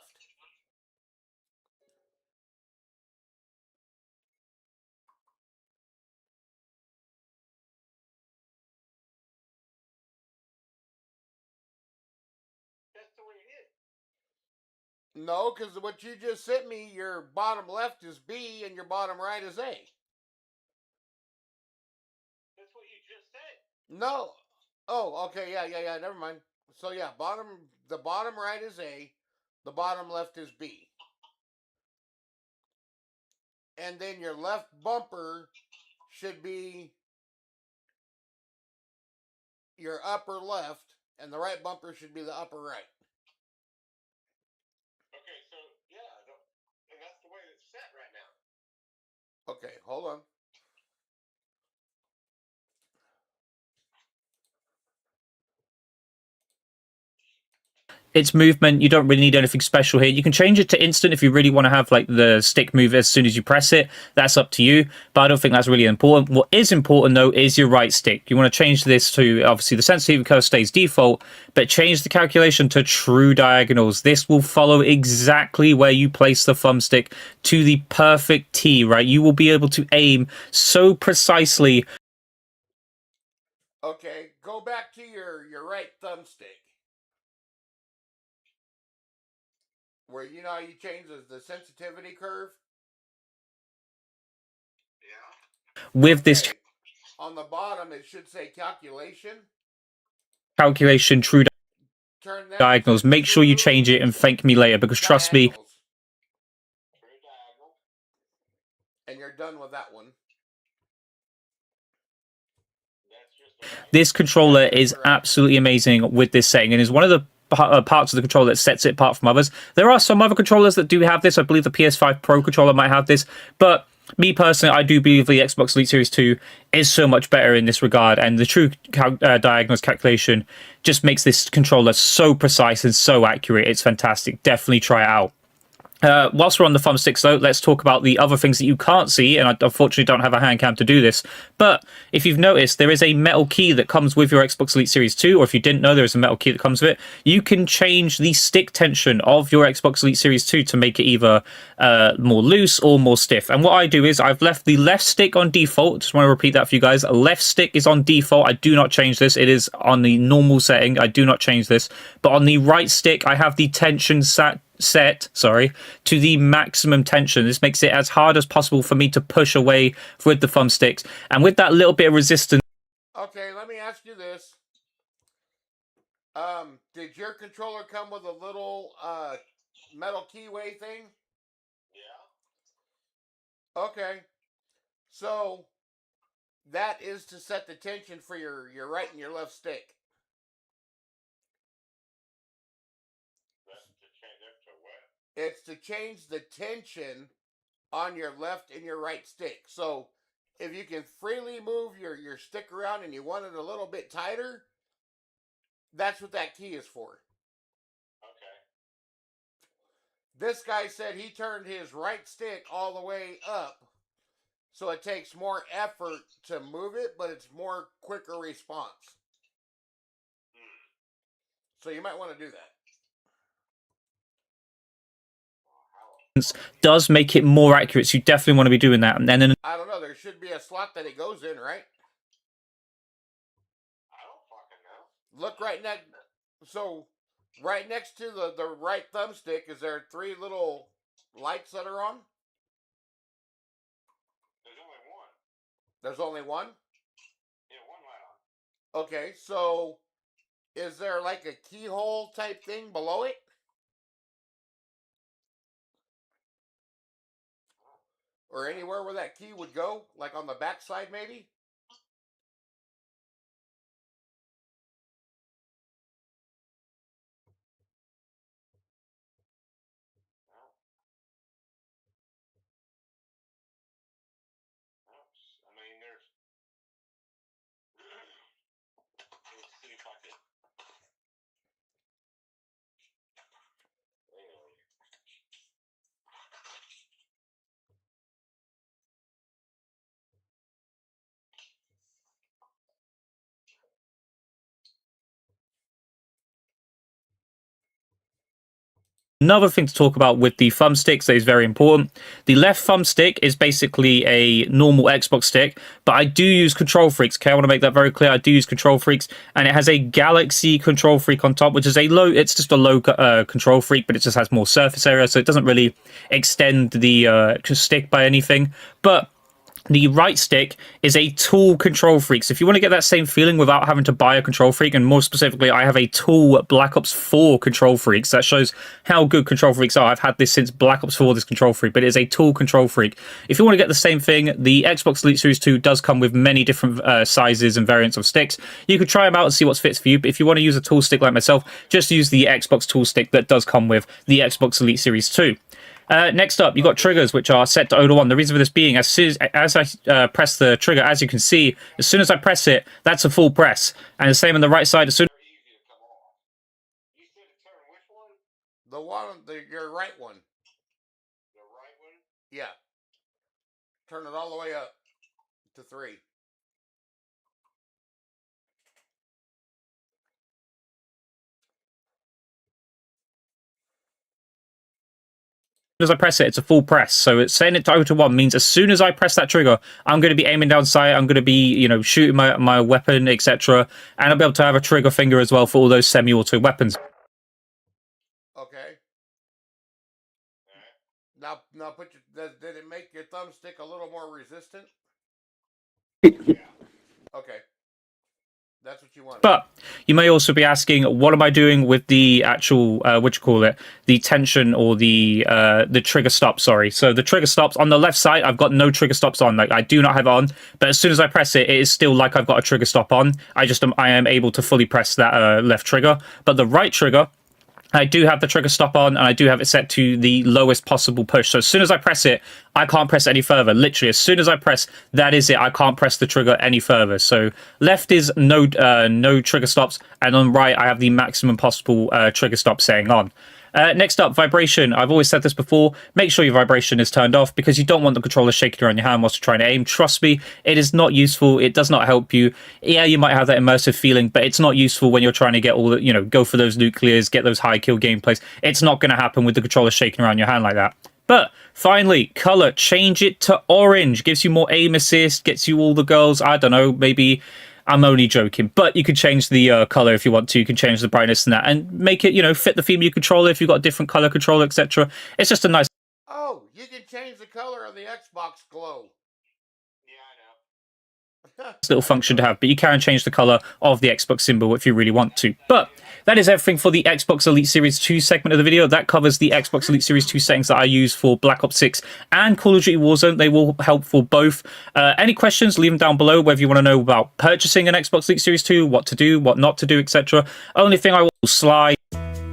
Speaker 5: That's the way it is.
Speaker 2: No, because what you just sent me, your bottom left is B and your bottom right is A.
Speaker 5: That's what you just said.
Speaker 2: No. Oh, okay, yeah. Never mind. So yeah, the bottom right is A, the bottom left is B, and then your left bumper should be your upper left, and the right bumper should be the upper right.
Speaker 5: Okay, so yeah, and that's the way it's set right now.
Speaker 2: Okay, hold on.
Speaker 19: Its movement, you don't really need anything special here. You can change it to instant if you really want to have like the stick move as soon as you press it. That's up to you, but I don't think that's really important. What is important though is your right stick. You want to change this to, obviously the sensitivity curve stays default, but change the calculation to true diagonals. This will follow exactly where you place the thumbstick to the perfect T, right? You will be able to aim so precisely.
Speaker 2: Okay, go back to your right thumbstick. Where you know how you change the sensitivity curve?
Speaker 5: Yeah.
Speaker 19: With this
Speaker 2: on the bottom, it should say calculation.
Speaker 19: Calculation, true diagonals. Make sure you change it and thank me later, because trust me.
Speaker 2: And you're done with that one.
Speaker 19: This controller is absolutely amazing with this setting, and is one of the parts of the controller that sets it apart from others. There are some other controllers that do have this. I believe the PS5 Pro controller might have this, but me personally, I do believe the Xbox Elite Series 2 is so much better in this regard, and the true diagonals calculation just makes this controller so precise and so accurate. It's fantastic. Definitely try it out. Whilst we're on the thumbsticks, though, let's talk about the other things that you can't see, and I unfortunately don't have a hand cam to do this, but if you've noticed, there is a metal key that comes with your Xbox Elite Series 2, or if you didn't know, there is a metal key that comes with it. You can change the stick tension of your Xbox Elite Series 2 to make it either more loose or more stiff, and what I do is I've left the left stick on default. Just want to repeat that for you guys. Left stick is on default. I do not change this. It is on the normal setting. I do not change this, but on the right stick, I have the tension set to the maximum tension. This makes it as hard as possible for me to push away with the thumbsticks, and with that little bit of resistance.
Speaker 2: Okay, let me ask you this. Did your controller come with a little metal keyway thing? Yeah. Okay. So that is to set the tension for your right and your left stick. It's to change the tension on your left and your right stick. So if you can freely move your stick around and you want it a little bit tighter, that's what that key is for.
Speaker 5: Okay.
Speaker 2: This guy said he turned his right stick all the way up, so it takes more effort to move it, but it's more quicker response. So you might want to do that.
Speaker 19: Does make it more accurate, so you definitely want to be doing that. And then
Speaker 2: I don't know, there should be a slot that it goes in, right?
Speaker 5: I don't fucking know.
Speaker 2: Look right next. So right next to the right thumbstick, is there 3 little lights that are on?
Speaker 5: There's only one.
Speaker 2: There's only one?
Speaker 5: Yeah, one light on.
Speaker 2: Okay, so is there like a keyhole type thing below it? Or anywhere where that key would go? Like on the back side, maybe?
Speaker 5: I mean, there's... Let's see if I can...
Speaker 19: another thing to talk about with the thumbsticks that is very important. The left thumbstick is basically a normal Xbox stick, but I do use Control Freaks. Okay, I want to make that very clear. I do use Control Freaks, and it has a Galaxy Control Freak on top, which is a low. It's just a low Control Freak, but it just has more surface area, so it doesn't really extend the stick by anything. But The right stick is a tool control freak. So if you want to get that same feeling without having to buy a control freak, and more specifically, I have a tool Black Ops 4 control freak. So that shows how good control freaks are. I've had this since Black Ops 4, this control freak, but it is a tool control freak. If you want to get the same thing, the Xbox Elite Series 2 does come with many different sizes and variants of sticks. You could try them out and see what fits for you, but if you want to use a tool stick like myself, just use the Xbox tool stick that does come with the Xbox Elite Series 2. Next up, you've got triggers, which are set to 0 to 1. The reason for this being, as I press the trigger, as you can see, as soon as I press it, that's a full press. And the same on the right side, as soon
Speaker 2: Your right one. The right one? Yeah. Turn it all the way up to 3.
Speaker 19: as I press it, it's a full press. So it's saying it to 0 to 1 means as soon as I press that trigger, I'm going to be aiming down sight, I'm going to be, you know, shooting my weapon, etc. And I'll be able to have a trigger finger as well for all those semi-auto weapons.
Speaker 2: Okay. Now did it make your thumbstick a little more resistant? Okay. That's what you want.
Speaker 19: But you may also be asking, what am I doing with the actual, the tension or the trigger stop, sorry. So the trigger stops on the left side, I've got no trigger stops on. Like, I do not have it on, but as soon as I press it, it is still like I've got a trigger stop on. I am able to fully press that left trigger. But the right trigger, I do have the trigger stop on, and I do have it set to the lowest possible push. So as soon as I press it, I can't press any further. Literally, as soon as I press, that is it. I can't press the trigger any further. So left is no trigger stops, and on right, I have the maximum possible trigger stop setting on. Next up, vibration. I've always said this before. Make sure your vibration is turned off because you don't want the controller shaking around your hand whilst you're trying to aim. Trust me, it is not useful. It does not help you. Yeah, you might have that immersive feeling, but it's not useful when you're trying to get all the, you know, go for those nuclears, get those high kill gameplays. It's not going to happen with the controller shaking around your hand like that. But finally, color. Change it to orange. Gives you more aim assist, gets you all the girls. I don't know, maybe... I'm only joking, but you can change the color if you want to. You can change the brightness and that, and make it, you know, fit the theme of your controller if you've got a different color controller, etc. It's just a nice.
Speaker 2: Oh, you can change the color of the Xbox glow. Yeah, I know.
Speaker 19: Little function to have, but you can change the color of the Xbox symbol if you really want to. But that is everything for the Xbox Elite Series 2 segment of the video. That covers the Xbox Elite Series 2 settings that I use for Black Ops 6 and Call of Duty Warzone. They will help for both. Any questions, leave them down below, whether you want to know about purchasing an Xbox Elite Series 2, what to do, what not to do, etc. Only thing I will slide.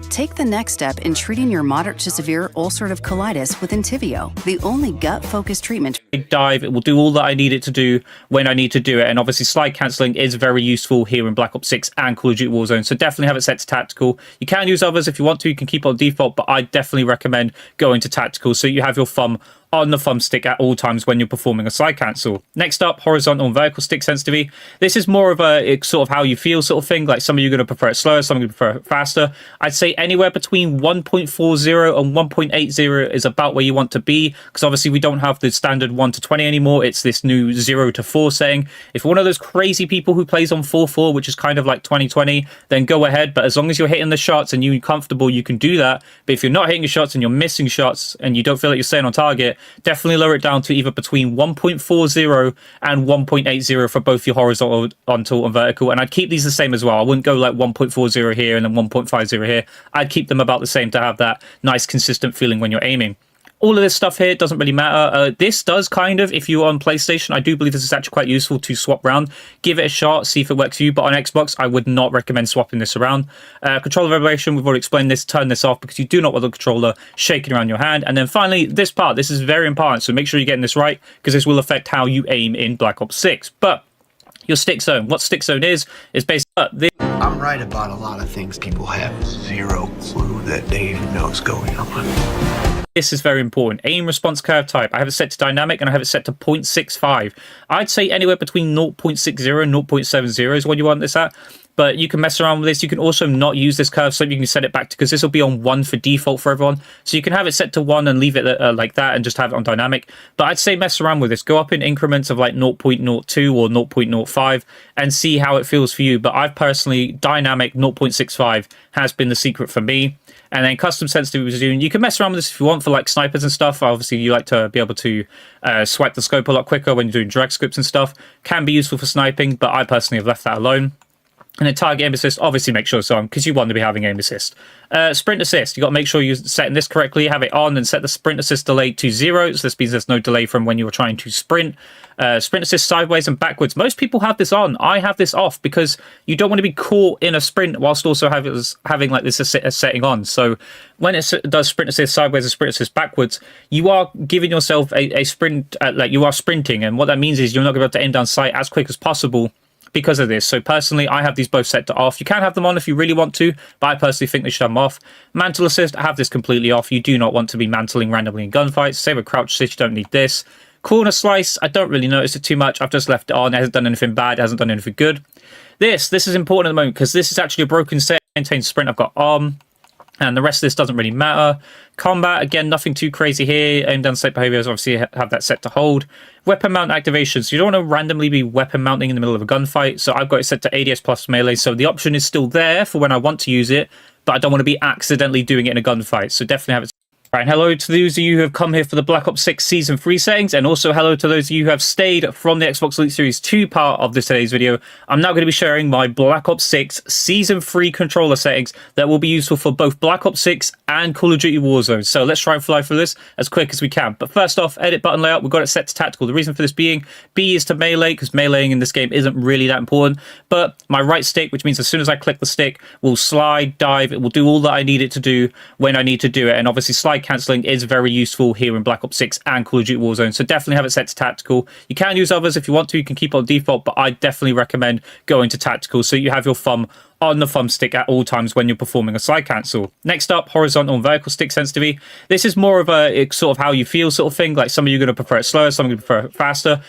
Speaker 16: Take the next step in treating your moderate to severe ulcerative colitis with Entyvio, the only gut-focused treatment.
Speaker 19: Dive, it will do all that I need it to do when I need to do it, and obviously slide cancelling is very useful here in Black Ops 6 and Call of Duty Warzone, so definitely have it set to tactical. You can use others if you want to, you can keep it on default, but I definitely recommend going to tactical so you have your thumb on the thumbstick at all times when you're performing a slide cancel. Next up, horizontal and vertical stick sensitivity. This is more of a sort of how you feel sort of thing. Like some of you are going to prefer it slower, some are going to prefer it faster. I'd say anywhere between 1.40 and 1.80 is about where you want to be, because obviously we don't have the standard 1 to 20 anymore. It's this new 0 to 4 setting. If you're one of those crazy people who plays on 4.4, which is kind of like 2020, then go ahead. But as long as you're hitting the shots and you're comfortable, you can do that. But if you're not hitting your shots and you're missing shots and you don't feel like you're staying on target, definitely lower it down to either between 1.40 and 1.80 for both your horizontal and vertical. And I'd keep these the same as well. I wouldn't go like 1.40 here and then 1.50 here. I'd keep them about the same to have that nice consistent feeling when you're aiming. All of this stuff here doesn't really matter. This does kind of, if you're on PlayStation, I do believe this is actually quite useful to swap around. Give it a shot, see if it works for you. But on Xbox, I would not recommend swapping this around. Controller vibration, we've already explained this. Turn this off because you do not want the controller shaking around your hand. And then finally, this part. This is very important, so make sure you're getting this right because this will affect how you aim in Black Ops 6. But your stick zone. What stick zone is basically...
Speaker 21: I'm right about a lot of things. People have zero clue that they even know is going on.
Speaker 19: This is very important. Aim response curve type. I have it set to dynamic and I have it set to 0.65. I'd say anywhere between 0.60 and 0.70 is what you want this at. But you can mess around with this. You can also not use this curve, so you can set it back to, because this will be on 1 for default for everyone. So you can have it set to 1 and leave it like that and just have it on dynamic. But I'd say mess around with this. Go up in increments of like 0.02 or 0.05 and see how it feels for you. But I've personally, dynamic 0.65 has been the secret for me. And then custom sensitivity zoom, you can mess around with this if you want for like snipers and stuff. Obviously, you like to be able to swipe the scope a lot quicker when you're doing drag scripts and stuff. Can be useful for sniping, but I personally have left that alone. And then target aim assist, obviously make sure it's on because you want to be having aim assist. Sprint assist, you got to make sure you're setting this correctly, have it on, and set the sprint assist delay to 0. So this means there's no delay from when you're trying to sprint. Sprint assist sideways and backwards. Most people have this on. I have this off because you don't want to be caught in a sprint whilst also having like this setting on. So when it does sprint assist sideways and sprint assist backwards, you are giving yourself a sprint, like you are sprinting. And what that means is you're not going to be able to aim down sight as quick as possible because of this. So personally, I have these both set to off. You can have them on if you really want to, but I personally think they should have them off. Mantle assist, I have this completely off. You do not want to be mantling randomly in gunfights. Same with crouch assist, you don't need this. Corner slice, I don't really notice it too much. I've just left it on. It hasn't done anything bad. It hasn't done anything good. This is important at the moment because this is actually a broken set. Maintain sprint, I've got on. And the rest of this doesn't really matter. Combat, again, nothing too crazy here. Aim down sight behaviors, obviously have that set to hold. Weapon mount activation. So you don't want to randomly be weapon mounting in the middle of a gunfight. So I've got it set to ADS plus melee. So the option is still there for when I want to use it, but I don't want to be accidentally doing it in a gunfight. So definitely have it. Right, and hello to those of you who have come here for the Black Ops 6 Season 3 settings, and also hello to those of you who have stayed from the Xbox Elite Series 2 part of today's video. I'm now going to be sharing my Black Ops 6 Season 3 controller settings that will be useful for both Black Ops 6 and Call of Duty Warzone. So let's try and fly through this as quick as we can. But first off, edit button layout, we've got it set to tactical. The reason for this being B is to melee, because meleeing in this game isn't really that important. But my right stick, which means as soon as I click the stick, will slide, dive, it will do all that I need it to do when I need to do it. And obviously slide cancelling is very useful here in Black Ops 6 and Call of Duty Warzone, so definitely have it set to tactical. You can use others if you want to, you can keep it on default, but I definitely recommend going to tactical so you have your thumb on the thumbstick at all times when you're performing a slide cancel. Next up, horizontal and vertical stick sensitivity. This is more of a sort of how you feel sort of thing, like some of you are going to prefer it slower, some are going to prefer it faster.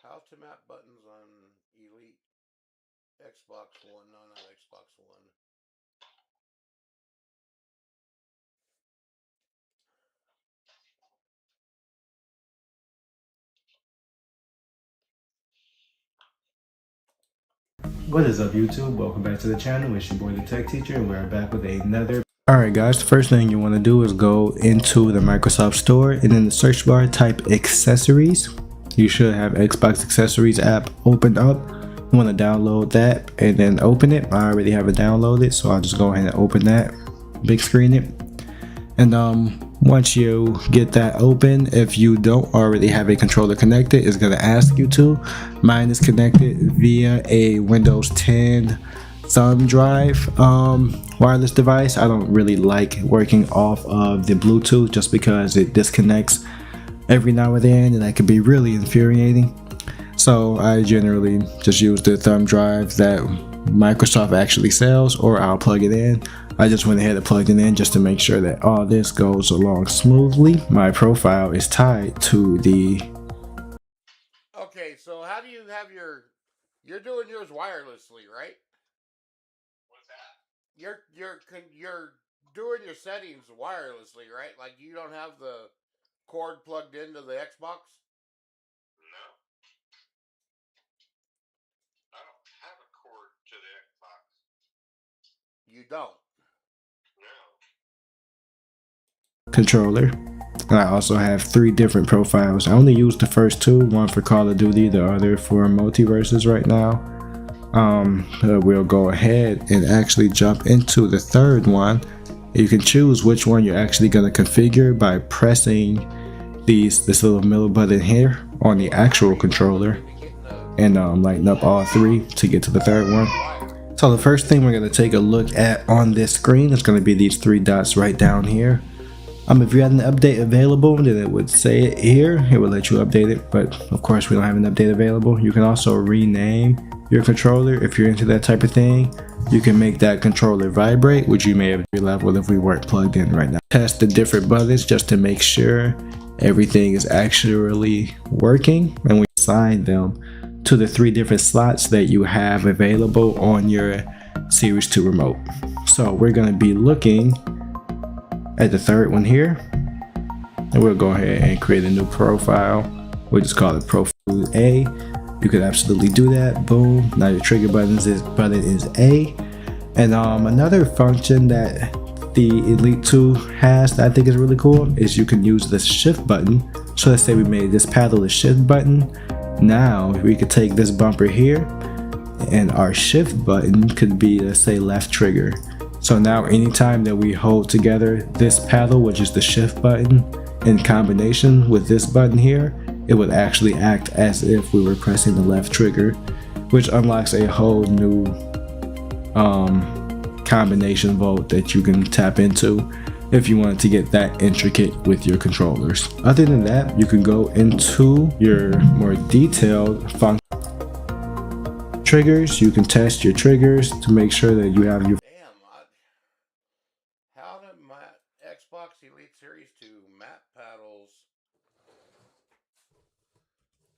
Speaker 2: How to map buttons on Elite Xbox One, no, not Xbox One.
Speaker 1: What is up, YouTube? Welcome back to the channel. It's your boy the Tech Teacher, and we're back with another. Alright guys, the first thing you want to do is go into the Microsoft Store, and in the search bar type accessories. You should have Xbox accessories app opened up. You want to download that and then open it. I already have it downloaded, so I'll just go ahead and open that, big screen it. And once you get that open, if you don't already have a controller connected, it's going to ask you to. Mine is connected via a Windows 10 thumb drive wireless device. I don't really like working off of the Bluetooth just because it disconnects every now and then, and that can be really infuriating. So I generally just use the thumb drive that Microsoft actually sells, or I'll plug it in. I just went ahead and plugged it in just to make sure that all this goes along smoothly. My profile is tied to the...
Speaker 2: Okay, so how do you have you're doing yours wirelessly, right?
Speaker 5: What's that?
Speaker 2: You're doing your settings wirelessly, right? Like you don't have the cord plugged into the Xbox?
Speaker 5: No. I don't have a cord to the Xbox.
Speaker 2: You don't?
Speaker 5: No.
Speaker 1: Controller. And I also have 3 different profiles. I only use the first 2, one for Call of Duty, the other for Multiverses right now. We'll go ahead and actually jump into the third one, You can choose which one you're actually going to configure by pressing this little middle button here on the actual controller and lighten up all three to get to the third one. So the first thing we're going to take a look at on this screen is going to be these three dots right down here. If you had an update available, then it would say it here. It would let you update it, but of course we don't have an update available. You can also rename your controller if you're into that type of thing. You can make that controller vibrate, which you may have leveled if we weren't plugged in right now. Test the different buttons just to make sure everything is actually working, and we assign them to the three different slots that you have available on your Series 2 remote. So we're going to be looking at the third one here, and we'll go ahead and create a new profile. We'll just call it Profile A. You could absolutely do that. Boom. Now your trigger button is A. And another function that the Elite 2 has that I think is really cool is you can use the shift button. So let's say we made this paddle the shift button. Now we could take this bumper here, and our shift button could be, let's say, left trigger. So now anytime that we hold together this paddle, which is the shift button, in combination with this button here, it would actually act as if we were pressing the left trigger, which unlocks a whole new combination vault that you can tap into if you wanted to get that intricate with your controllers. Other than that, you can go into your more detailed function triggers. You can test your triggers to make sure that you have your
Speaker 2: How did my Xbox Elite Series 2 map paddles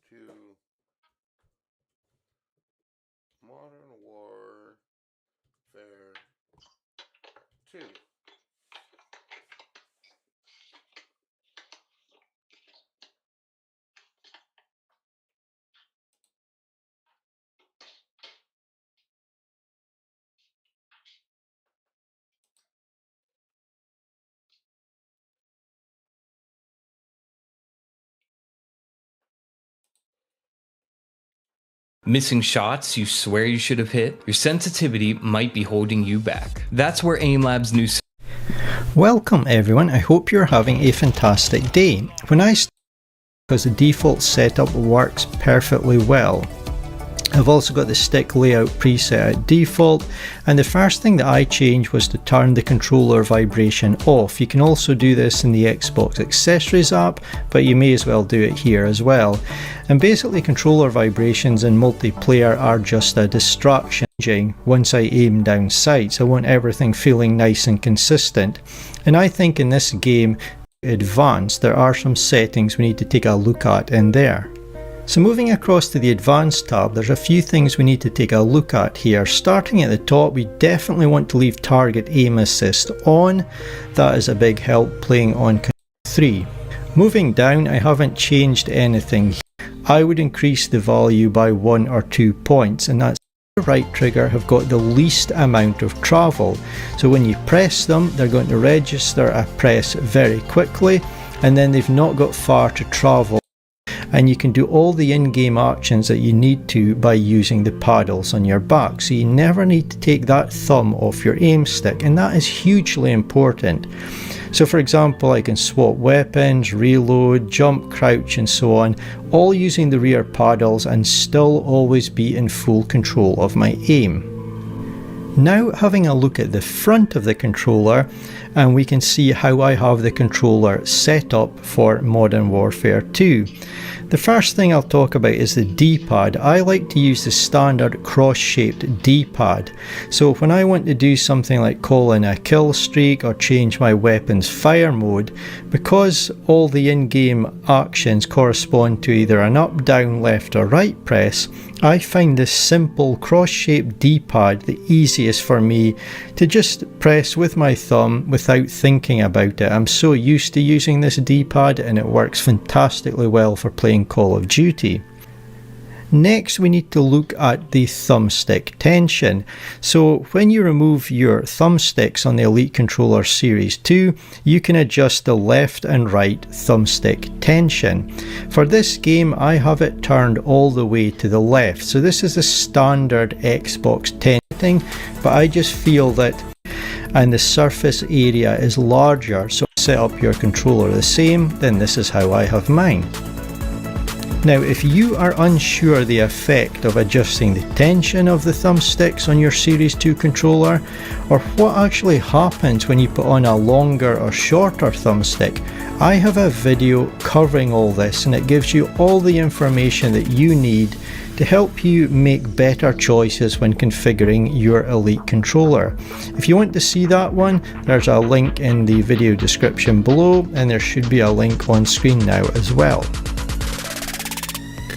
Speaker 2: to Modern Warfare 2?
Speaker 3: Missing shots you swear you should have hit? Your sensitivity might be holding you back. That's where AimLab's new...
Speaker 22: Welcome everyone, I hope you're having a fantastic day. When I start, because the default setup works perfectly well. I've also got the stick layout preset at default, and the first thing that I changed was to turn the controller vibration off. You can also do this in the Xbox Accessories app, but you may as well do it here as well. And basically controller vibrations in multiplayer are just a distraction. Once I aim down sights, I want everything feeling nice and consistent. And I think in this game, advanced, there are some settings we need to take a look at in there. So moving across to the Advanced tab, there's a few things we need to take a look at here. Starting at the top, we definitely want to leave Target Aim Assist on. That is a big help playing on 3. Moving down, I haven't changed anything. I would increase the value by 1 or 2 points, and that's the right trigger have got the least amount of travel. So when you press them, they're going to register a press very quickly, and then they've not got far to travel. And you can do all the in-game actions that you need to by using the paddles on your back, so you never need to take that thumb off your aim stick, and that is hugely important. So for example, I can swap weapons, reload, jump, crouch and so on, all using the rear paddles and still always be in full control of my aim. Now having a look at the front of the controller, and we can see how I have the controller set up for Modern Warfare 2. The first thing I'll talk about is the D-pad. I like to use the standard cross-shaped D-pad. So when I want to do something like call in a kill streak or change my weapon's fire mode, because all the in-game actions correspond to either an up, down, left or right press, I find this simple cross-shaped D-pad the easiest for me to just press with my thumb without thinking about it. I'm so used to using this D-pad and it works fantastically well for playing Call of Duty. Next, we need to look at the thumbstick tension. So when you remove your thumbsticks on the Elite Controller Series 2, you can adjust the left and right thumbstick tension. For this game, I have it turned all the way to the left. So this is the standard Xbox tension, but I just feel that and the surface area is larger, so set up your controller the same, then this is how I have mine. Now, if you are unsure the effect of adjusting the tension of the thumbsticks on your Series 2 controller, or what actually happens when you put on a longer or shorter thumbstick, I have a video covering all this, and it gives you all the information that you need to help you make better choices when configuring your Elite controller. If you want to see that one, there's a link in the video description below, and there should be a link on screen now as well.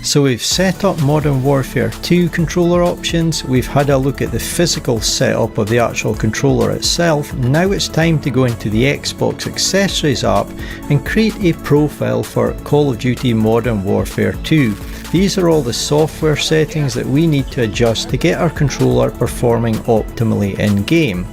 Speaker 22: So we've set up Modern Warfare 2 controller options, we've had a look at the physical setup of the actual controller itself. Now it's time to go into the Xbox Accessories app and create a profile for Call of Duty Modern Warfare 2. These are all the software settings that we need to adjust to get our controller performing optimally in game.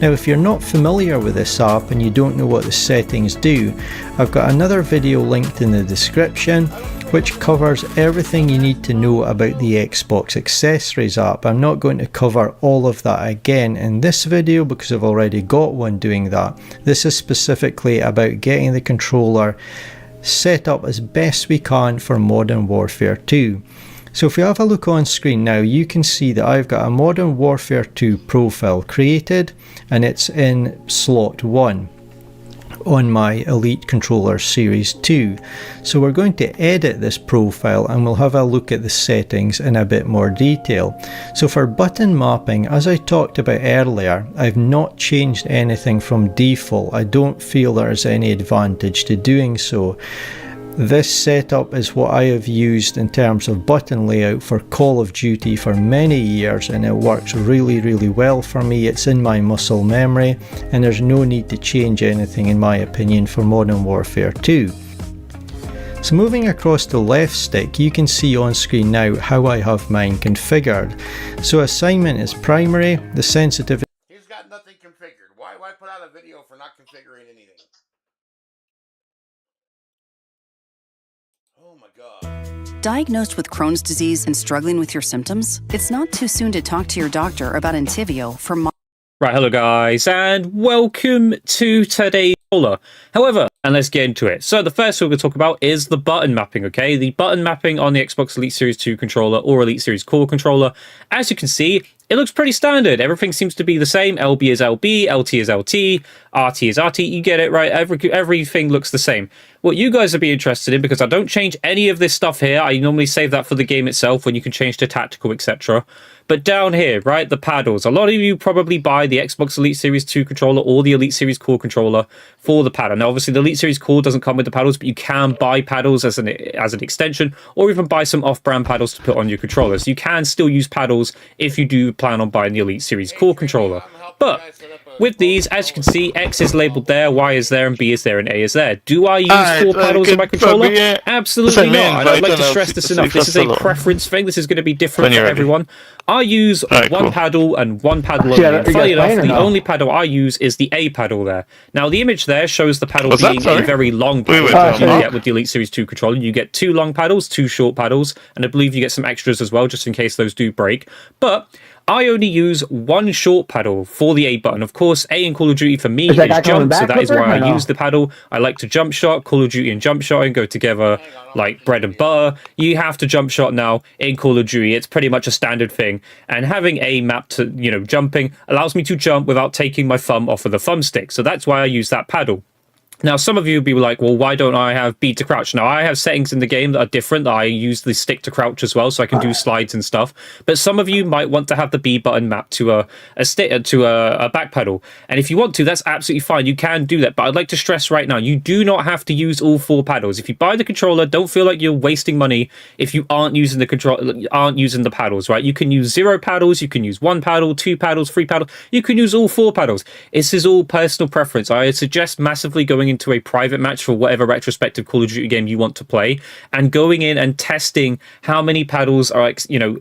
Speaker 22: Now, if you're not familiar with this app and you don't know what the settings do, I've got another video linked in the description which covers everything you need to know about the Xbox Accessories app. I'm not going to cover all of that again in this video because I've already got one doing that. This is specifically about getting the controller set up as best we can for Modern Warfare 2. So if you have a look on screen now, you can see that I've got a Modern Warfare 2 profile created, and it's in slot 1 on my Elite controller Series 2. So we're going to edit this profile and we'll have a look at the settings in a bit more detail. So for button mapping, as I talked about earlier, I've not changed anything from default. I don't feel there's any advantage to doing so. This setup is what I have used in terms of button layout for Call of Duty for many years, and it works really well for me. It's in my muscle memory, and there's no need to change anything in my opinion for Modern Warfare 2. So moving across the left stick, you can see on screen now how I have mine configured. So assignment is primary, the sensitivity.
Speaker 2: He's got nothing configured. Why put out a video for not configuring anything? Oh my God.
Speaker 16: Diagnosed with Crohn's disease and struggling with your symptoms? It's not too soon to talk to your doctor about Entyvio for
Speaker 19: Right, hello guys, and welcome to today's controller. However, and let's get into it. So the first thing we're going to talk about is the button mapping, okay? The button mapping on the Xbox Elite Series 2 controller or Elite Series Core controller. As you can see, it looks pretty standard. Everything seems to be the same. LB is LB, LT is LT, RT is RT. You get it, right? Everything looks the same. What you guys would be interested in, because I don't change any of this stuff here. I normally save that for the game itself when you can change to tactical, etc. But down here, right, the paddles. A lot of you probably buy the Xbox Elite Series 2 controller or the Elite Series Core controller for the paddle. Now, obviously, the Elite Series Core doesn't come with the paddles, but you can buy paddles as an extension, or even buy some off-brand paddles to put on your controller. So you can still use paddles if you do plan on buying the Elite Series Core controller. But with these, as you can see, X is labeled there, Y is there, and B is there, and A is there. Do I use 4 paddles in my controller? Absolutely not. And I'd like to stress this enough. This is a preference thing. This is going to be different for everyone. I use one paddle and one paddle only. And funny enough, the only paddle I use is the A paddle there. Now, the image there shows the paddle being a very long paddle that you get with the Elite Series 2 controller. You get 2 long paddles, 2 short paddles, and I believe you get some extras as well, just in case those do break. But I only use 1 short paddle for the A button. Of course, A in Call of Duty for me is jump, so that is why I use the paddle. I like to jump shot. Call of Duty and jump shotting go together like bread and butter. You have to jump shot now in Call of Duty. It's pretty much a standard thing. And having A mapped to, jumping allows me to jump without taking my thumb off of the thumbstick. So that's why I use that paddle. Now, some of you will be like, well, why don't I have B to crouch? Now, I have settings in the game that are different. I use the stick to crouch as well, so I can do slides and stuff. But some of you might want to have the B button mapped to a back pedal. And if you want to, that's absolutely fine. You can do that. But I'd like to stress right now, you do not have to use all 4 paddles. If you buy the controller, don't feel like you're wasting money if you aren't using the paddles, right? You can use 0 paddles, you can use 1 paddle, 2 paddles, 3 paddles. You can use all 4 paddles. This is all personal preference. I suggest massively going going into a private match for whatever retrospective Call of Duty game you want to play, and going in and testing how many paddles are,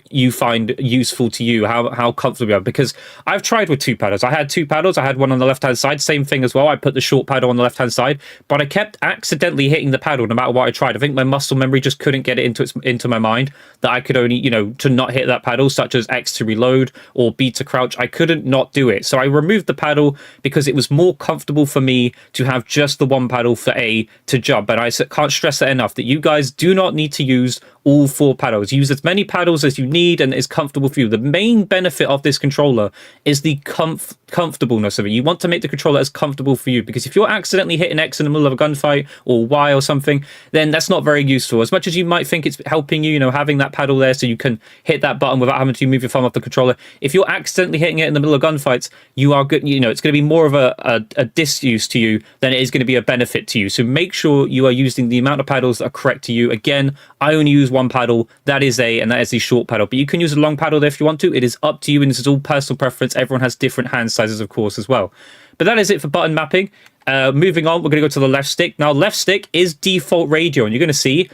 Speaker 19: you find useful to you, how comfortable you are. Because I've tried with 2 paddles. I had 2 paddles. I had one on the left-hand side, same thing as well. I put the short paddle on the left-hand side, but I kept accidentally hitting the paddle no matter what I tried. I think my muscle memory just couldn't get it into my mind that I could only, to not hit that paddle, such as X to reload or B to crouch. I couldn't not do it. So I removed the paddle because it was more comfortable for me to have just the one paddle for A to jump. And I can't stress that enough, that you guys do not need to use all 4 paddles. Use as many paddles as you need and is comfortable for you. The main benefit of this controller is the comfortableness of it. You want to make the controller as comfortable for you, because if you're accidentally hitting X in the middle of a gunfight or Y or something, then that's not very useful. As much as you might think it's helping you, having that paddle there so you can hit that button without having to move your thumb off the controller, if you're accidentally hitting it in the middle of gunfights, you are good. It's going to be more of a disuse to you than it is going to be a benefit to you. So make sure you are using the amount of paddles that are correct to you. Again, I only use 1 paddle. That is and that is the short paddle. But you can use a long paddle there if you want to. It is up to you, and this is all personal preference. Everyone has different hand sizes, of course, as well. But that is it for button mapping. Moving on, we're going to go to the left stick. Now, left stick is default radio, and you're going to see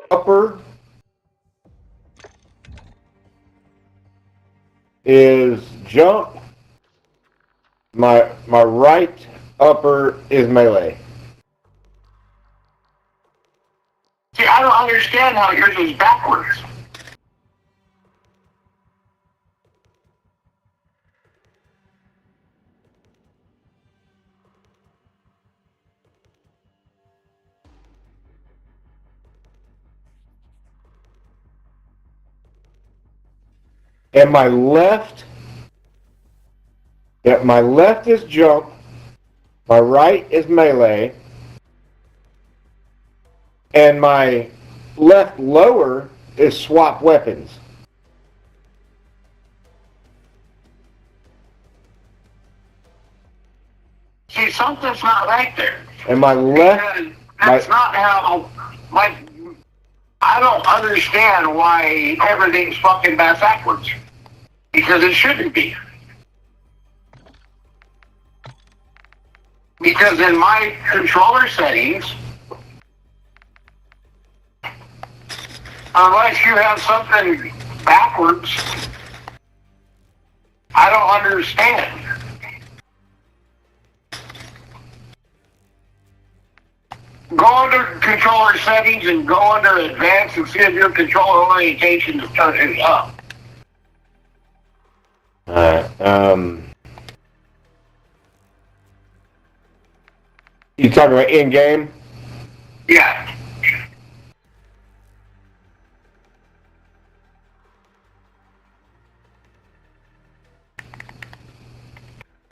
Speaker 8: upper is jump. My right upper is melee.
Speaker 7: See, I don't understand how yours is backwards.
Speaker 8: And my left is jump. My right is melee. and my left lower is swap weapons.
Speaker 2: See, something's not right there.
Speaker 8: And my left,
Speaker 2: That's not how, like, I don't understand why everything's fucking backwards. Because it shouldn't be. Because in my controller settings, unless you have something backwards, I don't understand. Go under controller settings and go under advanced and see if your controller orientation is turning up.
Speaker 8: You talking about in-game?
Speaker 2: Yeah.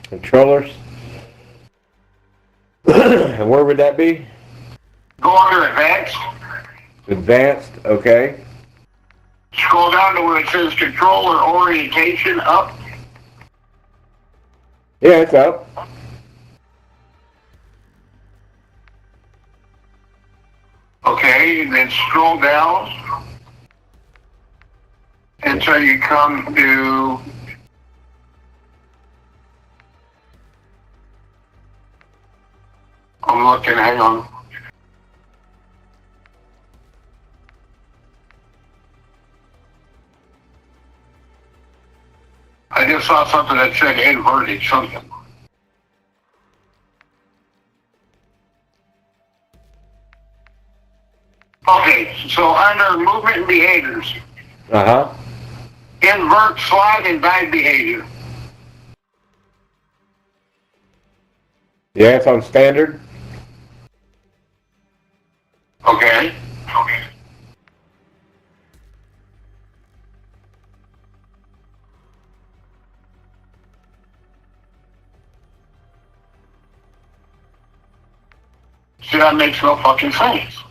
Speaker 8: Controllers. And where would that be?
Speaker 2: Go under advanced.
Speaker 8: Advanced, okay.
Speaker 2: Scroll down to where it says controller orientation up.
Speaker 8: Yeah, it's up.
Speaker 2: Okay, and then scroll down until you come to I'm looking, hang on. I just saw something that said inverted something. Okay, so under movement and behaviors, invert, slide, and dive behavior.
Speaker 8: Yeah, it's on standard.
Speaker 2: Okay. See, that makes no fucking sense.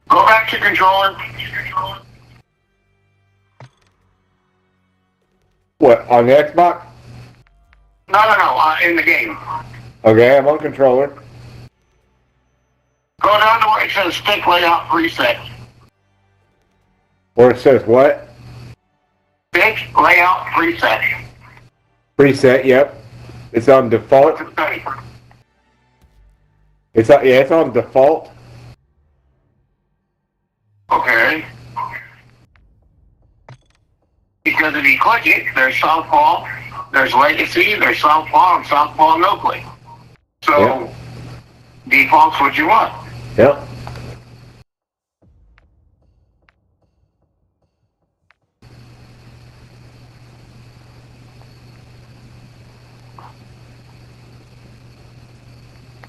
Speaker 2: Go back to controller.
Speaker 8: What, on the Xbox?
Speaker 2: No, in the game.
Speaker 8: Okay, I'm on controller.
Speaker 2: Go down to where it says stick layout preset.
Speaker 8: Where it says what?
Speaker 2: Stick layout preset.
Speaker 8: Preset, yep. It's on default. It's on, yeah, it's on default.
Speaker 2: Okay. Because if you click it, there's Southpaw, there's Legacy, there's Southpaw, and Southpaw no click. So, default's what you want.
Speaker 8: Yep.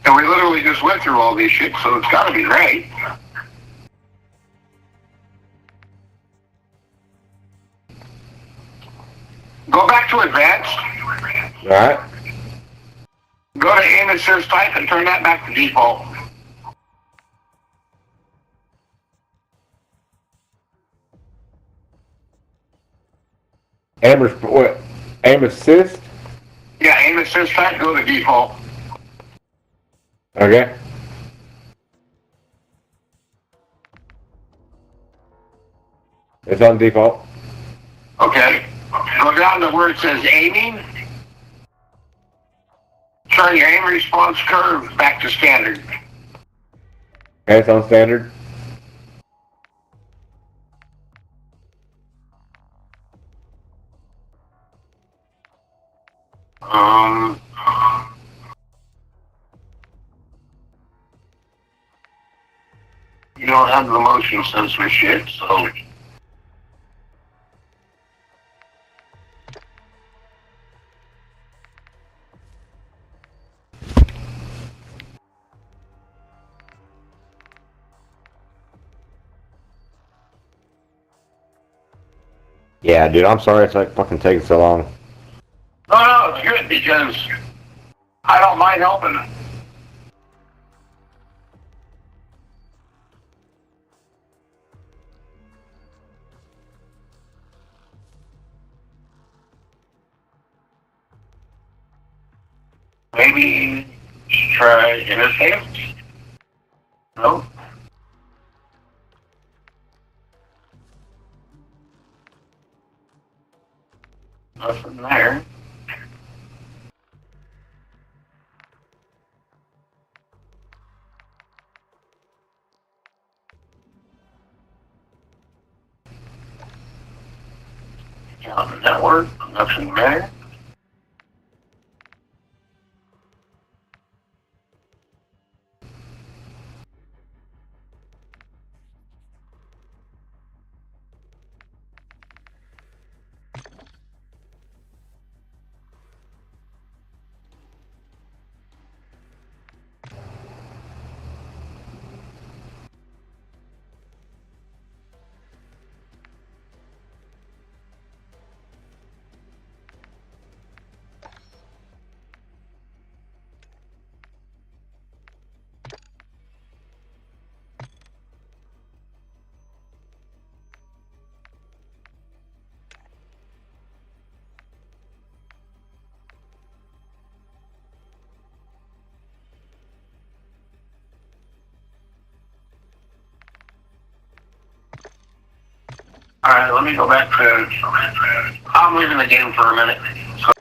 Speaker 2: And we literally just went through all these shit, so it's gotta be right. Go back to advanced.
Speaker 8: Alright.
Speaker 2: Go to aim assist type and turn that back to default.
Speaker 8: Aim assist?
Speaker 2: Yeah, aim assist type, go to default.
Speaker 8: Okay. It's on default.
Speaker 2: Okay. Go down to where it says aiming. Turn your aim response curve back to standard.
Speaker 8: Okay, it's on standard.
Speaker 2: You don't have the motion sensor shit, so.
Speaker 8: Yeah, dude, I'm sorry it's like fucking taking so long.
Speaker 7: No, it's good because I don't mind helping. Maybe try in his hands. No. Nothing there. On the network, nothing there. Alright, let me go back to... I'm leaving the game for a minute. So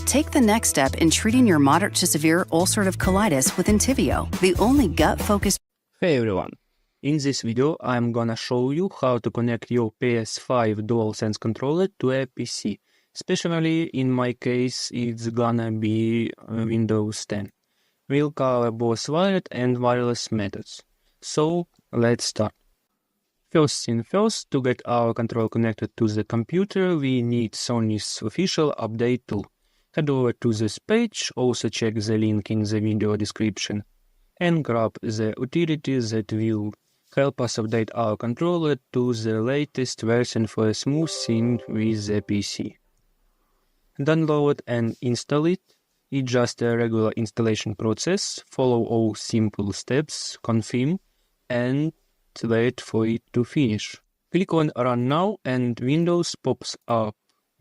Speaker 16: Take the next step in treating your moderate to severe ulcerative colitis with Entyvio, the only gut-focused.
Speaker 6: Hey everyone! In this video I'm gonna show you how to connect your PS5 DualSense controller to a PC. Especially in my case it's gonna be Windows 10. We'll cover both wired and wireless methods. So let's start. First thing first, to get our controller connected to the computer we need Sony's official update tool. Head over to this page, also check the link in the video description, and grab the utility that will help us update our controller to the latest version for a smooth sync with the PC. Download and install it. It's just a regular installation process. Follow all simple steps, confirm, and wait for it to finish. Click on Run Now and Windows pops up,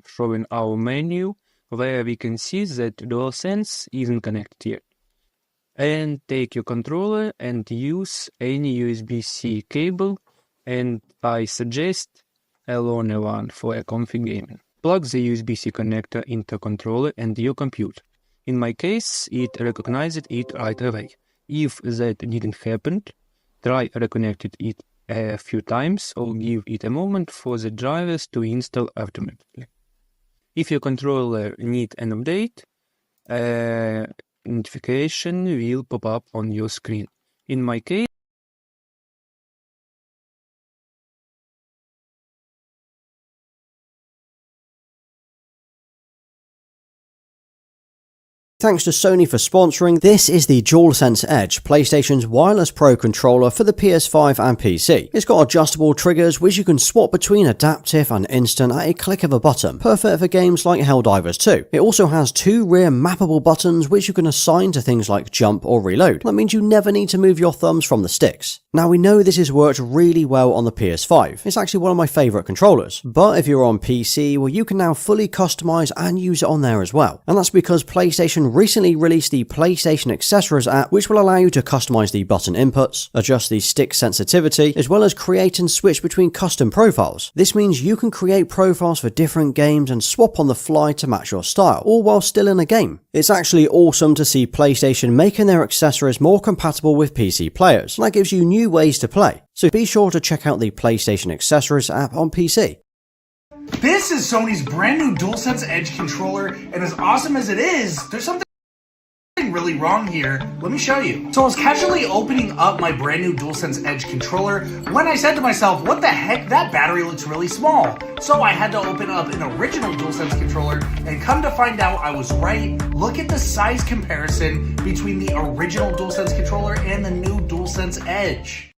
Speaker 6: showing our menu where we can see that DualSense isn't connected yet. And take your controller and use any USB-C cable, and I suggest a longer one for a comfy gaming. Plug the USB-C connector into controller and your computer. In my case, it recognized it right away. If that didn't happen, try reconnecting it a few times or give it a moment for the drivers to install automatically. If your controller needs an update, a notification will pop up on your screen. In my case,
Speaker 9: Thanks to Sony for sponsoring. This is the DualSense Edge, PlayStation's wireless pro controller for the PS5 and PC. It's got adjustable triggers which you can swap between adaptive and instant at a click of a button, perfect for games like Helldivers 2. It also has two rear mappable buttons which you can assign to things like jump or reload. That means you never need to move your thumbs from the sticks. Now we know this has worked really well on the PS5. It's actually one of my favourite controllers. But if you're on PC, well, you can now fully customise and use it on there as well. And that's because PlayStation recently released the PlayStation Accessories app, which will allow you to customize the button inputs, adjust the stick sensitivity, as well as create and switch between custom profiles. This means you can create profiles for different games and swap on the fly to match your style, all while still in a game. It's actually awesome to see PlayStation making their accessories more compatible with PC players, and that gives you new ways to play. So be sure to check out the PlayStation Accessories app on PC.
Speaker 23: This is Sony's brand new DualSense Edge controller, and as awesome as it is, there's something really wrong here. Let me show you. So I was casually opening up my brand new DualSense Edge controller when I said to myself, what the heck, that battery looks really small. So I had to open up an original DualSense controller, and come to find out I was right. Look at the size comparison between the original DualSense controller and the new DualSense Edge.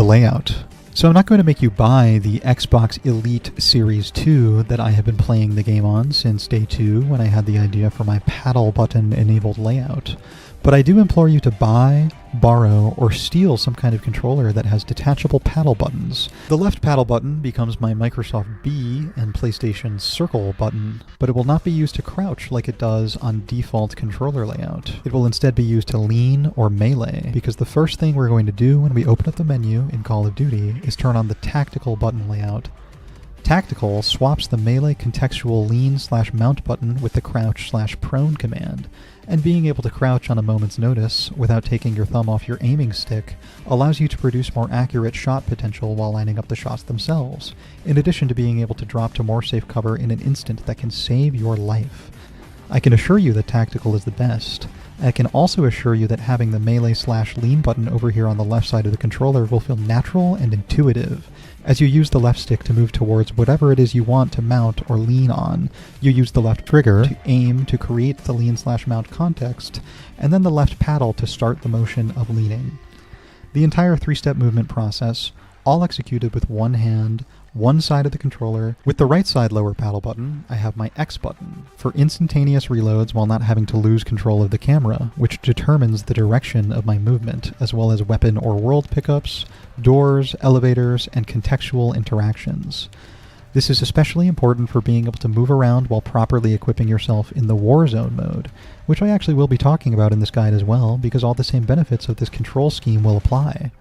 Speaker 10: the layout. So I'm not going to make you buy the Xbox Elite Series 2 that I have been playing the game on since day 2 when I had the idea for my paddle button enabled layout. But I do implore you to buy, borrow, or steal some kind of controller that has detachable paddle buttons. The left paddle button becomes my Microsoft B and PlayStation Circle button, but it will not be used to crouch like it does on default controller layout. It will instead be used to lean or melee, because the first thing we're going to do when we open up the menu in Call of Duty is turn on the tactical button layout. Tactical swaps the melee contextual lean/mount button with the crouch/prone command, and being able to crouch on a moment's notice without taking your thumb off your aiming stick allows you to produce more accurate shot potential while lining up the shots themselves, in addition to being able to drop to more safe cover in an instant that can save your life. I can assure you that tactical is the best. I can also assure you that having the melee/lean button over here on the left side of the controller will feel natural and intuitive. As you use the left stick to move towards whatever it is you want to mount or lean on, you use the left trigger to aim to create the lean/mount context, and then the left paddle to start the motion of leaning. The entire 3-step movement process, all executed with one hand, one side of the controller. With the right side lower paddle button, I have my X button for instantaneous reloads while not having to lose control of the camera, which determines the direction of my movement, as well as weapon or world pickups, doors, elevators, and contextual interactions. This is especially important for being able to move around while properly equipping yourself in the Warzone mode, which I actually will be talking about in this guide as well, because all the same benefits of this control scheme will apply.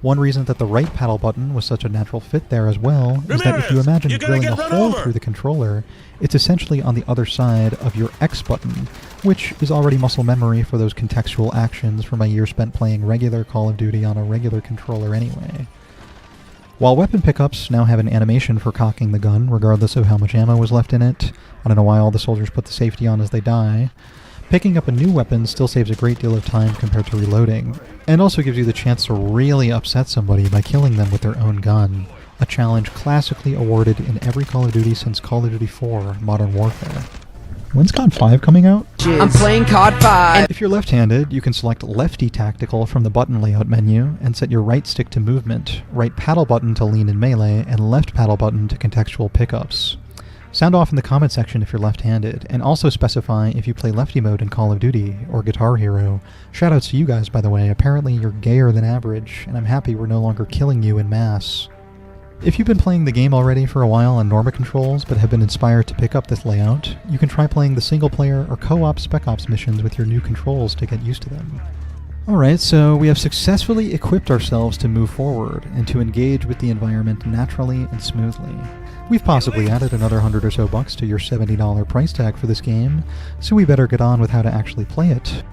Speaker 10: One reason that the right paddle button was such a natural fit there as well is that if you imagine drilling a hole through the controller, it's essentially on the other side of your X button, which is already muscle memory for those contextual actions from my years spent playing regular Call of Duty on a regular controller anyway. While weapon pickups now have an animation for cocking the gun, regardless of how much ammo was left in it, I don't know why all the soldiers put the safety on as they die, picking up a new weapon still saves a great deal of time compared to reloading, and also gives you the chance to really upset somebody by killing them with their own gun, a challenge classically awarded in every Call of Duty since Call of Duty 4 Modern Warfare. When's COD 5 coming out?
Speaker 11: I'm playing COD 5!
Speaker 10: If you're left-handed, you can select Lefty Tactical from the button layout menu and set your right stick to movement, right paddle button to lean and melee, and left paddle button to contextual pickups. Sound off in the comment section if you're left-handed, and also specify if you play lefty mode in Call of Duty or Guitar Hero. Shoutouts to you guys, by the way. Apparently you're gayer than average, and I'm happy we're no longer killing you in mass. If you've been playing the game already for a while on Norma controls but have been inspired to pick up this layout, you can try playing the single-player or co-op Spec Ops missions with your new controls to get used to them. Alright, so we have successfully equipped ourselves to move forward and to engage with the environment naturally and smoothly. We've possibly added another $100 or so to your $70 price tag for this game, so we better get on with how to actually play it.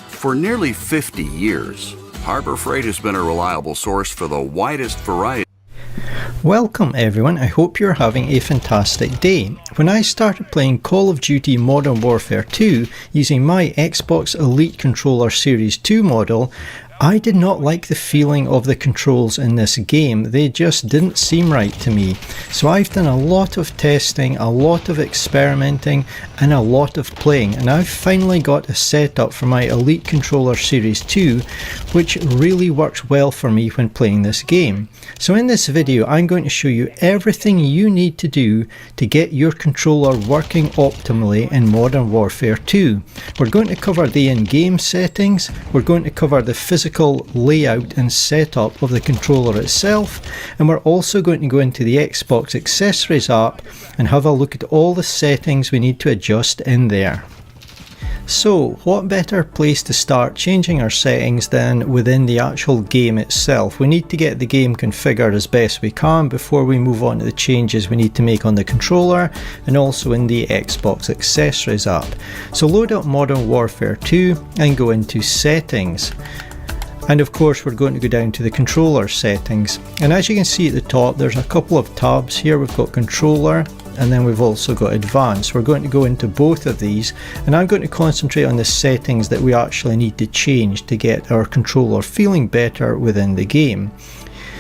Speaker 12: For nearly 50 years, Harbor Freight has been a reliable source for the widest variety.
Speaker 22: Welcome everyone, I hope you're having a fantastic day. When I started playing Call of Duty Modern Warfare 2 using my Xbox Elite Controller Series 2 model, I did not like the feeling of the controls in this game. They just didn't seem right to me. So I've done a lot of testing, a lot of experimenting, and a lot of playing, and I've finally got a setup for my Elite Controller Series 2 which really works well for me when playing this game. So in this video I'm going to show you everything you need to do to get your controller working optimally in Modern Warfare 2. We're going to cover the in-game settings, we're going to cover the physical physical layout and setup of the controller itself, and we're also going to go into the Xbox Accessories app and have a look at all the settings we need to adjust in there. So, what better place to start changing our settings than within the actual game itself? We need to get the game configured as best we can before we move on to the changes we need to make on the controller and also in the Xbox Accessories app. So load up Modern Warfare 2 and go into Settings. And of course we're going to go down to the controller settings. And as you can see at the top, there's a couple of tabs here. We've got Controller, and then we've also got Advanced. We're going to go into both of these, and I'm going to concentrate on the settings that we actually need to change to get our controller feeling better within the game.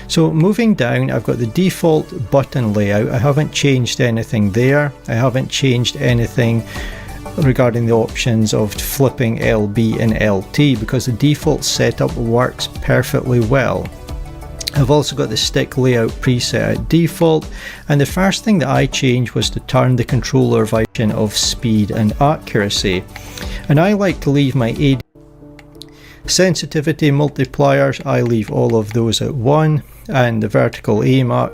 Speaker 22: So moving down, I've got the default button layout. I haven't changed anything there. I haven't changed anything regarding the options of flipping LB and LT because the default setup works perfectly well. I've also got the stick layout preset at default, and the first thing that I changed was to turn the controller version of speed and accuracy. And I like to leave my AD sensitivity multipliers, I leave all of those at 1, and the vertical aim at.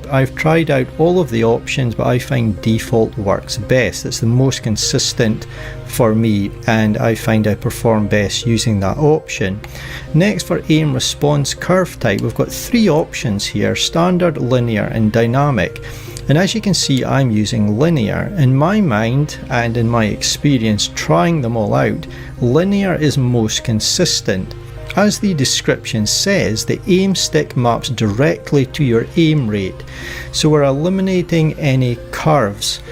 Speaker 22: I've tried out all of the options, but I find default works best. It's the most consistent for me, and I find I perform best using that option. Next, for aim response curve type, we've got 3 options here: standard, linear and dynamic. And as you can see, I'm using linear. In my mind and in my experience trying them all out, linear is most consistent. As the description says, the aim stick maps directly to your aim rate, so we're eliminating any curves.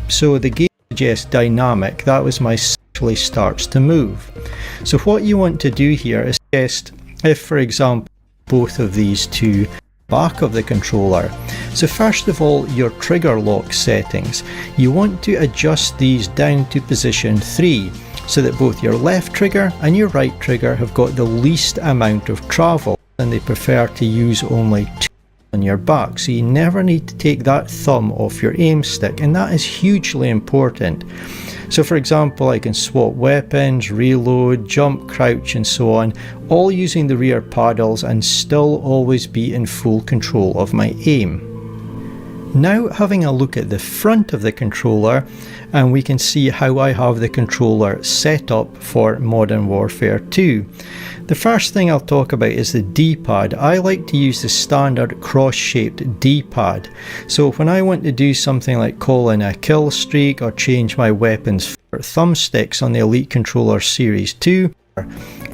Speaker 22: So the game suggests dynamic, that was my actually starts to move. So what you want to do here is test if, for example, both of these two back of the controller. So first of all, your trigger lock settings. You want to adjust these down to position 3. So that both your left trigger and your right trigger have got the least amount of travel, and they prefer to use only 2 on your back, so you never need to take that thumb off your aim stick, and that is hugely important. So for example, I can swap weapons, reload, jump, crouch and so on, all using the rear paddles and still always be in full control of my aim. Now having a look at the front of the controller, and we can see how I have the controller set up for Modern Warfare 2. The first thing I'll talk about is the D-pad. I like to use the standard cross-shaped D-pad. So when I want to do something like call in a kill streak or change my weapons for thumbsticks on the Elite Controller Series 2,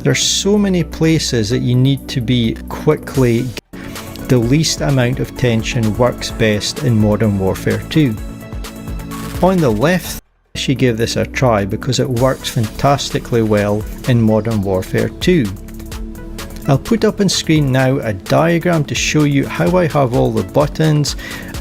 Speaker 22: there's so many places that you need to be quickly. The least amount of tension works best in Modern Warfare 2. On the left, I should give this a try because it works fantastically well in Modern Warfare 2. I'll put up on screen now a diagram to show you how I have all the buttons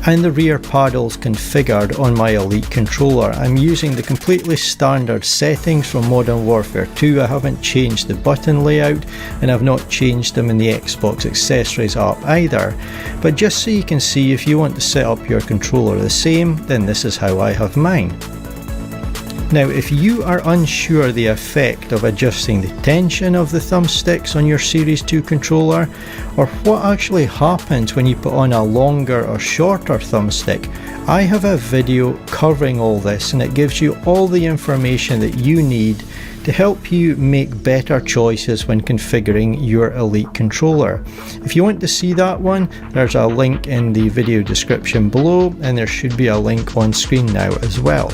Speaker 22: and the rear paddles configured on my Elite controller. I'm using the completely standard settings from Modern Warfare 2. I haven't changed the button layout, and I've not changed them in the Xbox Accessories app either. But just so you can see, if you want to set up your controller the same, then this is how I have mine. Now, if you are unsure the effect of adjusting the tension of the thumbsticks on your Series 2 controller, or what actually happens when you put on a longer or shorter thumbstick, I have a video covering all this, and it gives you all the information that you need to help you make better choices when configuring your Elite controller. If you want to see that one, there's a link in the video description below, and there should be a link on screen now as well.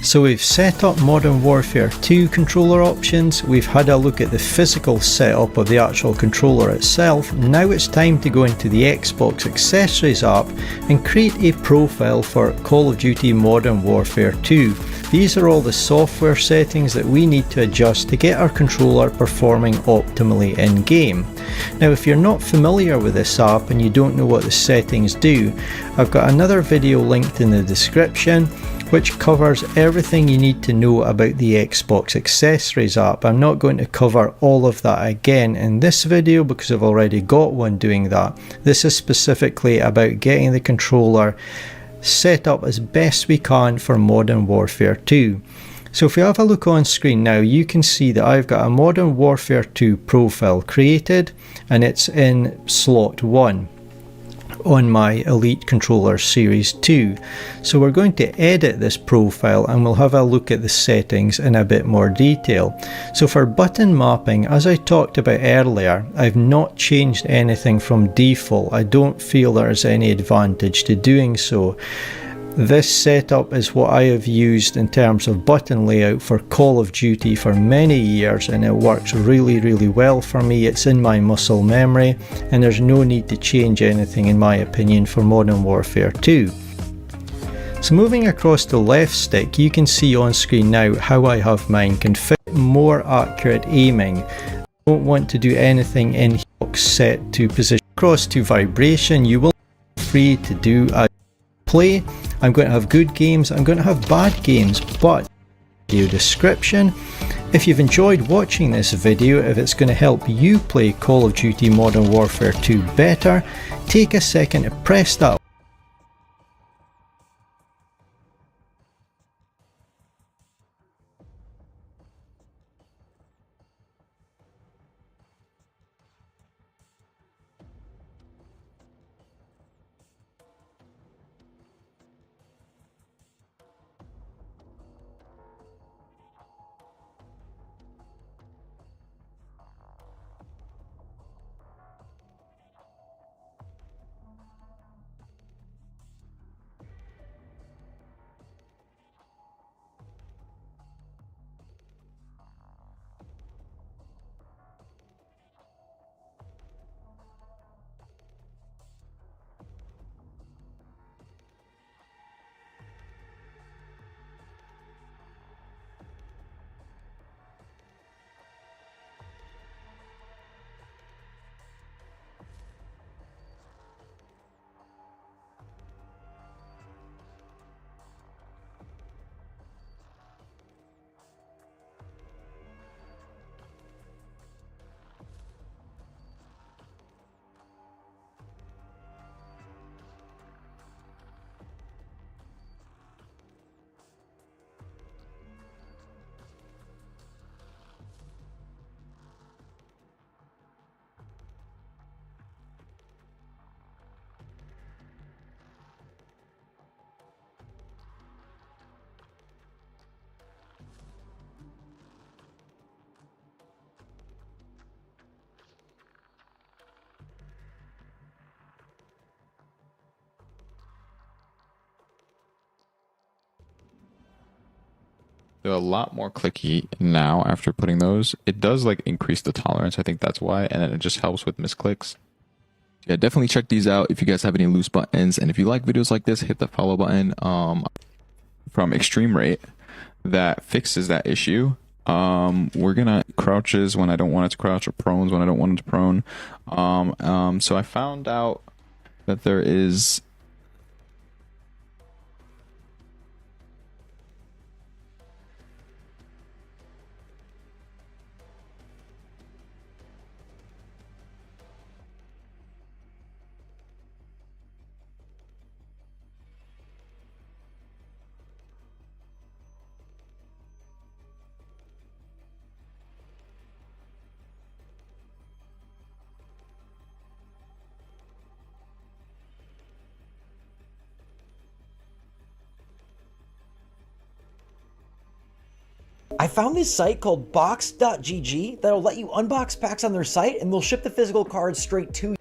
Speaker 22: So we've set up Modern Warfare 2 controller options, we've had a look at the physical setup of the actual controller itself. Now it's time to go into the Xbox Accessories app and create a profile for Call of Duty Modern Warfare 2. These are all the software settings that we need to adjust to get our controller performing optimally in game. Now, if you're not familiar with this app and you don't know what the settings do, I've got another video linked in the description which covers everything you need to know about the Xbox Accessories app. I'm not going to cover all of that again in this video because I've already got one doing that. This is specifically about getting the controller set up as best we can for Modern Warfare 2. So if we have a look on screen now, you can see that I've got a Modern Warfare 2 profile created, and it's in slot 1 on my Elite Controller Series 2. So we're going to edit this profile and we'll have a look at the settings in a bit more detail. So for button mapping, as I talked about earlier, I've not changed anything from default. I don't feel there's any advantage to doing so. This setup is what I have used in terms of button layout for Call of Duty for many years, and it works really well for me. It's in my muscle memory, and there's no need to change anything in my opinion for Modern Warfare 2. So moving across the left stick, you can see on screen now how I have mine configured. More accurate aiming. I don't want to do anything in box set to position. Across to vibration, you will be free to do a play. I'm going to have good games, I'm going to have bad games, but video description. If you've enjoyed watching this video, if it's going to help you play Call of Duty Modern Warfare 2 better, take a second to press that.
Speaker 4: They're a lot more clicky now after putting those. It does like increase the tolerance. I think that's why. And then it just helps with misclicks. Yeah, definitely check these out if you guys have any loose buttons. And if you like videos like this, hit the follow button from Extreme Rate that fixes that issue. We're gonna crouches when I don't want it to crouch, or prones when I don't want it to prone. So I found out that there is
Speaker 13: I found this site called box.gg that'll let you unbox packs on their site, and they'll ship the physical cards straight to you.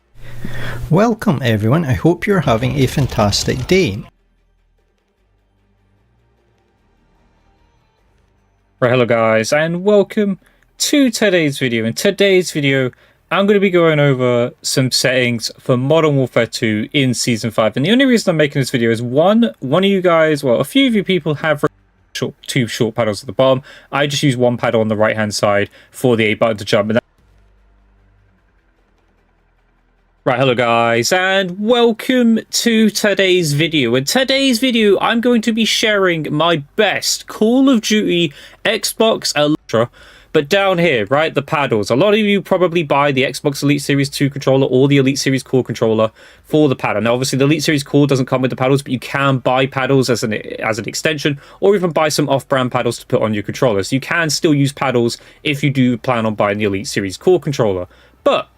Speaker 22: Welcome everyone, I hope you're having a fantastic day.
Speaker 19: Right, hello guys, and welcome to today's video. In today's video, I'm going to be going over some settings for Modern Warfare 2 in Season 5. And the only reason I'm making this video is one of you guys, well, a few of you people have two short paddles at the bottom. I just use one paddle on the right hand side for the A button to jump. Right, hello guys, and welcome to today's video. In today's video, I'm going to be sharing my best Call of Duty Xbox Ultra But down here, right, the paddles. A lot of you probably buy the Xbox Elite Series 2 controller or the Elite Series Core controller for the paddle. Now, obviously, the Elite Series Core doesn't come with the paddles, but you can buy paddles as an extension, or even buy some off-brand paddles to put on your controller. So you can still use paddles if you do plan on buying the Elite Series Core controller. But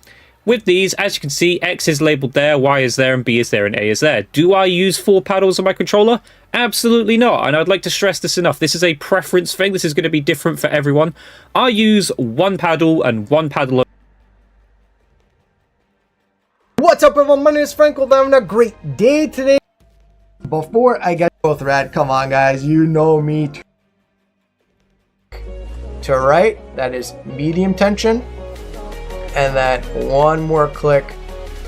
Speaker 19: with these, as you can see, X is labeled there, Y is there, and B is there, and A is there. Do I use 4 paddles on my controller? Absolutely not. And I'd like to stress this enough. This is a preference thing. This is going to be different for everyone. I use 1 paddle and 1 paddle.
Speaker 14: What's up, everyone? My name is Frank. I'm having a great day today. Before I get to thread, come on, guys. You know me. To right, that is medium tension. And then 1 more click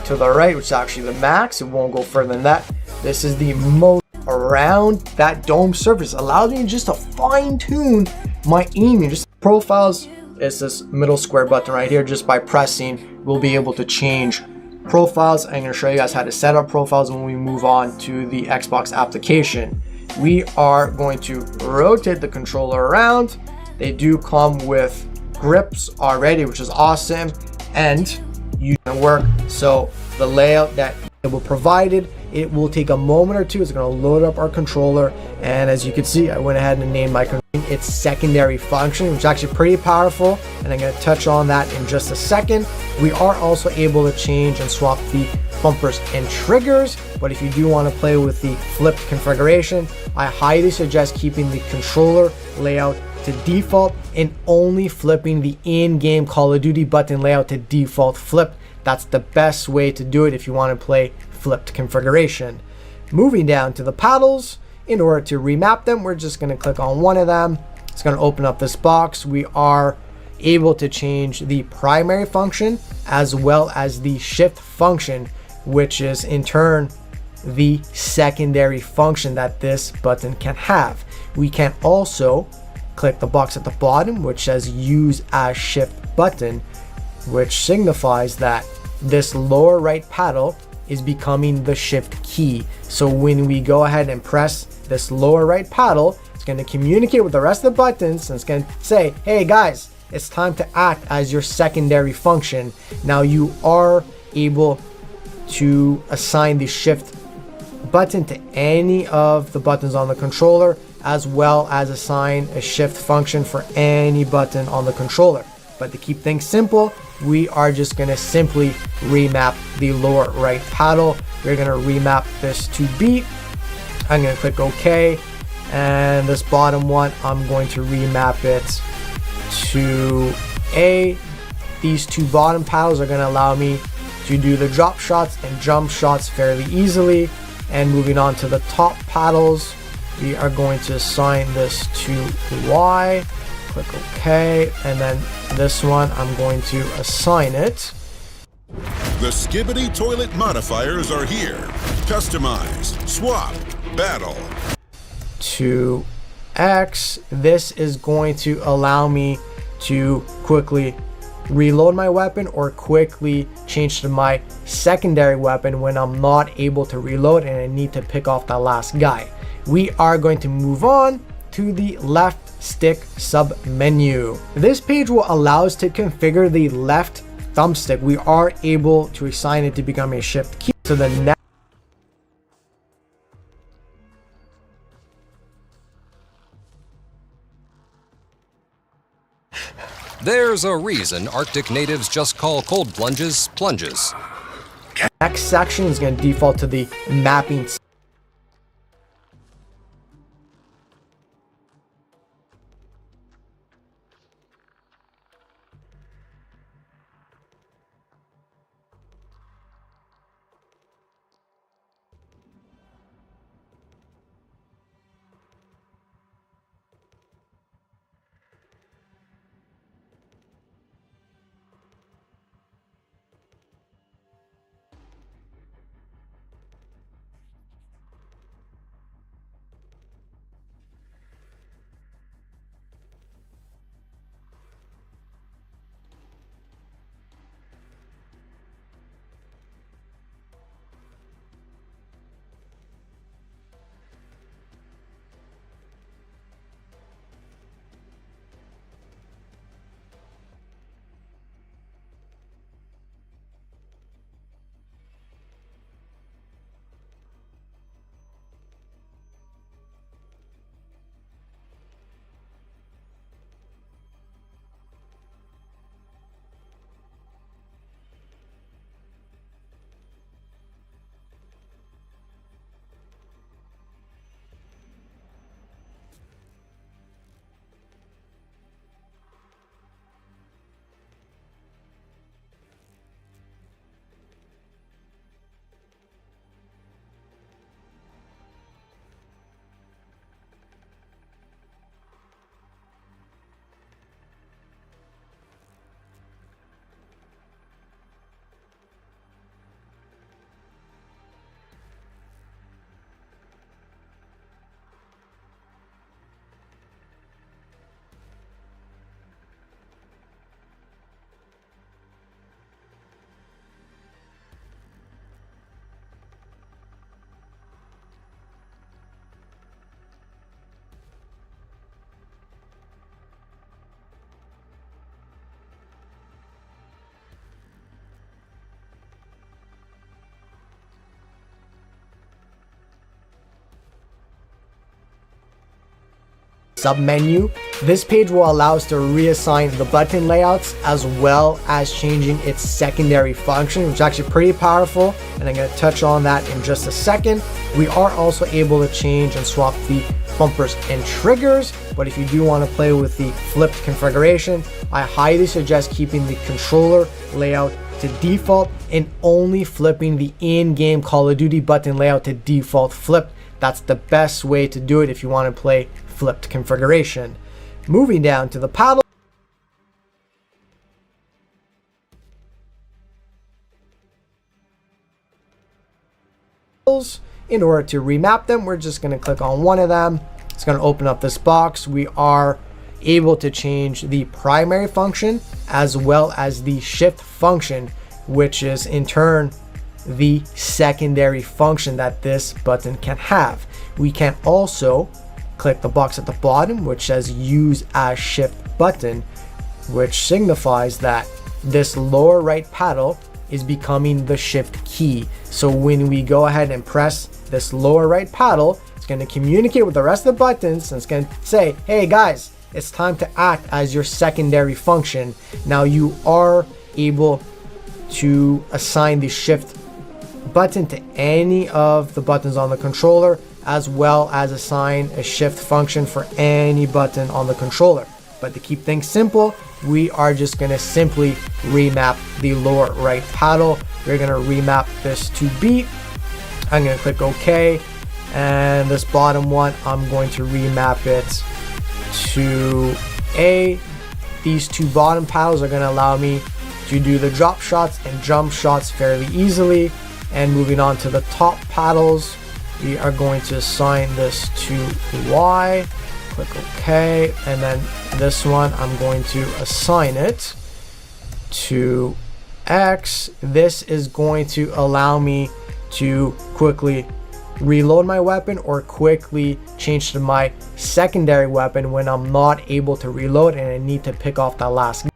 Speaker 14: to the right, which is actually the max. It won't go further than that. This is the most around that dome surface. Allows me just to fine tune my aiming. Just profiles is this middle square button right here. Just by pressing, we'll be able to change profiles. I'm going to show you guys how to set up profiles when we move on to the Xbox application. We are going to rotate the controller around. They do come with grips already, which is awesome, and you can work. So the layout that it will provided, it will take a moment or two. It's going to load up our controller, and as you can see, I went ahead and named my its secondary function, which is actually pretty powerful, and I'm going to touch on that in just a second. We are also able to change and swap the bumpers and triggers, but if you do want to play with the flipped configuration, I highly suggest keeping the controller layout to default and only flipping the in-game Call of Duty button layout to default flip. That's the best way to do it if you want to play flipped configuration. Moving down to the paddles, in order to remap them, we're just going to click on one of them. It's going to open up this box. We are able to change the primary function as well as the shift function, which is in turn the secondary function that this button can have. We can also click the box at the bottom which says use as shift button, which signifies that this lower right paddle is becoming the shift key. So when we go ahead and press this lower right paddle, it's going to communicate with the rest of the buttons and it's going to say, hey guys, it's time to act as your secondary function. Now you are able to assign the shift button to any of the buttons on the controller, as well as assign a shift function for any button on the controller. But to keep things simple, we are just going to simply remap the lower right paddle. We're going to remap this to B. I'm going to click OK, and this bottom one, I'm going to remap it to A. These 2 bottom paddles are going to allow me to do the drop shots and jump shots fairly easily. And moving on to the top paddles, we are going to assign this to Y. Click OK, and then this one, I'm going to assign it.
Speaker 15: The Skibbity Toilet modifiers are here. Customize, swap, battle.
Speaker 14: To X. This is going to allow me to quickly reload my weapon or quickly change to my secondary weapon when I'm not able to reload and I need to pick off that last guy. We are going to move on to the left stick sub menu. This page will allow us to configure the left thumbstick. We are able to assign it to become a shift key. So the next
Speaker 17: There's a reason Arctic natives just call cold plunges plunges.
Speaker 14: next section is going to default to the mapping. submenu. This page will allow us to reassign the button layouts as well as changing its secondary function, which is actually pretty powerful, and I'm going to touch on that in just a second. We are also able to change and swap the bumpers and triggers, but if you do want to play with the flipped configuration, I highly suggest keeping the controller layout to default and only flipping the in-game Call of Duty button layout to default flipped. That's the best way to do it if you want to play flipped configuration. Moving down to the paddle. In order to remap them, we're just going to click on one of them. It's going to open up this box. We are able to change the primary function as well as the shift function, which is in turn the secondary function that this button can have. We can also click the box at the bottom which says use as shift button, which signifies that this lower right paddle is becoming the shift key. So when we go ahead and press this lower right paddle, it's going to communicate with the rest of the buttons and it's going to say, hey guys, it's time to act as your secondary function. Now you are able to assign the shift button to any of the buttons on the controller, as well as assign a shift function for any button on the controller. But to keep things simple, we are just going to simply remap the lower right paddle. We're going to remap this to B. I'm going to click OK, and this bottom one, I'm going to remap it to A. These two bottom paddles are going to allow me to do the drop shots and jump shots fairly easily. And moving on to the top paddles, we are going to assign this to Y. Click OK, and then this one I'm going to assign it to X. This is going to allow me to quickly reload my weapon or quickly change to my secondary weapon when I'm not able to reload and I need to pick off that last guy.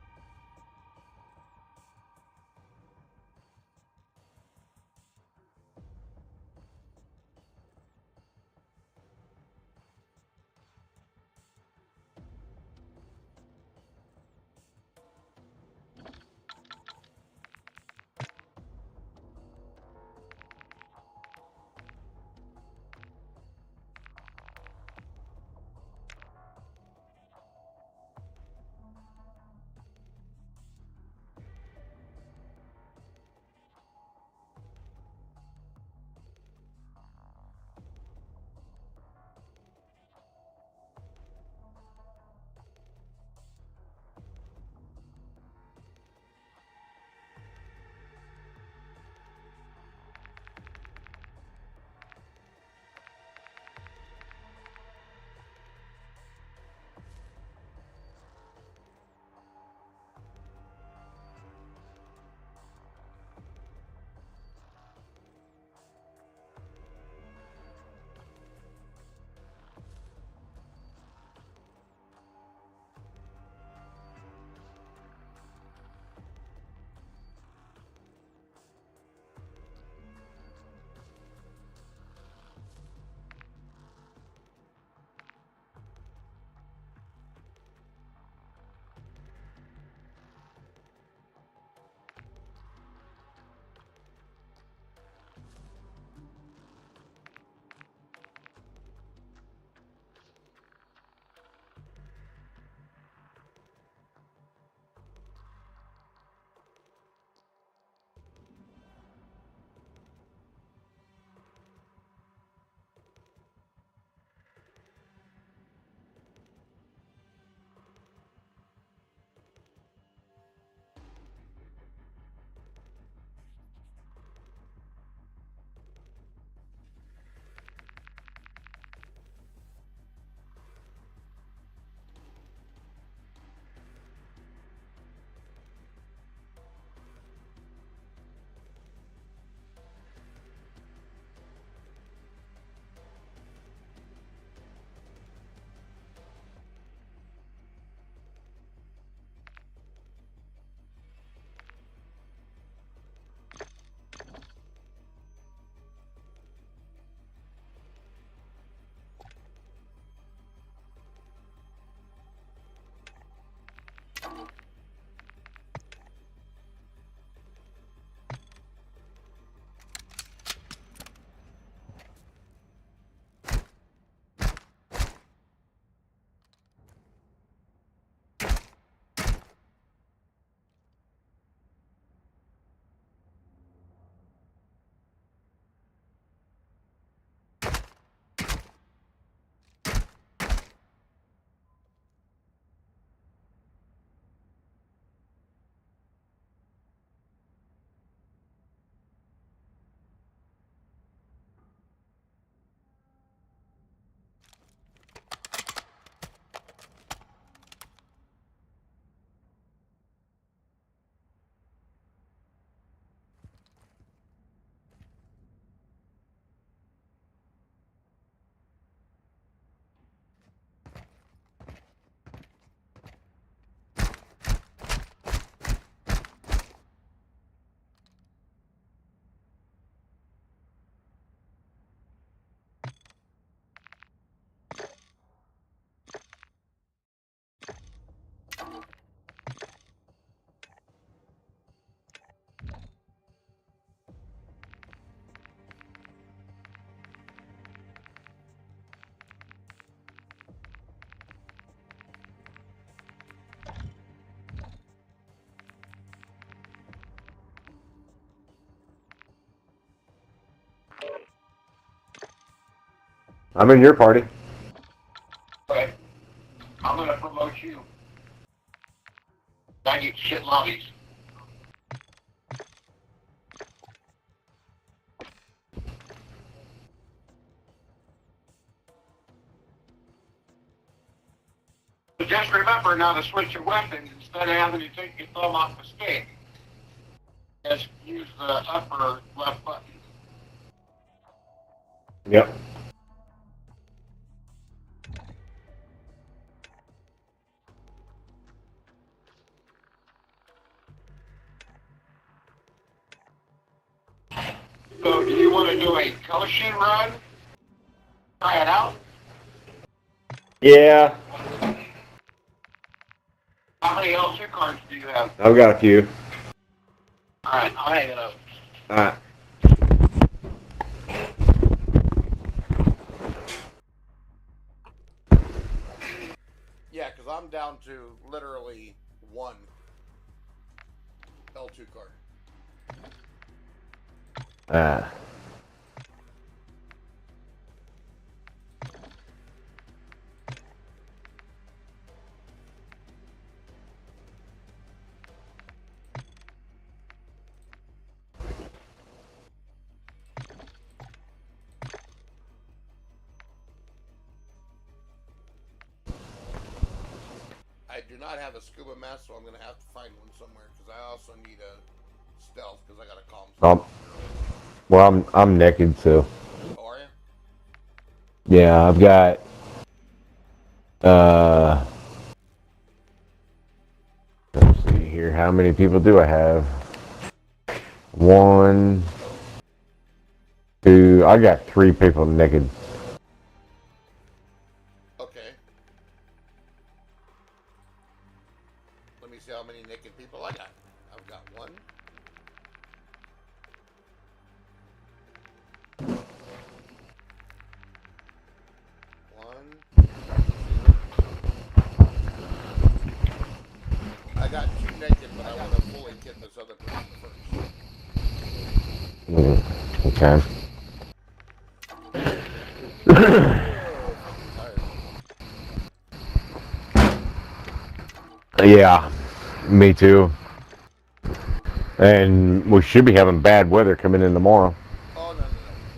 Speaker 8: I'm in your party.
Speaker 5: Okay. I'm gonna promote you. I get shit lobbies. But just remember now to switch your weapons instead of having to take your thumb off the stick. Just use the upper left button.
Speaker 8: Yep.
Speaker 5: So do you want to do a Koshin run? Try it out?
Speaker 8: Yeah.
Speaker 5: How many L2 cards do you have?
Speaker 8: I've got a few.
Speaker 5: Alright, I'll hang it up.
Speaker 8: Alright.
Speaker 2: Yeah, because I'm down to literally one L2 card. I do not have a scuba mask, so I'm going to have to find one somewhere, because I also need a stealth, because I got a calm.
Speaker 8: Well, I'm naked, so.
Speaker 2: Oh, are you?
Speaker 8: Yeah, I've got. Let's see here. How many people do I have? 1, 2. I got 3 people naked.
Speaker 2: Okay. Let me see how many naked people I got. I've got 1. I got 2 naked, but I want to fully get this other person first.
Speaker 8: Okay. Yeah, me too. And we should be having bad weather coming in tomorrow.
Speaker 2: Oh, no.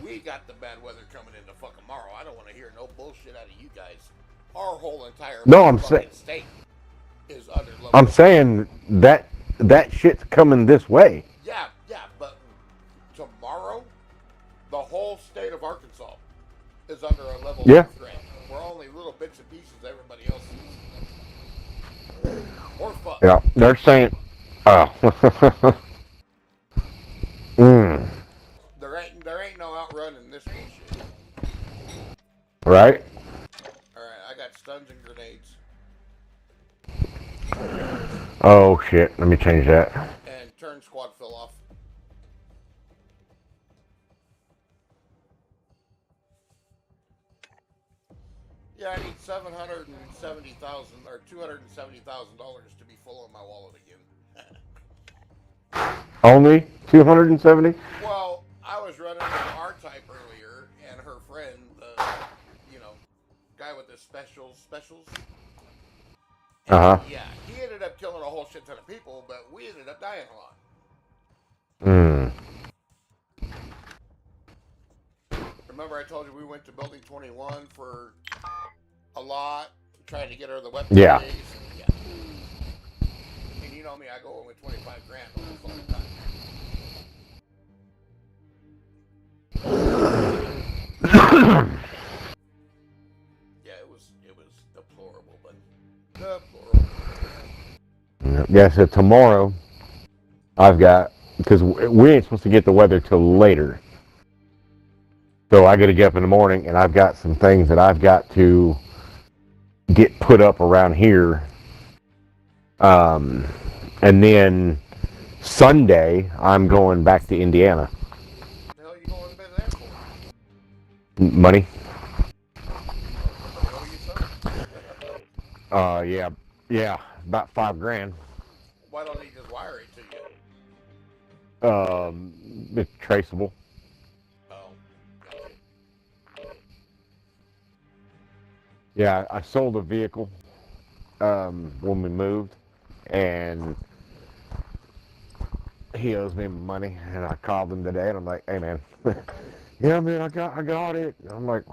Speaker 2: We got the bad weather coming in the fucking tomorrow. I don't want to hear no bullshit out of you guys. Our whole entire state is under low.
Speaker 8: I'm saying that shit's coming this way.
Speaker 2: Yeah, but tomorrow, the whole state of Arkansas is under a level 3 threat. We're only little bits and pieces. Everybody else is. Or fuck.
Speaker 8: Yeah, they're saying. Oh.
Speaker 2: There ain't no outrunning this bullshit.
Speaker 8: Right?
Speaker 2: Alright, I got stuns and grenades.
Speaker 8: Oh shit! Let me change that.
Speaker 2: And turn squad fill off. Yeah, I need $770,000 or $270,000 to be full on my wallet again.
Speaker 8: Only 270?
Speaker 2: Well, I was running an R-Type earlier, and her friend, the guy with the specials.
Speaker 8: Uh-huh.
Speaker 2: Yeah, he ended up killing a whole shit ton of people, but we ended up dying a lot. Remember I told you we went to Building 21 for a lot, trying to get her the weapon.
Speaker 8: Yeah.
Speaker 2: Yeah. And you know me, I go in with 25 grand all the fucking time. Yeah, it was deplorable, but deplorable.
Speaker 8: Yeah, so tomorrow I've got, because we ain't supposed to get the weather till later. So I got to get up in the morning, and I've got some things that I've got to get put up around here. And then Sunday, I'm going back to Indiana.
Speaker 2: What the hell are you going to bed there for?
Speaker 8: Money?
Speaker 2: Somebody owe you something?
Speaker 8: Yeah, about $5,000.
Speaker 2: Why don't they just wire it to you?
Speaker 8: It's traceable.
Speaker 2: Oh,
Speaker 8: Yeah, I sold a vehicle when we moved, and he owes me money, and I called him today, and I'm like, hey man, yeah man, I got it. And I'm like,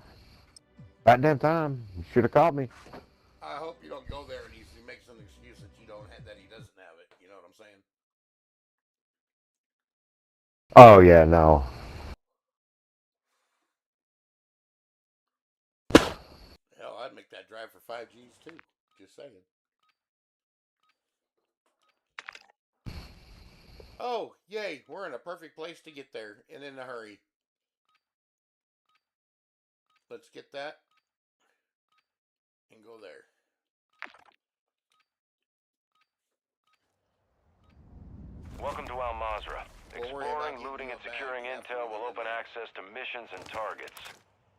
Speaker 8: about damn time, you should have called me.
Speaker 2: I hope you don't go there and he makes an excuse that you don't have, that he doesn't have it. You know what I'm saying?
Speaker 8: Oh yeah, no.
Speaker 2: Hell, I'd make that drive for 5Gs too. Just saying. Oh, yay, we're in a perfect place to get there and in a hurry. Let's get that and go there.
Speaker 18: Welcome to Al Mazrah. Exploring, looting, and securing intel will open access to missions and targets.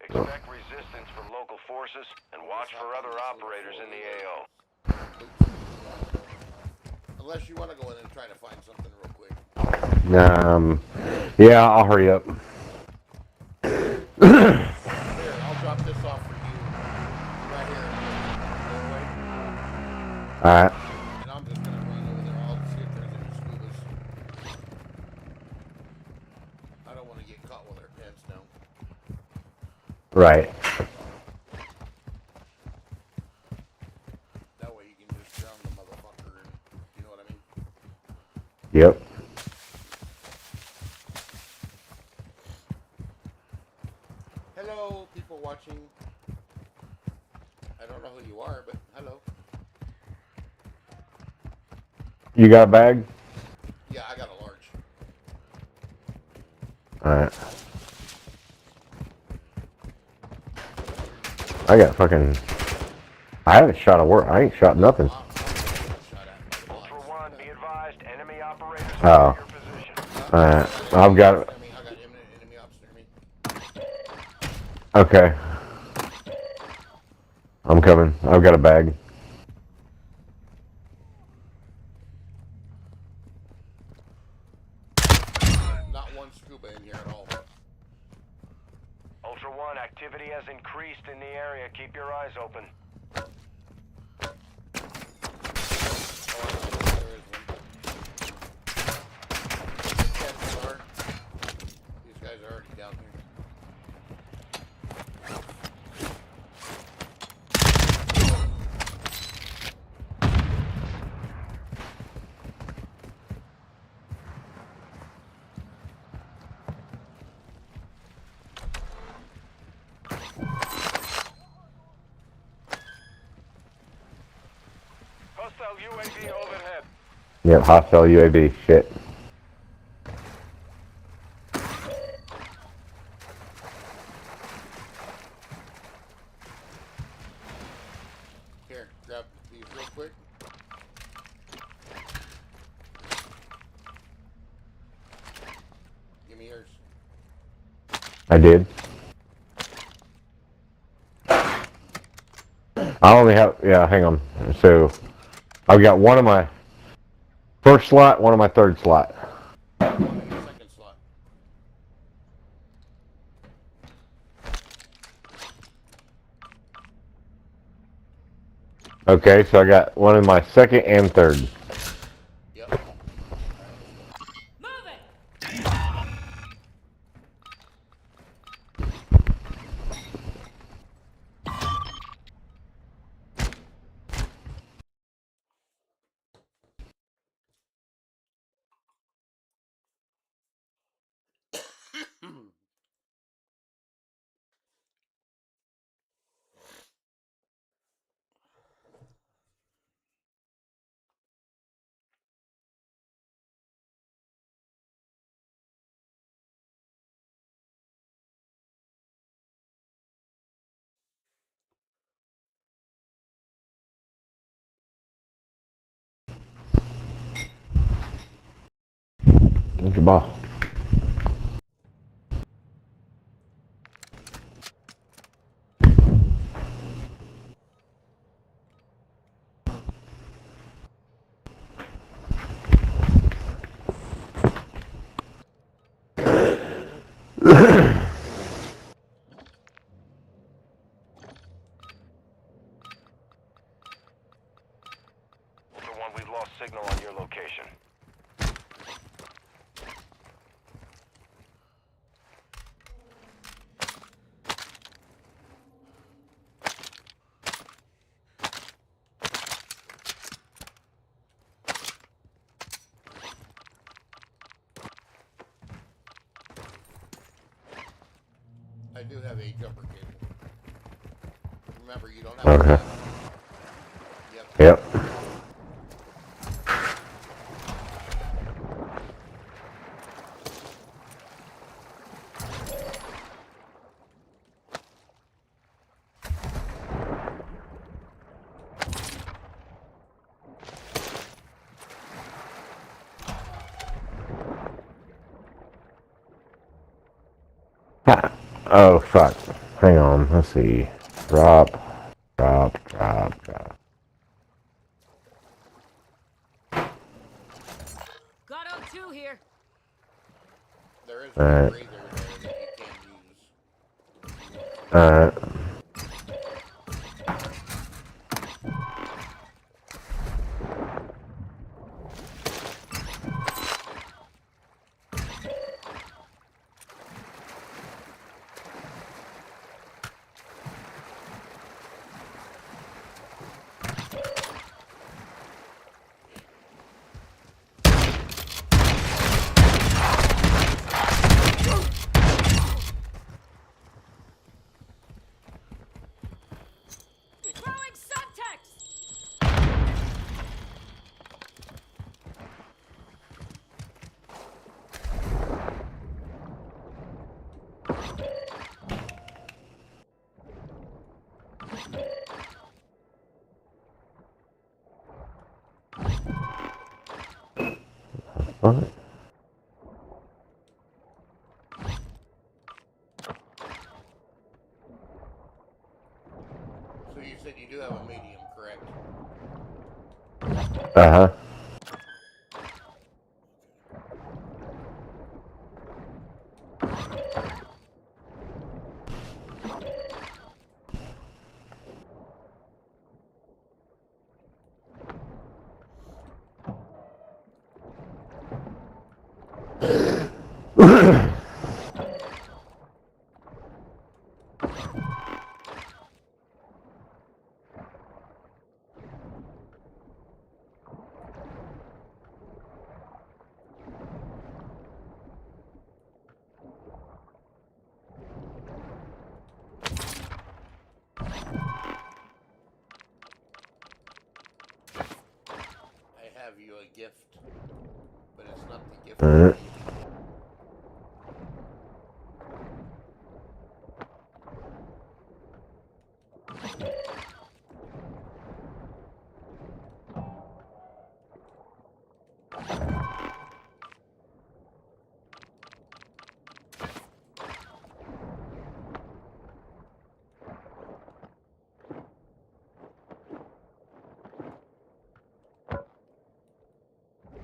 Speaker 18: Expect resistance from local forces and watch for other operators in the AO.
Speaker 2: Unless you want to go in and try to find something real quick.
Speaker 8: Yeah, I'll hurry up.
Speaker 2: Here, I'll drop this off for you. Right here.
Speaker 8: Alright.
Speaker 2: And I'm just going to run over there. I'll see if there's any scubas. I don't want to get caught with our pants down.
Speaker 8: Right.
Speaker 2: That way you can just drown the motherfucker and, you know what I mean?
Speaker 8: Yep.
Speaker 2: Hello, people watching. I don't know who you are, but hello.
Speaker 8: You got a bag?
Speaker 2: Yeah, I got a large.
Speaker 8: Alright. I got fucking... I haven't shot a word. I ain't shot nothing. Oh. Alright. I've got... Okay. I'm coming. I've got a bag.
Speaker 2: Not one scuba in here at all.
Speaker 18: Ultra One, activity has increased in the area. Keep your eyes open.
Speaker 2: These guys are already down here.
Speaker 18: Hostile UAV overhead.
Speaker 8: Yep, hostile UAV. Shit.
Speaker 2: Here, grab these real quick. Give me yours.
Speaker 8: I did. I only have... Yeah, hang on. So, I've got one of my first slot, one of my third slot.
Speaker 2: Second slot.
Speaker 8: Okay, so I got one in my second and third.
Speaker 2: Yep.
Speaker 8: Where's your ball?
Speaker 17: signal on your location.
Speaker 2: I do have a jumper cable. Remember, you don't have to.
Speaker 8: Yep. Oh, fuck. Hang on. Let's see. Drop.
Speaker 18: Got O2 here.
Speaker 2: There is
Speaker 8: Alright.
Speaker 2: breather there that you can't use.
Speaker 8: Alright.
Speaker 18: Throwing subtext.
Speaker 8: What?
Speaker 2: So you said you do have a medium, correct?
Speaker 8: Uh-huh.
Speaker 2: I have you a gift, but it's not the gift.
Speaker 8: Alright.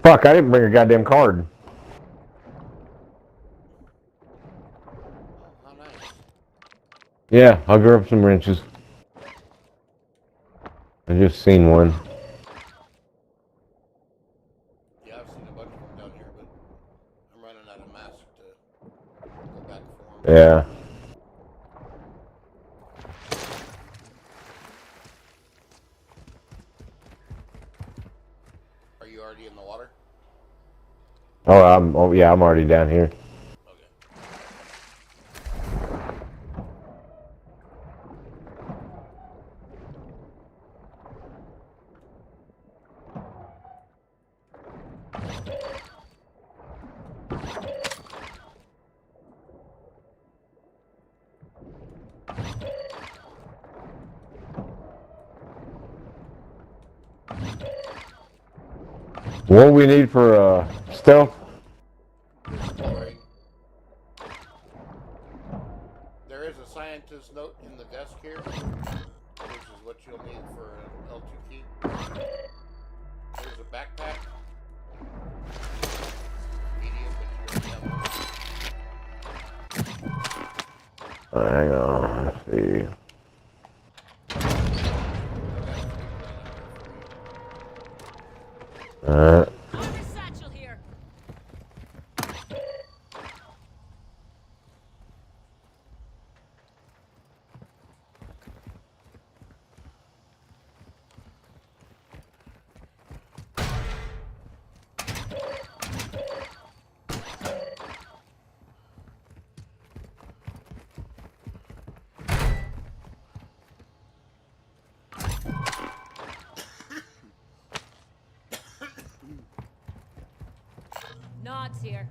Speaker 8: Fuck, I didn't bring a goddamn card.
Speaker 2: Oh, how nice.
Speaker 8: Yeah, I'll grab some wrenches. I just seen one.
Speaker 2: Yeah, I've seen a bunch of them down here, but I'm running out of masks to go back for them.
Speaker 8: Yeah.
Speaker 2: Are you already in the water?
Speaker 8: Oh, yeah, I'm already down here. What we need for stealth?
Speaker 2: There is a scientist note in the desk here, which is what you'll need for an L2 key. There's a backpack. Medium, but you already have one.
Speaker 8: Hang on, let's see.
Speaker 1: Nods here.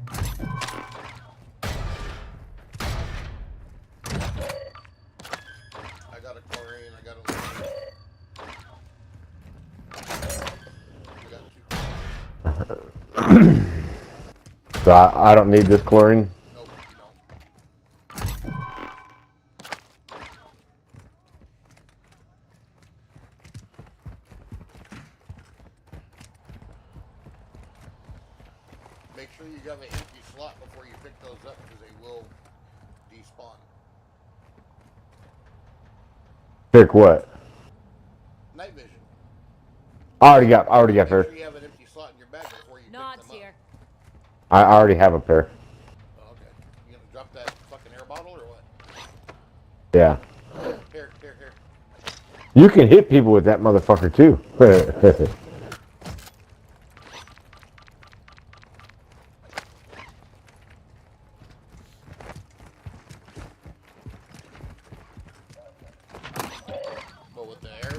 Speaker 2: I got a chlorine, I got a
Speaker 8: So I don't need this chlorine.
Speaker 2: Nope, Make sure you got an empty slot before you pick those up because they will despawn.
Speaker 8: Pick what?
Speaker 2: Night vision.
Speaker 8: I already got pair.
Speaker 2: Make sure you have an empty slot in your bag before you pick them up.
Speaker 1: Here.
Speaker 8: I already have a pair.
Speaker 2: Oh, okay. You gonna drop that fucking air bottle or what?
Speaker 8: Yeah.
Speaker 2: Here.
Speaker 8: You can hit people with that motherfucker too.
Speaker 2: But with the air?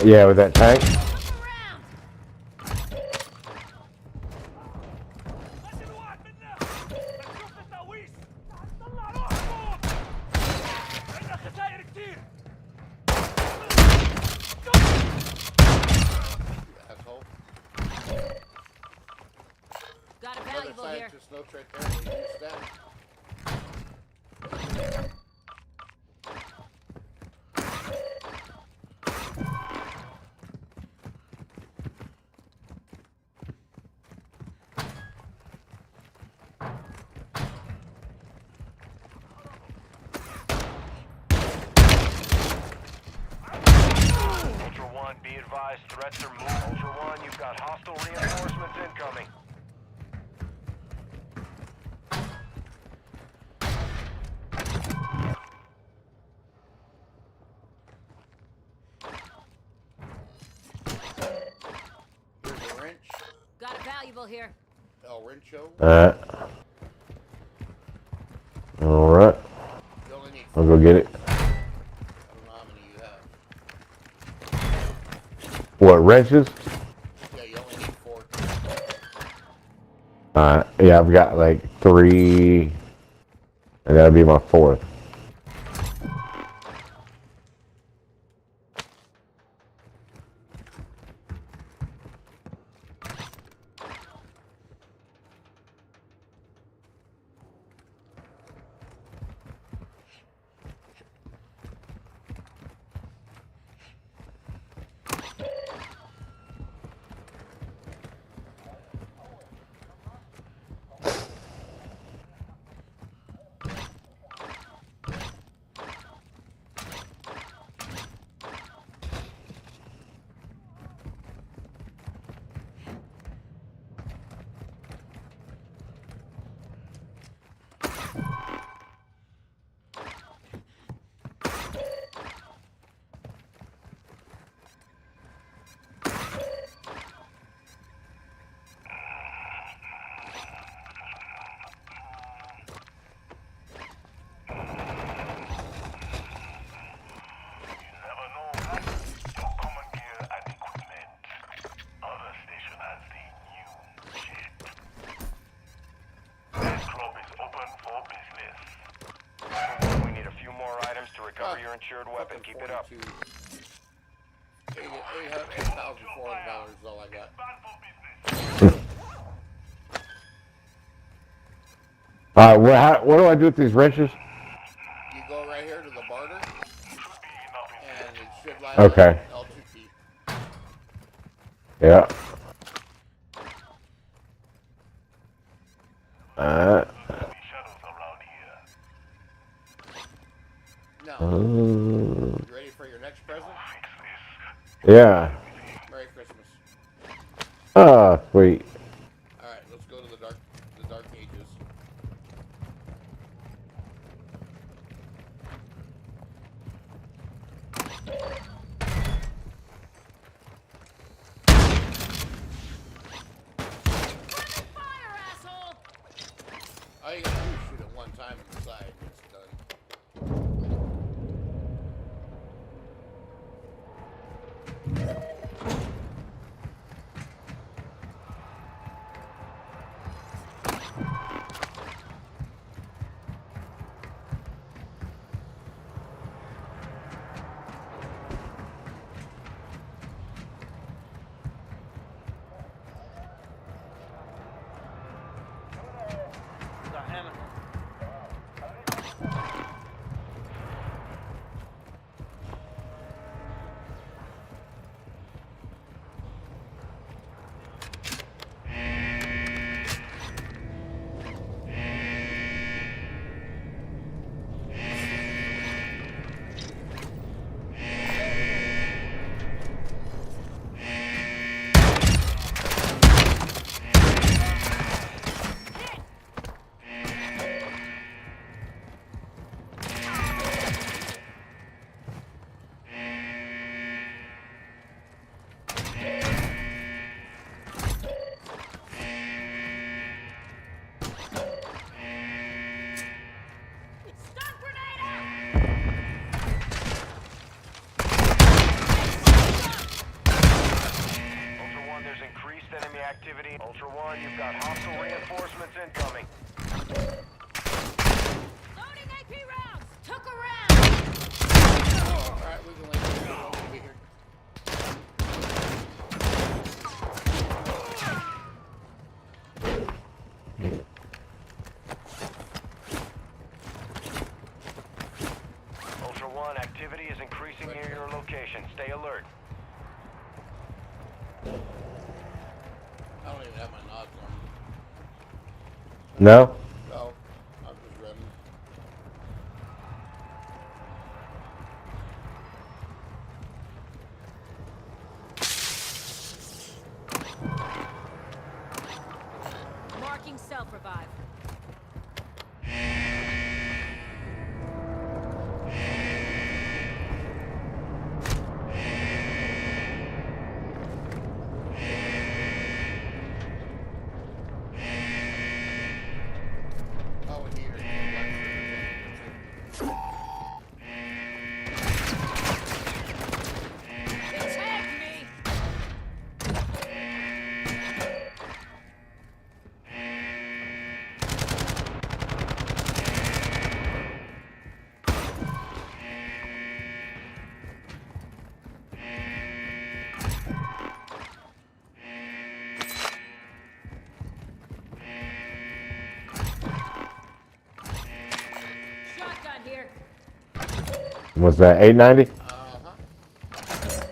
Speaker 8: Yeah, with that tank.
Speaker 1: Got a valuable here.
Speaker 2: Notes right there. They use that.
Speaker 18: Ultra One, be advised, threats are moving. Ultra One, you've got hostile reinforcements incoming.
Speaker 2: There's a wrench.
Speaker 1: Got a valuable here.
Speaker 2: El Wrencho.
Speaker 8: Alright. I'll go get it.
Speaker 2: I don't know how many you have.
Speaker 8: What, wrenches?
Speaker 2: Yeah, you only need 4.
Speaker 8: Yeah, I've got like 3, and that'll be my 4th.
Speaker 18: Recover your insured weapon. Keep it up.
Speaker 2: $8,400 is all I got.
Speaker 8: What do I do with these wrenches?
Speaker 2: You go right here to the barter, and it should lie
Speaker 8: Okay.
Speaker 2: on L2P.
Speaker 8: Yeah.
Speaker 2: You ready for your next present?
Speaker 8: Yeah.
Speaker 2: Merry Christmas.
Speaker 8: Oh, sweet.
Speaker 2: All right, let's go to the dark ages. All you gotta do is shoot it one time on the side, and it's done.
Speaker 18: Activity. Ultra One, you've got hostile reinforcements incoming.
Speaker 1: Loading AP rounds. Took a round.
Speaker 2: All right, we can wait. We'll be here.
Speaker 18: Ultra One, activity is increasing near your location. Stay alert.
Speaker 2: I don't even have my nods on.
Speaker 8: No?
Speaker 2: No, I'm just running.
Speaker 1: Marking self-revive. Shotgun here.
Speaker 8: Was that 890?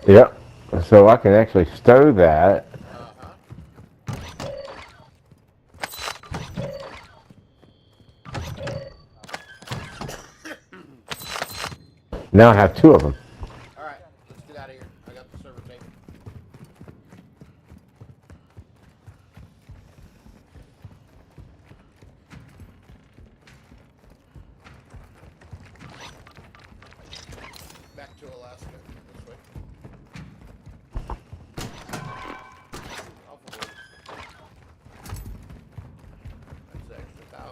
Speaker 8: Yep. So I can actually stow that. Now I have two of them.
Speaker 2: All right, let's get out of here. I got the server tape. Back to Alaska this way. Alpha Boys. That's an extra $1,000.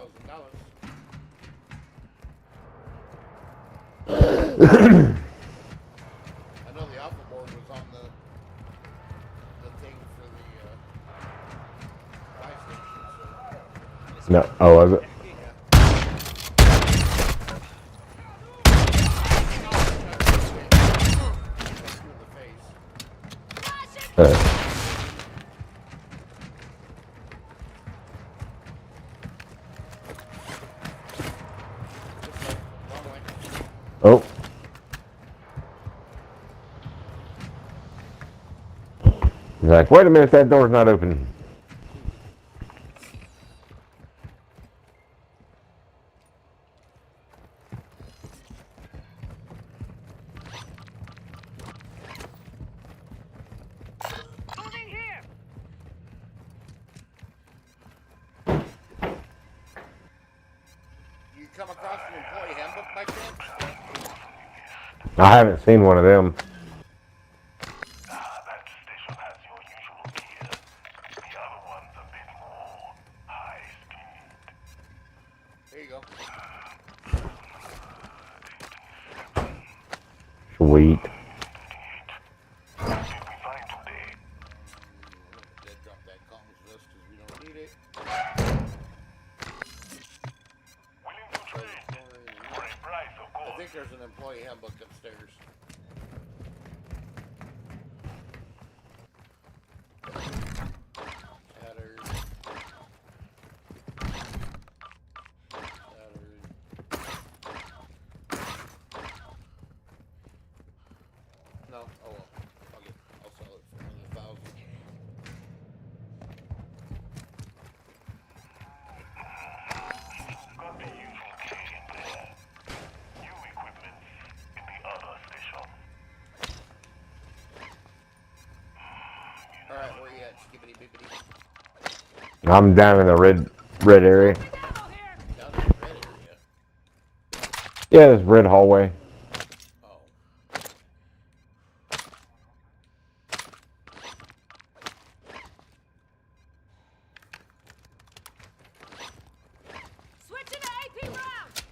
Speaker 2: I know the Alpha board was on the thing for the buy station. So.
Speaker 8: No. Oh, was it? Oh. He's like, wait a minute, that door's not open.
Speaker 2: employee handbook by chance?
Speaker 8: I haven't seen one of them.
Speaker 2: There you go.
Speaker 8: Sweet.
Speaker 2: Drop that comms list because we don't need it. I think there's an employee handbook upstairs. Tattered. No, oh well. I'll sell it for another 1,000.
Speaker 18: Got the usual key in there. New equipment in the other station.
Speaker 2: Alright, where you at? Skibbity bibbity.
Speaker 8: I'm down in the red area.
Speaker 2: Down in the red area.
Speaker 8: Yeah, this red hallway.
Speaker 1: Switching to AP rounds.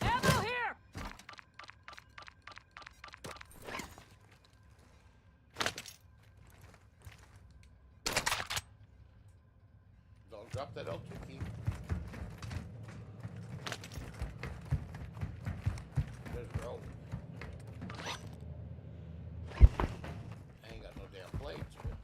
Speaker 1: Ammo here.
Speaker 2: Don't drop that L2 key. There's roll. I ain't got no damn plates, but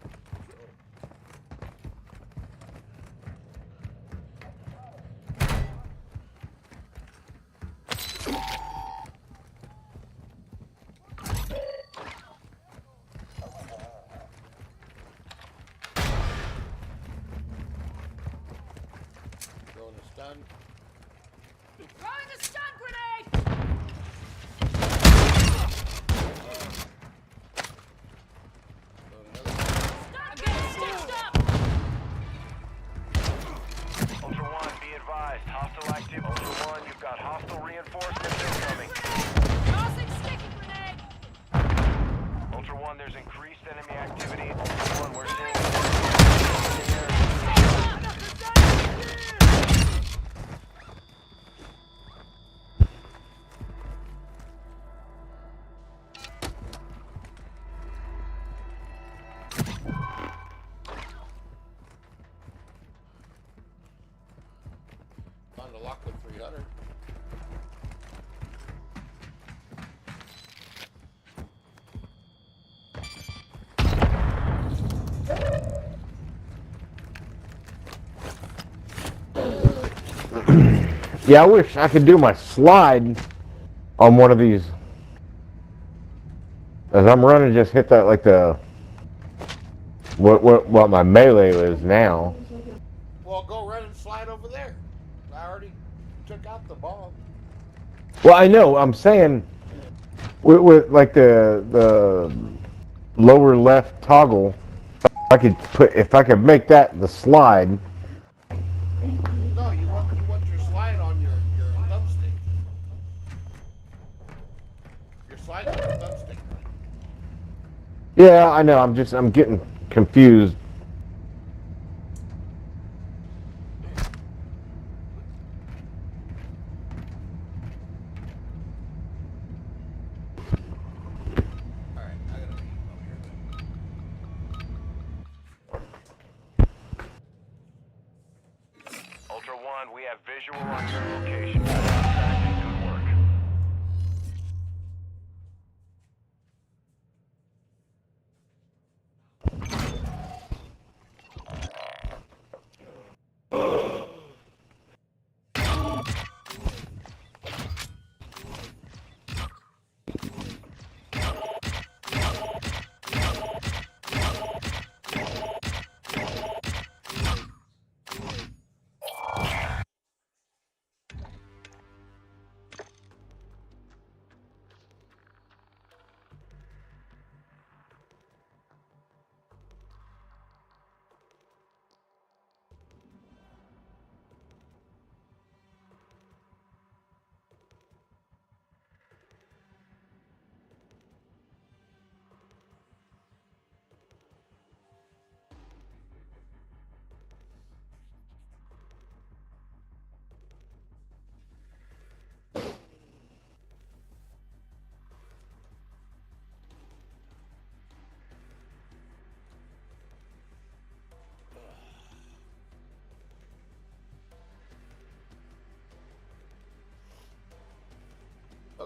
Speaker 2: throwing a stun.
Speaker 1: Throwing a stun grenade. I'm getting stitched up.
Speaker 18: Ultra One, be advised. Hostile active. Ultra One, you've got hostile reinforcements incoming.
Speaker 1: Tossing sticky grenade.
Speaker 18: Ultra One, there's increased enemy activity. Ultra One, we're seeing.
Speaker 2: Found a lock with 300.
Speaker 8: Yeah, I wish I could do my slide on one of these. As I'm running, just hit that like the what my melee is now.
Speaker 2: Well, go run and slide over there. I already took out the bomb.
Speaker 8: Well, I know. I'm saying with like the lower left toggle, if I could make that the slide.
Speaker 2: No, you want your slide on your thumbstick. Your slide on your thumbstick.
Speaker 8: Yeah, I know. I'm getting confused.
Speaker 18: Ultra One, we have visual on your location. Good work.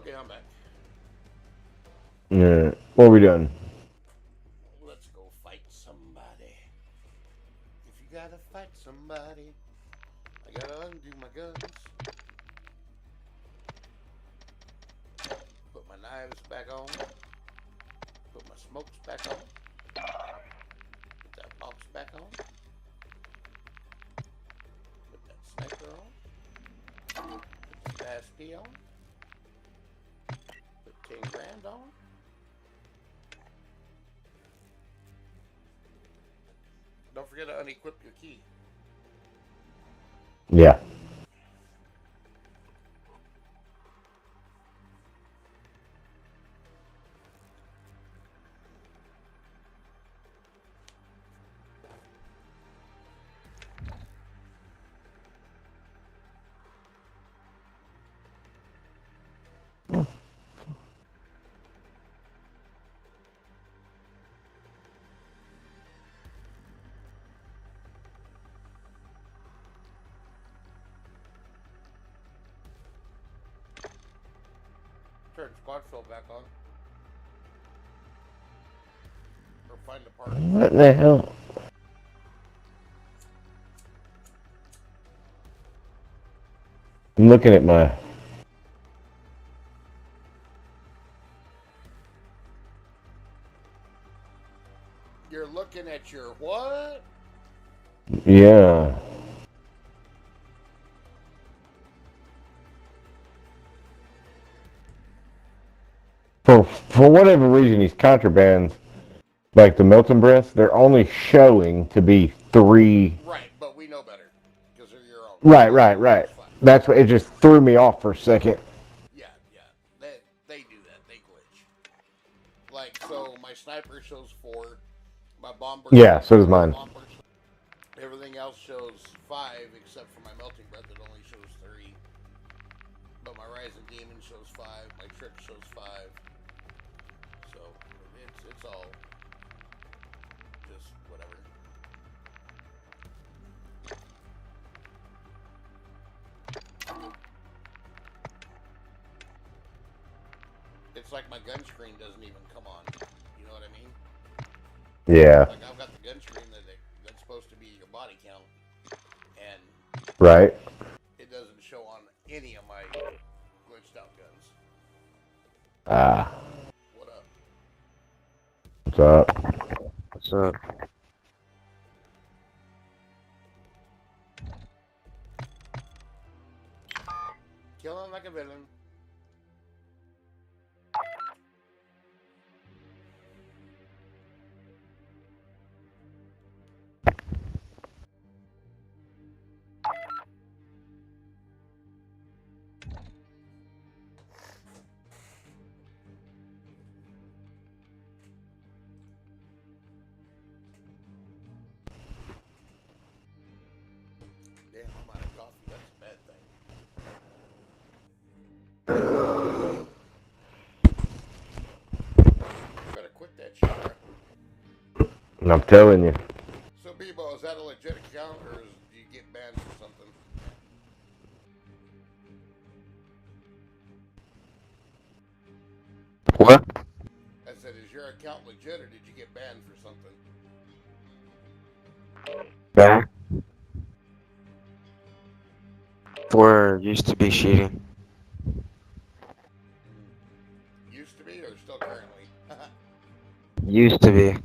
Speaker 2: Okay, I'm back.
Speaker 8: Yeah. What are we doing?
Speaker 2: Let's go fight somebody. If you gotta fight somebody, I gotta undo my guns. Put my knives back on. Put my smokes back on. Put that box back on. Put that sniper on. Put the fast P on. Put 10 grand on. Don't forget to unequip your key.
Speaker 8: Yeah.
Speaker 2: Turn squad fill back on. Or find the part.
Speaker 8: What the hell? I'm looking at my...
Speaker 2: You're looking at your what?
Speaker 8: Yeah. For whatever reason, these contrabands, like the Milton breaths, they're only showing to be 3.
Speaker 2: Right, but we know better because they're your own.
Speaker 8: Right. That's what it just threw me off for a second.
Speaker 2: Yeah. They do that. They glitch. Like so, my sniper shows 4. My bomber.
Speaker 8: Yeah, so does mine.
Speaker 2: Everything else shows 5 except for my melting breath that only shows 3. But my rising demon shows 5. My trick shows 5. So it's all just whatever. It's like my gun screen doesn't even come on. You know what I mean?
Speaker 8: Yeah.
Speaker 2: Like I've got the gun screen that's supposed to be your body count, and
Speaker 8: Right.
Speaker 2: it doesn't show on any of my glitched out guns. What up?
Speaker 8: What's up?
Speaker 3: What's up?
Speaker 2: Kill him like a villain. Damn, I'm out of coffee. That's a bad thing. Better quit that shit, right?
Speaker 8: I'm telling you.
Speaker 2: So, Bebo, is that a legit account, or do you get banned for something?
Speaker 3: What?
Speaker 2: I said, is your account legit, or did you get banned for something?
Speaker 3: Back. For used to be cheating.
Speaker 2: Used to be, or still currently?
Speaker 3: Used to be.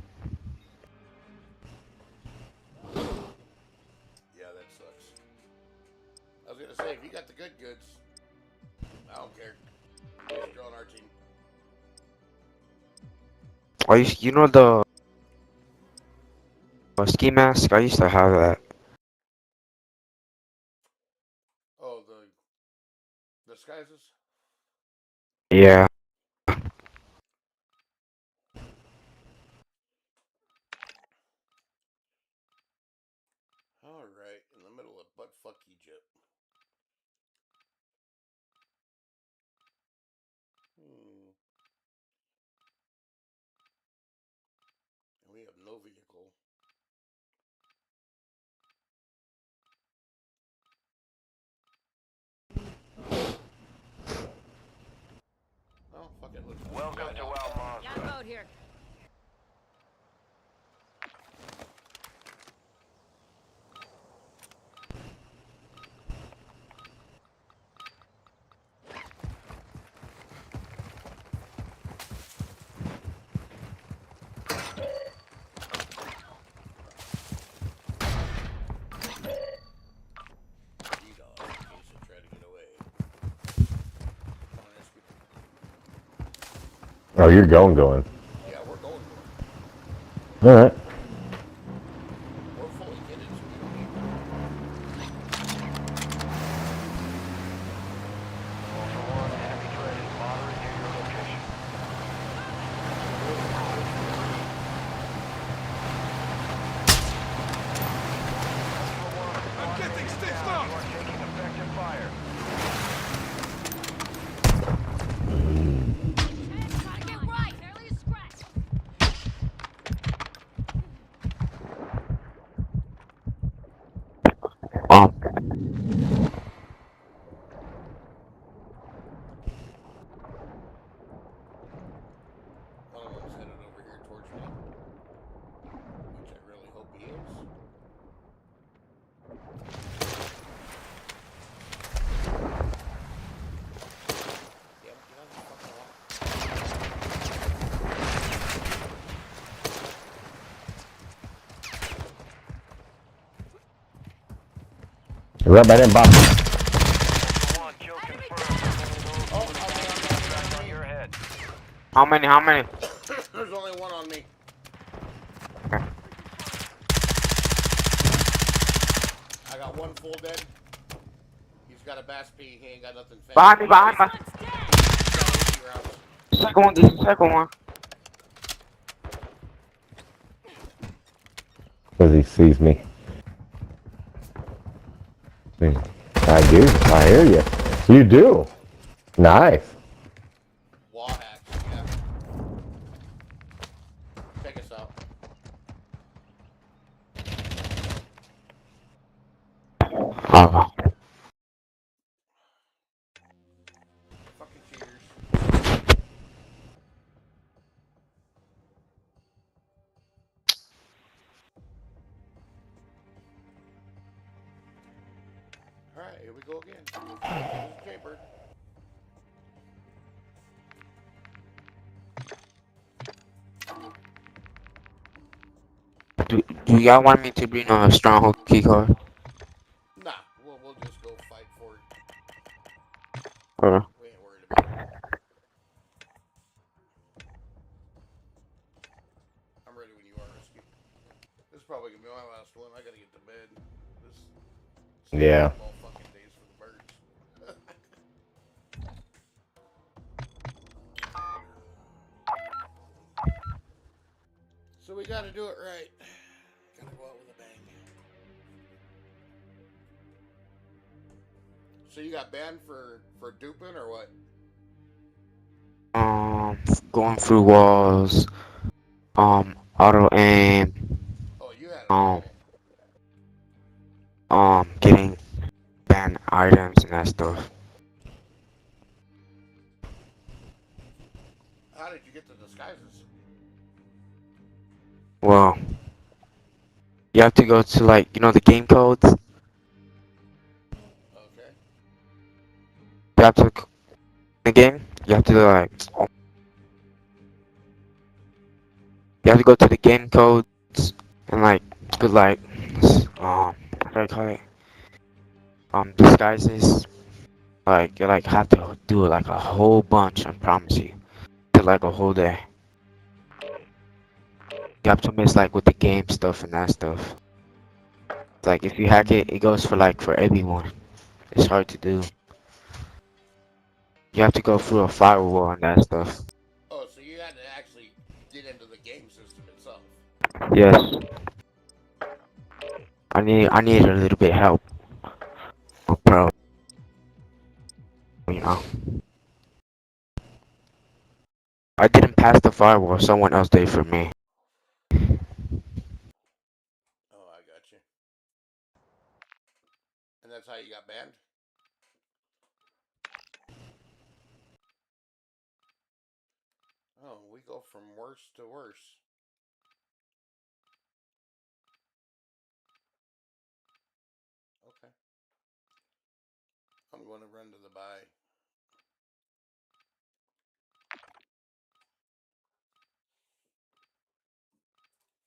Speaker 2: Yeah, that sucks. I was gonna say, if you got the good goods, I don't care. You're on our team.
Speaker 3: You know the ski mask? I used to have that.
Speaker 2: Oh, the disguises?
Speaker 3: Yeah.
Speaker 2: Alright, in the middle of buttfuck Egypt. And we have no vehicle.
Speaker 8: Oh, you're going.
Speaker 2: Yeah, we're going.
Speaker 8: All right.
Speaker 2: We're fully kitted, so we don't need.
Speaker 15: I'm getting stitched up! You are taking effective fire.
Speaker 1: Get right. Barely a scratch.
Speaker 2: One of them's headed over here towards me, which I really hope he is. Damn it, get out of the fucking way.
Speaker 8: You're right by them, Bob.
Speaker 3: How many?
Speaker 2: There's only one on me. I got one full dead. He's got a bass P. He ain't got nothing.
Speaker 3: Behind me.
Speaker 2: This
Speaker 3: This is the second one.
Speaker 8: Because he sees me. I do. I hear you. You do. Nice.
Speaker 2: Wall hacks, yeah. Check us out. Fucking cheaters. Alright, here we go again. Chamber.
Speaker 3: Do y'all want me to bring a stronghold key card?
Speaker 2: Nah, we'll just go fight for it.
Speaker 3: Okay.
Speaker 2: We ain't worried about it. I'm ready when you are, Risky. This is probably gonna be my last one. I gotta get to bed.
Speaker 8: Yeah.
Speaker 2: All fucking days for the birds. So we gotta do it right. Gotta go out with a bang. So you got banned for duping or what?
Speaker 3: Going through walls. Auto aim.
Speaker 2: Oh, you had it.
Speaker 3: Getting banned items and that stuff.
Speaker 2: How did you get the disguises?
Speaker 3: Well, you have to go to the game codes.
Speaker 2: Okay.
Speaker 3: You have to the game. You have to you have to go to the game codes and put how do I call it? Disguises. You have to do a whole bunch. I promise you. To a whole day. You have to miss with the game stuff and that stuff. If you hack it, it goes for everyone. It's hard to do. You have to go through a firewall and that stuff.
Speaker 2: Oh, so you had to actually get into the game system itself.
Speaker 3: Yes. I need a little bit of help. Bro. You know. I didn't pass the firewall, someone else did for me.
Speaker 2: Oh, I got you. And that's how you got banned? Oh, we go from worse to worse. Okay. I'm going to run to the buy.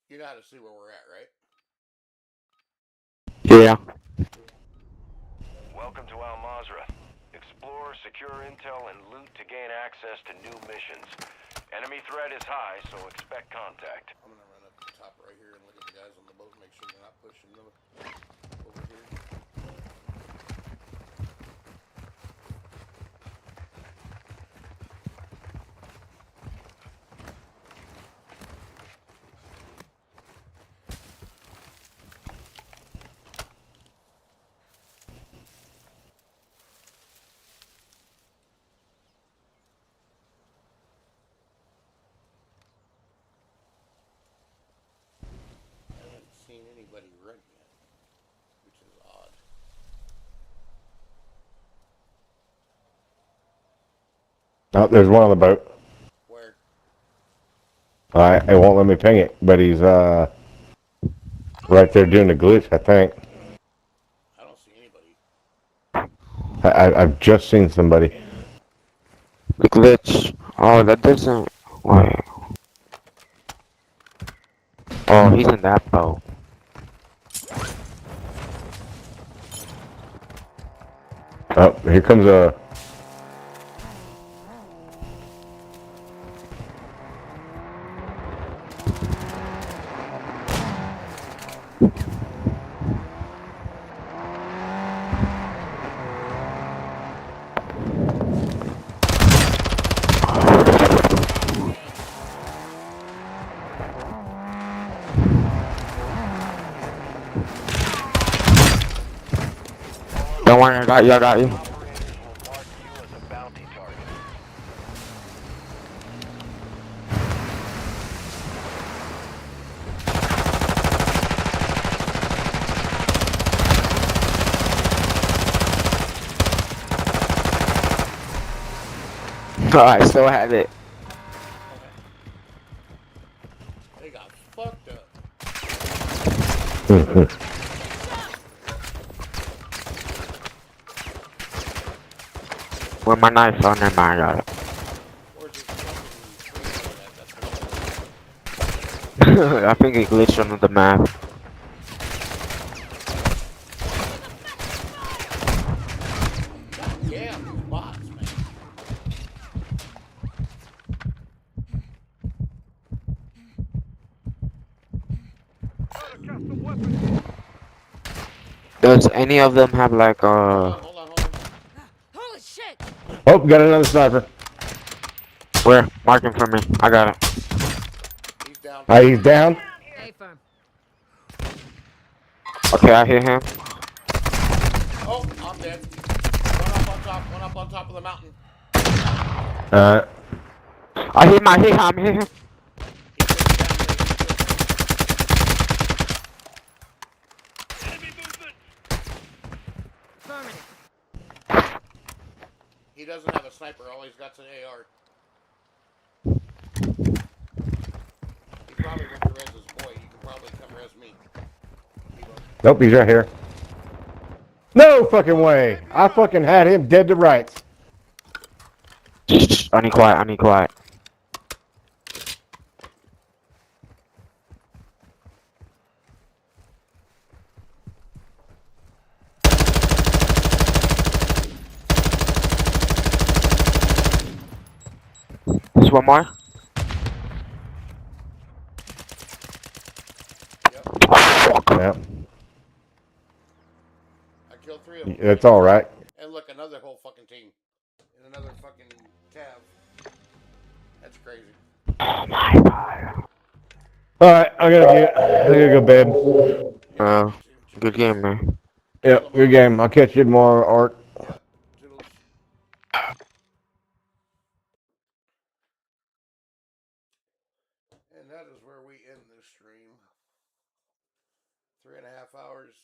Speaker 2: You know how to see where we're at, right?
Speaker 3: Yeah.
Speaker 18: Welcome to Al Mazrah. Explore, secure intel, and loot to gain access to new missions. Enemy threat is high, so expect contact.
Speaker 2: I'm gonna run up to the top right here and look at the guys on the boat and make sure they're not pushing them over here. Seen anybody run yet, which is odd.
Speaker 8: Oh, there's one on the boat.
Speaker 2: Where?
Speaker 8: It won't let me ping it, but he's right there doing the glitch, I think.
Speaker 2: I don't see anybody.
Speaker 8: I've just seen somebody.
Speaker 3: The glitch. Oh, that doesn't. Wait. Oh, he's in that boat.
Speaker 8: Oh, here comes a.
Speaker 3: Don't worry, I got you, I got you. I still have it.
Speaker 2: They got fucked up.
Speaker 3: With my knife on there, I got it. I think it glitched on the map.
Speaker 2: Yeah, bots, man.
Speaker 3: Does any of them have like
Speaker 2: Hold on.
Speaker 1: Holy shit!
Speaker 8: Oh, got another sniper.
Speaker 3: Where? Mark him for me. I got it.
Speaker 2: He's down.
Speaker 8: He's down.
Speaker 1: Hey, firm.
Speaker 3: Okay, I hear him.
Speaker 2: Oh, I'm dead. One up on top of the mountain.
Speaker 3: I hit him.
Speaker 2: He doesn't have a sniper, all he's got's an AR. He probably went to res his boy. You can probably come res me.
Speaker 8: Nope, he's right here. No fucking way. I fucking had him dead to rights.
Speaker 3: I need quiet. There's one more.
Speaker 8: Yep.
Speaker 2: I killed 3 of them.
Speaker 8: It's all right.
Speaker 2: And look, another whole fucking team. And another fucking tab. That's crazy.
Speaker 3: Oh my god.
Speaker 8: Alright, I gotta go bed.
Speaker 3: Good game, man.
Speaker 8: Yep, good game. I'll catch you tomorrow, Art.
Speaker 2: And that is where we end this stream. 3.5 hours.